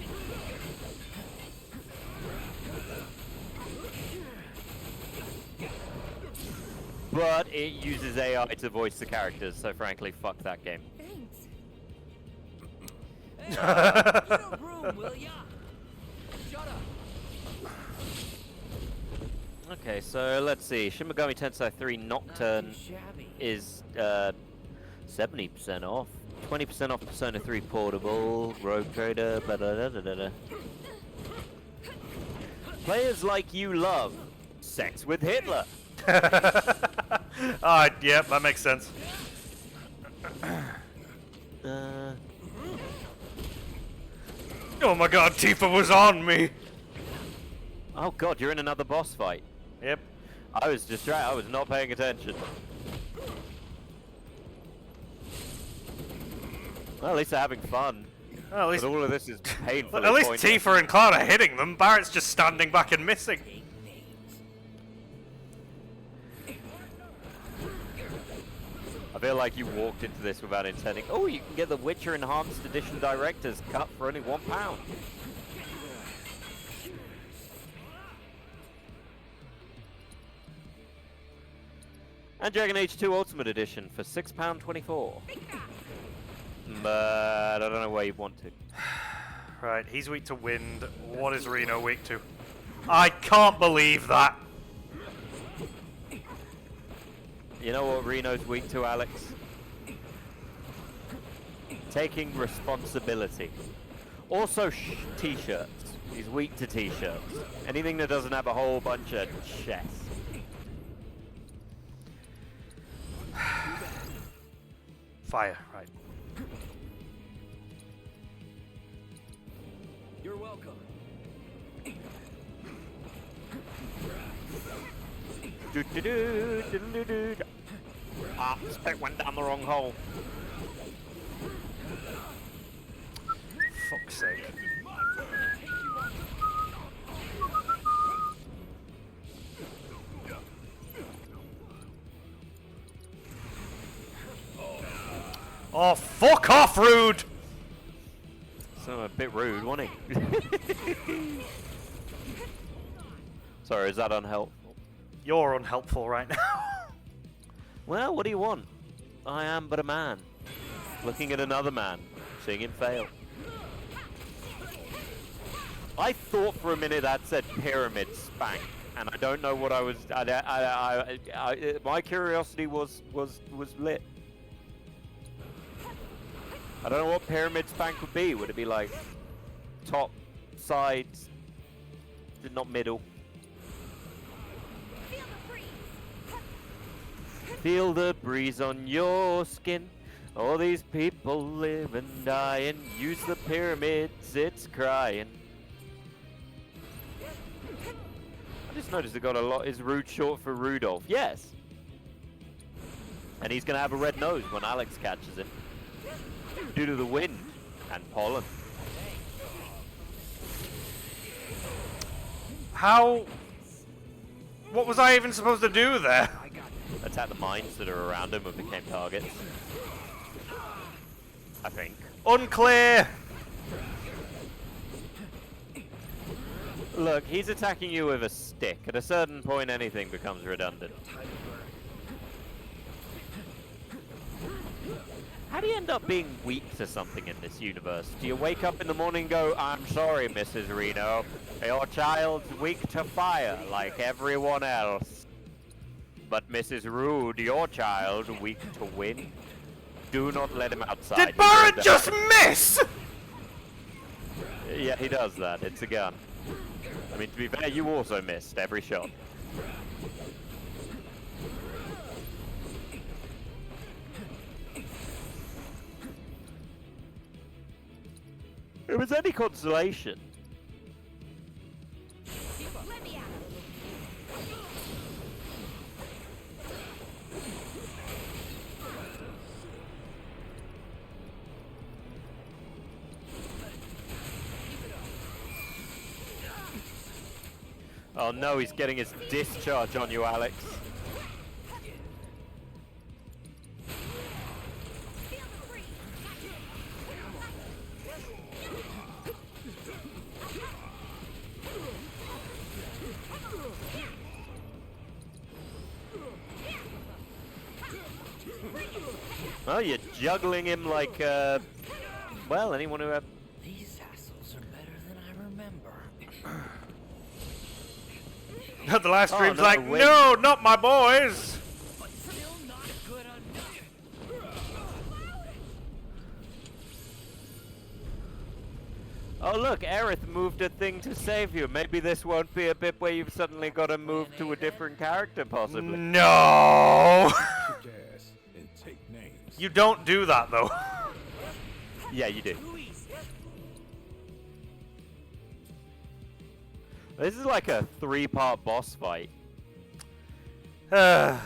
but it uses AI to voice the characters, so frankly, fuck that game.
Thanks.
Hey, get a room, will ya? Shut up.
Okay, so let's see. Shin Megami Tensei 3
Not
Nocturne
too shabby.
is 70% off. 20% off Persona 3 Portable, Rogue Trader, blah, blah, blah, blah, blah, blah. Players like you love sex with Hitler.
Alright, yeah, that makes sense. Oh my god, Tifa was on me!
Oh god, you're in another boss fight.
Yep.
I was distracted. I was not paying attention. Well, at least they're having fun.
Well, at least,
But all of this is painful.
at least Tifa and Cloud are hitting them. Barrett's just standing back and missing.
I feel like you walked into this without intending. Oh, you can get the Witcher Enhanced Edition Director's Cut for only £1. And Dragon Age 2 Ultimate Edition for £6.24. But I don't know where you want to.
Right, he's weak to wind. What is Reno weak to? I can't believe that!
You know what Reno's weak to, Alex? Taking responsibility. Also, t-shirts. He's weak to t-shirts. Anything that doesn't have a whole bunch of chest.
Fire, right.
You're welcome.
Ah, spec went down the wrong hole.
Fuck's sake. Oh, fuck off, Rude!
So a bit rude, wasn't he? Sorry, is that unhelpful?
You're unhelpful right now.
Well, what do you want? I am but a man, looking at another man, seeing him fail. I thought for a minute that said pyramid spank, and I don't know what I was. My curiosity was lit. I don't know what pyramid spank would be. Would it be like top, sides, not middle? Feel the breeze on your skin. All these people live and die and use the pyramids, it's crying. I just noticed it got a lot. Is Rude short for Rudolph? Yes. And he's going to have a red nose when Alex catches him. Due to the wind and pollen.
How? What was I even supposed to do there?
Attack the mines that are around him and became targets. I think.
Unclear!
Look, he's attacking you with a stick. At a certain point, anything becomes redundant. How do you end up being weak to something in this universe? Do you wake up in the morning and go, I'm sorry, Mrs. Reno. Your child's weak to fire, like everyone else. But Mrs. Rude, your child, weak to wind. Do not let him outside.
Did Barrett just miss?
Yeah, he does that. It's a gun. I mean, to be fair, you also missed every shot. If it was any consolation.
Let me out.
Oh no, he's getting his discharge on you, Alex. Oh, you're juggling him like, well, anyone who had...
These assholes are better than I remember.
The last
Oh,
stream's
no,
like,
wait.
no, not my boys.
But still not good enough.
Oh, look, Aerith moved a thing to save you. Maybe this won't be a bit where you've suddenly got to move to a different character, possibly.
No.
Kick ass and take names.
You don't do that, though.
Yeah, you do.
Too easy.
This is like a 3-part boss fight.
Well,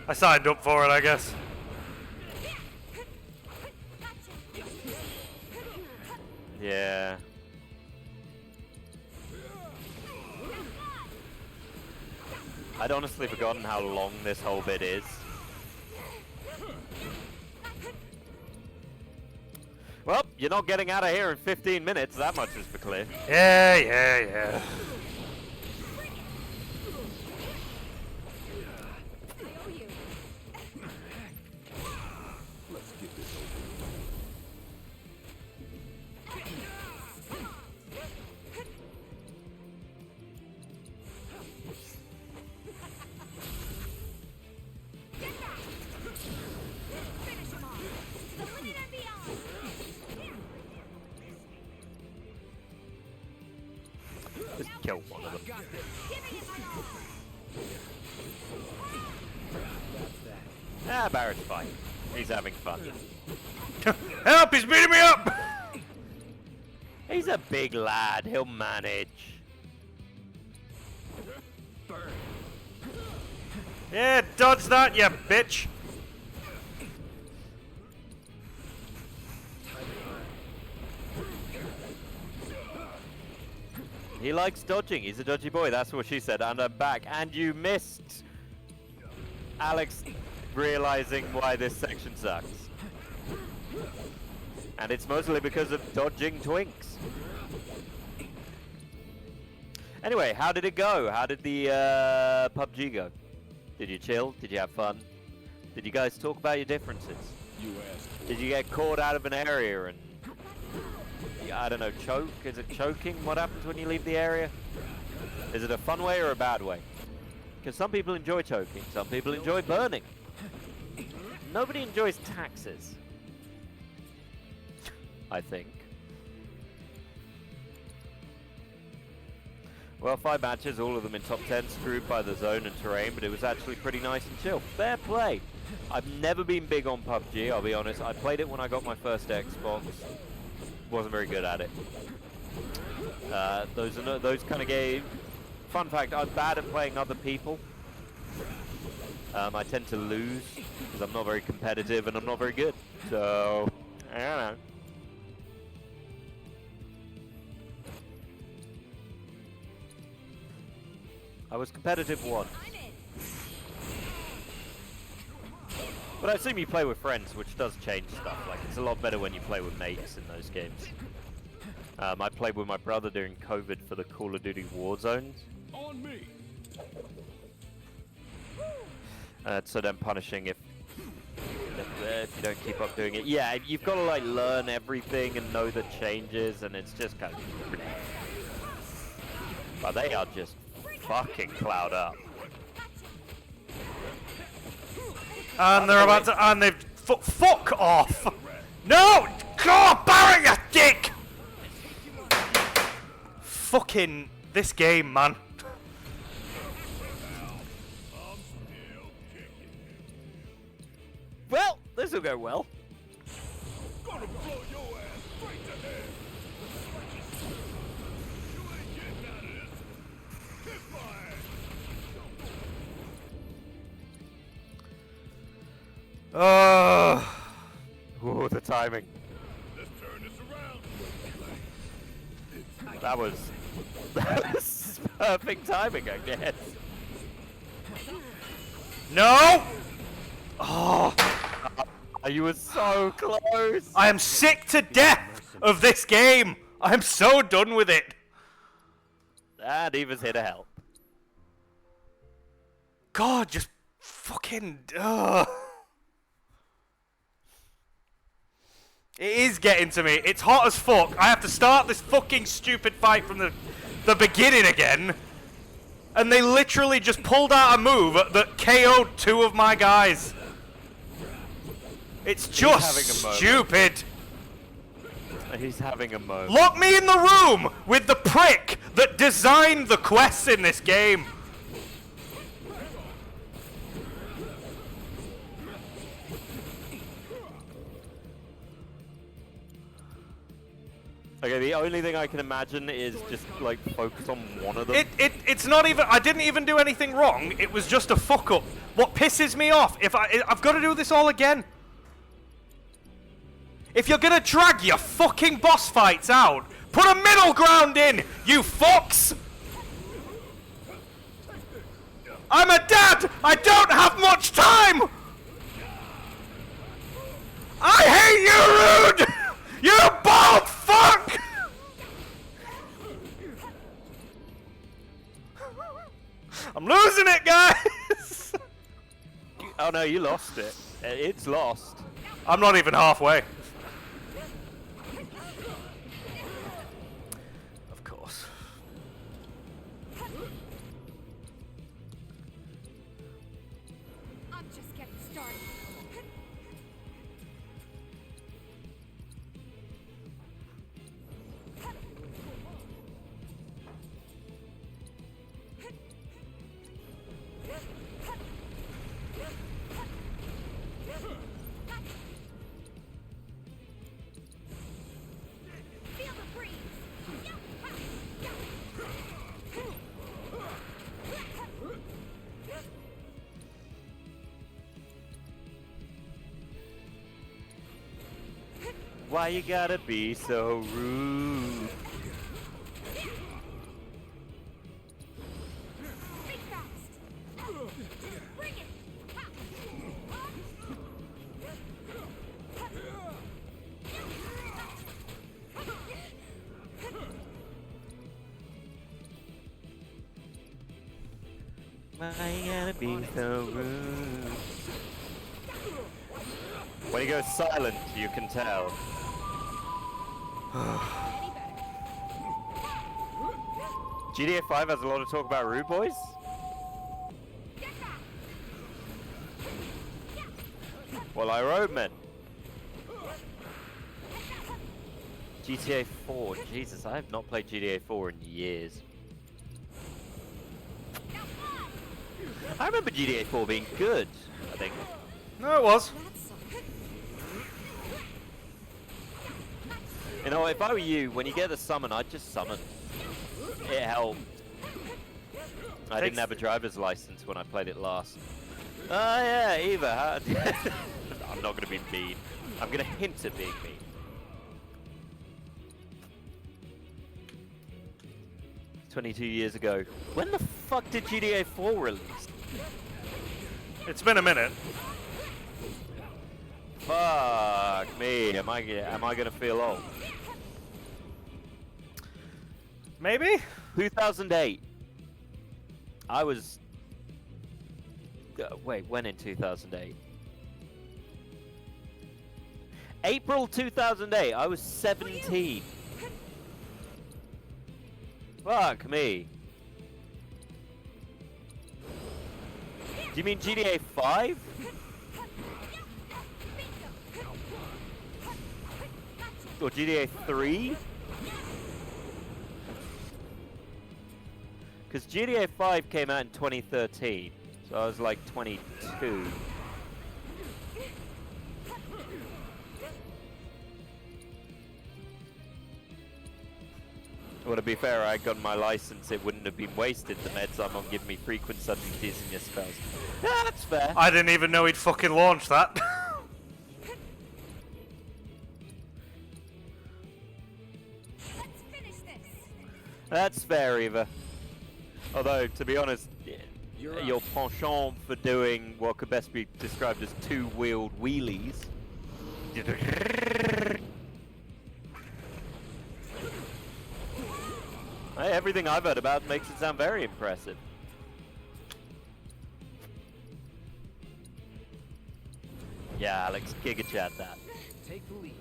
I signed up for it, I guess.
Yeah. I'd honestly forgotten how long this whole bit is. Well, you're not getting out of here in 15 minutes, that much is for clear.
Yeah.
Let's get this over
Just kill one of them. Ah, Barrett's fine. He's having fun.
Help! He's beating me up!
He's a big lad, he'll manage.
Yeah, dodge that, you bitch!
He likes dodging, he's a dodgy boy, that's what she said, and I'm back. And you missed Alex realizing why this section sucks. And it's mostly because of dodging twinks. Anyway, how did it go? How did the PUBG go? Did you chill? Did you have fun? Did you guys talk about your differences?
you asked.
Did you get caught out of an area and, I don't know, choke? Is it choking? What happens when you leave the area? Is it a fun way or a bad way? Because some people enjoy choking, some people enjoy burning. Nobody enjoys taxes, I think. Well, 5 matches, all of them in top 10, screwed by the zone and terrain, but it was actually pretty nice and chill. Fair play. I've never been big on PUBG, I'll be honest. I played it when I got my first Xbox. Wasn't very good at it. Those kind of games. Fun fact, I'm bad at playing other people. I tend to lose because I'm not very competitive and I'm not very good. So, I don't know. I was competitive once. But I've seen you play with friends, which does change stuff. Like, it's a lot better when you play with mates in those games. I played with my brother during COVID for the Call of Duty Warzones.
On me.
So then punishing if you don't keep up doing it. Yeah, you've got to like learn everything and know the changes, and it's just kind of ridiculous. But they are just fucking plowed up.
And they're about to, and they've, fuck off! No! God, Barry, you dick! Fucking, this game, man.
Well, this will go well.
Gonna blow your ass straight to hell. You ain't getting out of this. Kiss my ass.
Oh, the timing.
Let's turn this around.
That was perfect timing, I guess.
No! Oh,
You were so close.
I am sick to death of this game. I'm so done with it.
And Eva's here to help.
God, just fucking. Ugh. It is getting to me. It's hot as fuck. I have to start this fucking stupid fight from the beginning again. And they literally just pulled out a move that KO'd 2 of my guys. It's just stupid.
He's having a moment.
Lock me in the room with the prick that designed the quests in this game.
Okay, the only thing I can imagine is just like focus on one of them.
It's not even. I didn't even do anything wrong. It was just a fuck up. What pisses me off? I've got to do this all again. If you're gonna drag your fucking boss fights out, put a middle ground in, you fucks! I'm a dad! I don't have much time! I hate you, Rude! You bald fuck! I'm losing it, guys!
Oh no, you lost it. It's lost.
I'm not even halfway. Of course.
I'm just getting started. Feel the breeze.
Why you gotta be so rude?
Think fast. Bring it.
Why you gotta be so rude? When he goes silent, you can tell. GTA 5 has a lot of talk about rude boys. Well, I wrote, man. GTA 4, Jesus, I have not played GTA 4 in years. I remember GTA 4 being good, I think.
No, it was.
You know, if I were you, when you get the summon, I'd just summon. It helped. I didn't have a driver's license when I played it last. Oh yeah, Eva. I'm not going to be mean. I'm going to hint at being mean. "22 years ago. When the fuck did GTA 4 release?
It's been a minute.
Fuck me. Am I going to feel old?
Maybe?
2008. I was... wait, when in 2008? April 2008. I was 17. Fuck me. Do you mean GTA 5? Or GTA 3? Because GTA 5 came out in 2013, so I was like 22. Well, to be fair, I got my license, it wouldn't have been wasted. The meds I'm on giving me frequent substitutes in your spells. Yeah, that's fair.
I didn't even know he'd fucking launched that.
Let's finish this.
That's fair, Eva. Although, to be honest, your penchant for doing what could best be described as two-wheeled wheelies. Hey, everything I've heard about makes it sound very impressive. Yeah, Alex, Giga Chat that.
Take the lead.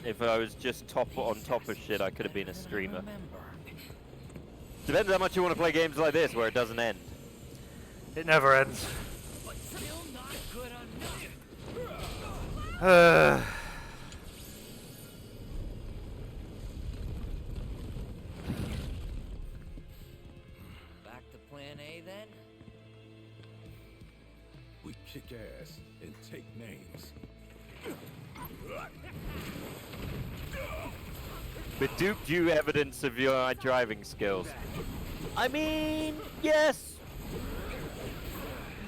If I was just on top of shit, I could have been a streamer.
Remember.
Depends how much you want to play games like this where it doesn't end.
It never ends.
Still not good enough.
Back to plan A then?
We kick ass and take names.
But duped you evidence of your driving skills. I mean, yes.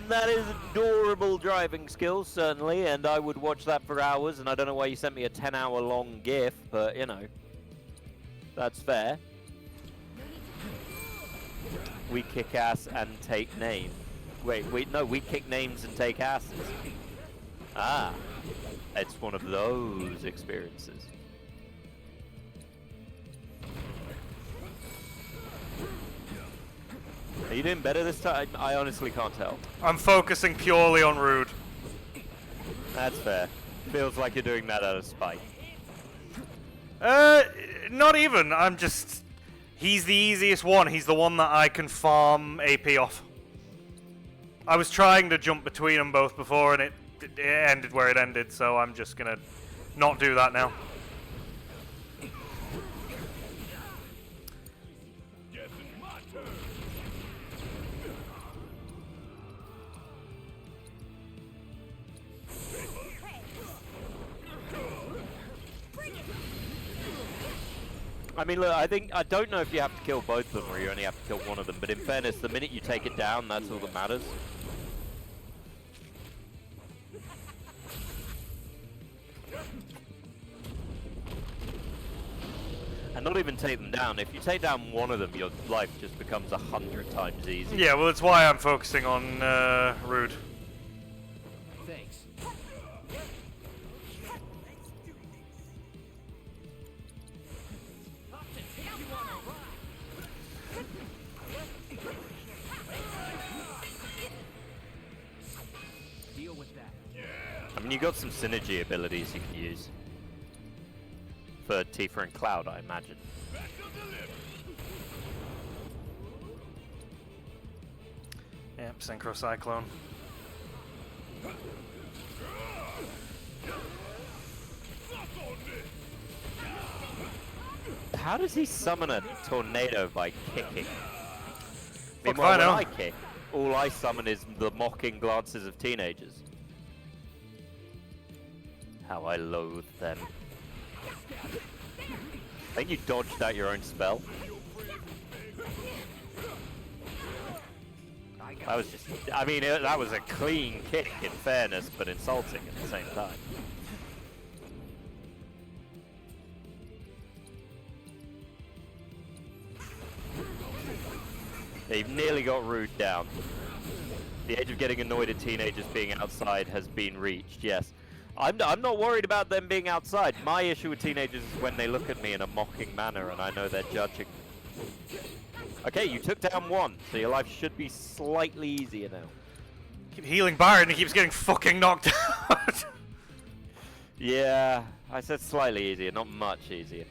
That is adorable driving skills, certainly, and I would watch that for hours, and I don't know why you sent me a 10-hour long GIF, but, you know. That's fair. We kick ass and take names. Wait, no, we kick names and take asses. Ah. It's one of those experiences. Are you doing better this time? I honestly can't tell.
I'm focusing purely on Rude.
That's fair. Feels like you're doing that out of spite.
Not even. I'm just... He's the easiest one. He's the one that I can farm AP off. I was trying to jump between them both before, and it ended where it ended, so I'm just gonna not do that now.
I mean, look, I don't know if you have to kill both of them or you only have to kill one of them, but in fairness, the minute you take it down, that's all that matters. And not even take them down. If you take down one of them, your life just becomes 100 times easier.
Yeah, well, it's why I'm focusing on Rude.
Thanks. Deal with that.
I mean, you got some synergy abilities you can use. For Tifa and Cloud, I imagine.
Yep, Synchro Cyclone.
How does he summon a tornado by kicking?
Fuck if I
Meanwhile, when
know.
I kick, all I summon is the mocking glances of teenagers. How I loathe them. I think you dodged out your own spell. That was just... I mean, that was a clean kick in fairness, but insulting at the same time. They've nearly got Rude down. The age of getting annoyed at teenagers being outside has been reached, yes. I'm not worried about them being outside. My issue with teenagers is when they look at me in a mocking manner and I know they're judging. Okay, you took down one, so your life should be slightly easier now.
Keep healing Byron and he keeps getting fucking knocked out.
Yeah, I said slightly easier, not much easier.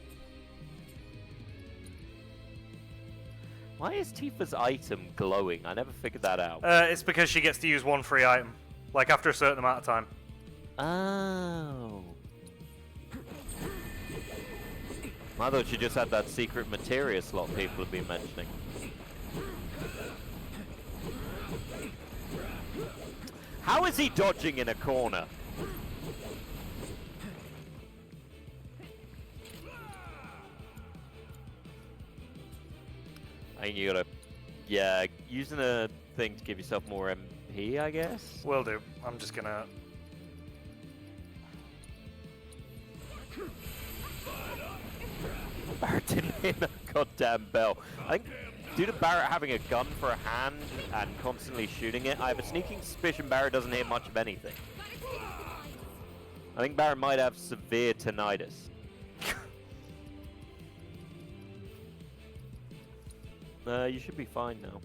Why is Tifa's item glowing? I never figured that out.
It's because she gets to use one free item. Like after a certain amount of time.
Oh. I thought she just had that secret materia slot people have been mentioning. How is he dodging in a corner? I think you gotta... Yeah, using a thing to give yourself more MP, I guess?
Will do. I'm just gonna...
Barrett didn't hit a goddamn bell. I think due to Barrett having a gun for a hand and constantly shooting it, I have a sneaking suspicion Barrett doesn't hit much of anything. I think Barrett might have severe tinnitus. You should be fine now.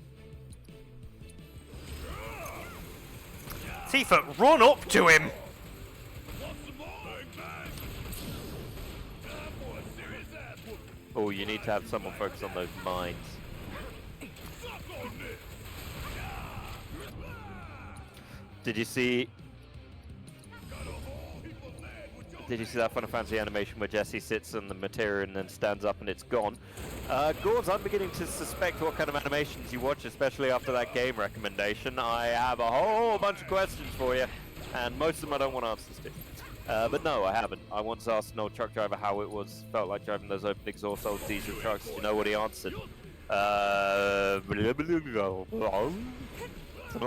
Tifa, run up to him!
Oh, you need to have someone focus on those mines. Did you see? Did you see that Final Fantasy animation where Jesse sits on the materia and then stands up and it's gone? Gores, I'm beginning to suspect what kind of animations you watch, especially after that game recommendation. I have a whole bunch of questions for you, and most of them I don't want answers to. But no, I haven't. I once asked an old truck driver how it felt like driving those open exhaust old diesel trucks. Do you know what he answered? Something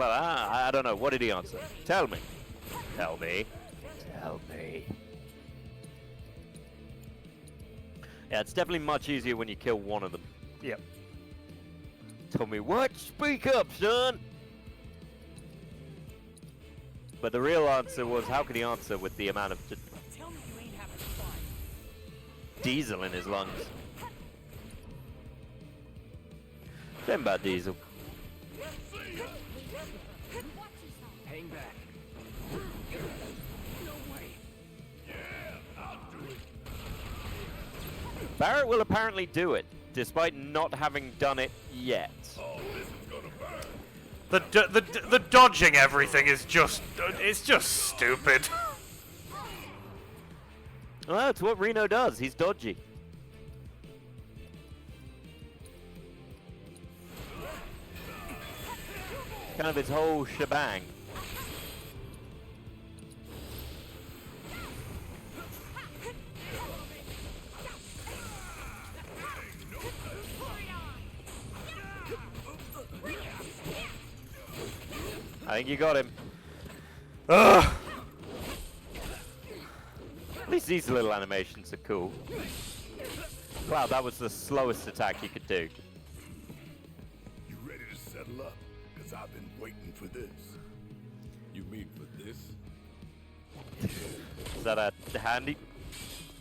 like that. I don't know. What did he answer? Tell me. Tell me. Tell me. Yeah, it's definitely much easier when you kill one of them.
Yep.
Tell me what? Speak up, son! But the real answer was, how could he answer with the amount of
Tell me you ain't having fun.
diesel in his lungs? Shame about diesel.
Hang back. No way.
Barrett will apparently do it, despite not having done it yet.
The dodging everything is just, it's just stupid.
Well, that's what Reno does. He's dodgy. Kind of his whole shebang. I think you got him.
Ugh.
At least these little animations are cool. Wow, that was the slowest attack you could do.
You ready to settle up? Because I've been waiting for this. You mean for this?
Is that a handy?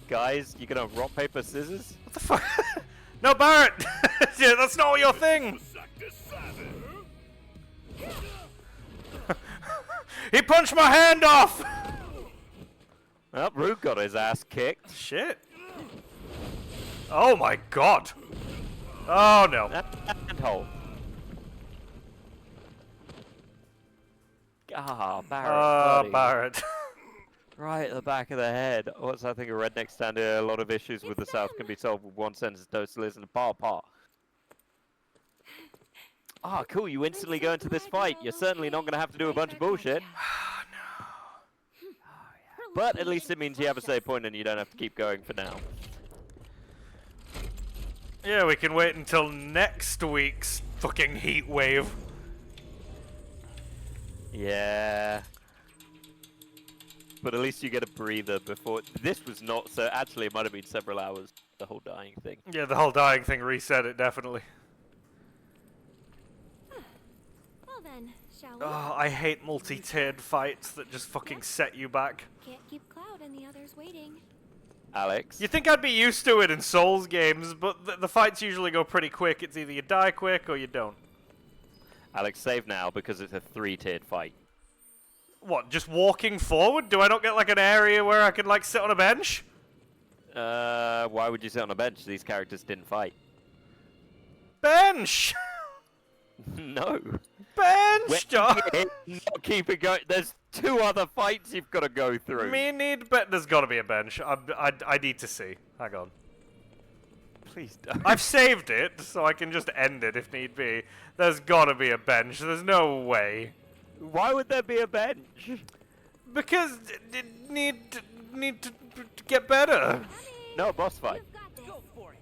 Guys, you gonna rock, paper, scissors?
What the fuck? No, Barrett! Yeah, that's not your thing! He punched my hand off!
Well, Root got his ass kicked.
Shit. Oh my god. Oh no.
And hold. Ah, Barrett. buddy.
Barrett.
Right at the back of the head. What's that thing? A redneck stand here. A lot of issues with the South can be solved with one sentence. Don't listen to pa. Ah, cool. You instantly go into this fight. You're certainly not going to have to do a bunch of bullshit. But at least it means you have a save point and you don't have to keep going for now.
Yeah, we can wait until next week's fucking heat wave.
Yeah. But at least you get a breather before. This was not so. Actually, it might have been several hours. The whole dying thing.
Yeah, the whole dying thing reset it, definitely.
Well then, shall we?
Oh, I hate multi-tiered fights that just fucking set you back.
Can't keep Cloud and the others waiting.
Alex.
You think I'd be used to it in Souls games, but the fights usually go pretty quick. It's either you die quick or you don't.
Alex, save now because it's a 3-tiered fight.
What, just walking forward? Do I not get like an area where I can like sit on a bench?
Why would you sit on a bench? These characters didn't fight.
Bench!
No.
Bench, John!
Not keep it going. There's 2 other fights you've got to go through.
There's gotta be a bench. I need to see. Hang on.
Please don't.
I've saved it, so I can just end it if need be. There's gotta be a bench. There's no way.
Why would there be a bench?
Because need to get better.
No, boss fight.
Go for it.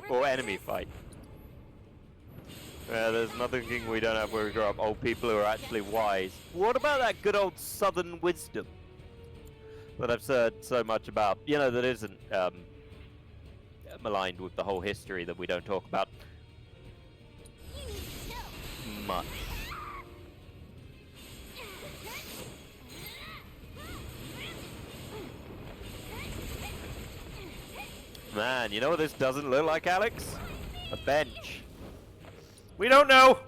Or enemy fight. There's another thing we don't have where we grow up. Old people who are actually wise. What about that good old southern wisdom that I've heard so much about? You know, that isn't maligned with the whole history that we don't talk about much. Man, you know what this doesn't look like, Alex? A bench.
We don't know.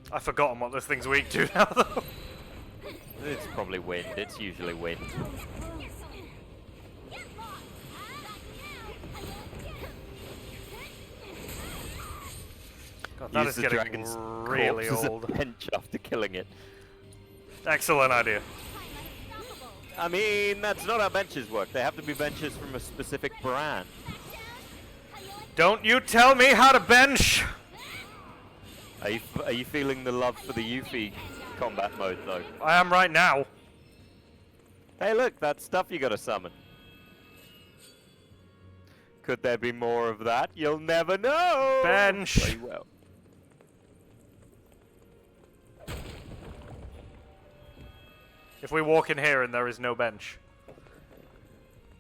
I've forgotten what this thing's weak to now, though.
It's probably wind. It's usually wind.
God, that
Use
is
the
getting
dragon's
really
corpse as
old.
a bench after killing it.
Excellent idea.
I mean, that's not how benches work. They have to be benches from a specific brand.
Don't you tell me how to bench!
Are you feeling the love for the Yuffie combat mode, though?
I am right now.
Hey, look, that's stuff you gotta summon. Could there be more of that? You'll never know!
Bench!
Very well.
If we walk in here and there is no bench,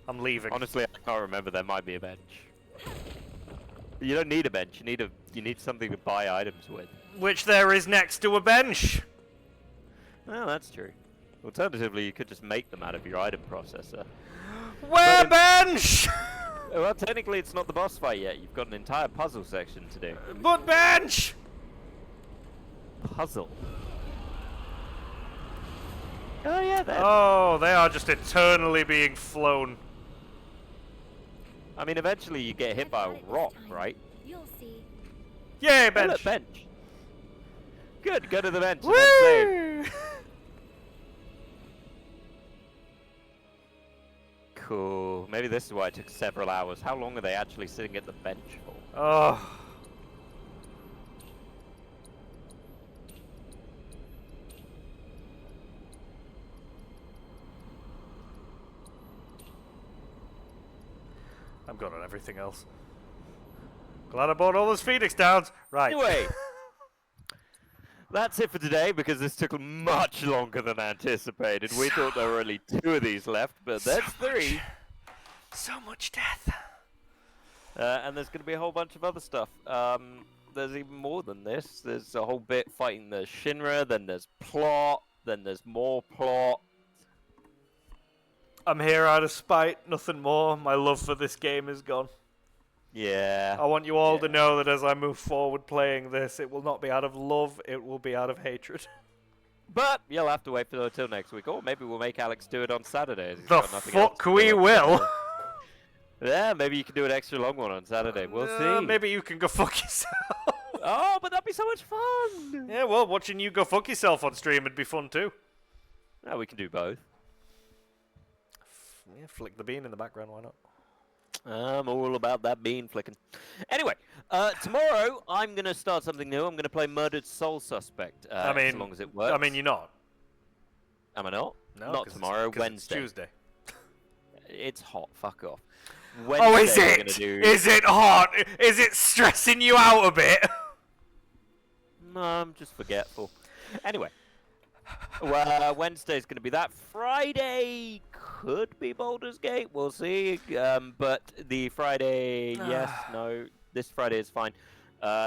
I'm leaving.
Honestly, I can't remember. There might be a bench. You don't need a bench. You need something to buy items with.
Which there is next to a bench!
Well, that's true. Alternatively, you could just make them out of your item processor.
Where bench?
Well, technically, it's not the boss fight yet. You've got an entire puzzle section to do.
But bench!
Puzzle. Oh yeah, then.
Oh, they are just eternally being flown.
I mean, eventually you get hit by a rock, right?
You'll see.
Yay,
Oh,
bench!
look, bench. Good, go to the bench and then save.
Woo!
Cool. Maybe this is why it took several hours. How long are they actually sitting at the bench for?
Oh. I'm good on everything else. Glad I bought all those Phoenix Downs. Right.
Anyway, that's it for today because this took much longer than anticipated. We thought there were only 2 of these left, but there's 3.
So much death.
And there's going to be a whole bunch of other stuff. There's even more than this. There's a whole bit fighting the Shinra, then there's plot, then there's more plot.
I'm here out of spite, nothing more. My love for this game is gone.
Yeah.
I want you all to know that as I move forward playing this, it will not be out of love, it will be out of hatred.
But you'll have to wait till next week, or maybe we'll make Alex do it on Saturday.
The fuck we will!
Yeah, maybe you can do an extra long one on Saturday. We'll see.
Maybe you can go fuck yourself.
Oh, but that'd be so much fun!
Yeah, well, watching you go fuck yourself on stream would be fun too.
Yeah, we can do both.
Yeah, flick the bean in the background, why not?
I'm all about that bean flicking. Anyway, tomorrow I'm going to start something new. I'm going to play Murdered Soul Suspect, as long as it works.
I mean, you're not.
Am I not?
No,
not tomorrow,
'cause
Wednesday.
It's Tuesday.
It's hot, fuck off.
Oh, is
Wednesday,
it? Is it hot? Is it stressing you out a bit?
No, I'm just forgetful. Anyway, well, Wednesday's going to be that. Friday could be Baldur's Gate. We'll see. But the Friday, yes, no. This Friday is fine.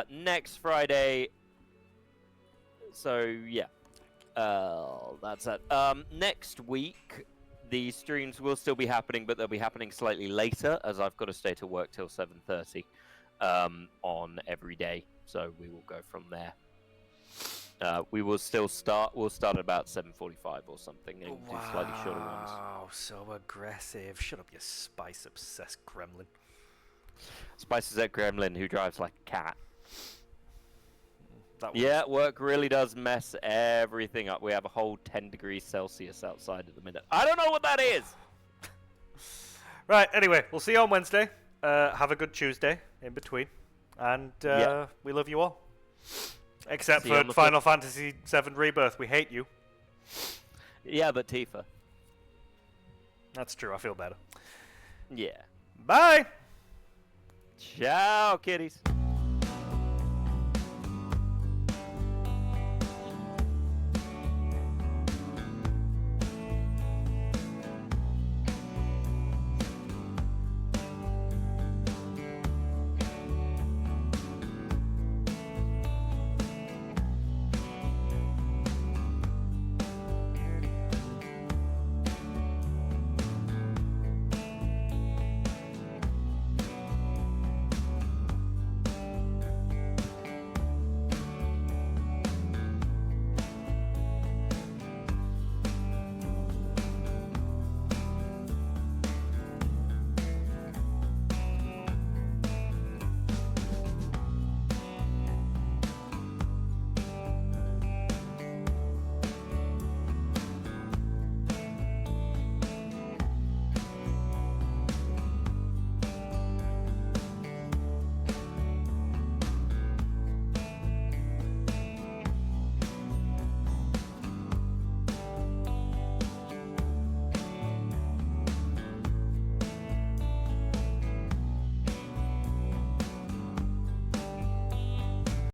Next Friday. So yeah, that's it. Next week, the streams will still be happening, but they'll be happening slightly later, as I've got to stay to work till 7:30 on every day. So we will go from there. We will still start. We'll start at about 7:45 or something, and do slightly shorter ones.
Wow, so aggressive! Shut up, you spice-obsessed gremlin.
Spice is that gremlin who drives like a cat.
That
Yeah, work really does mess everything up. We have a whole 10 degrees Celsius outside at the minute. I don't know what that is.
Right. Anyway, we'll see you on Wednesday. Have a good Tuesday in between, and we love you all. Except
See you on
for
the
Final Fantasy VII Rebirth, we hate you.
Yeah, but Tifa.
That's true. I feel better.
Yeah.
Bye.
Ciao, kitties.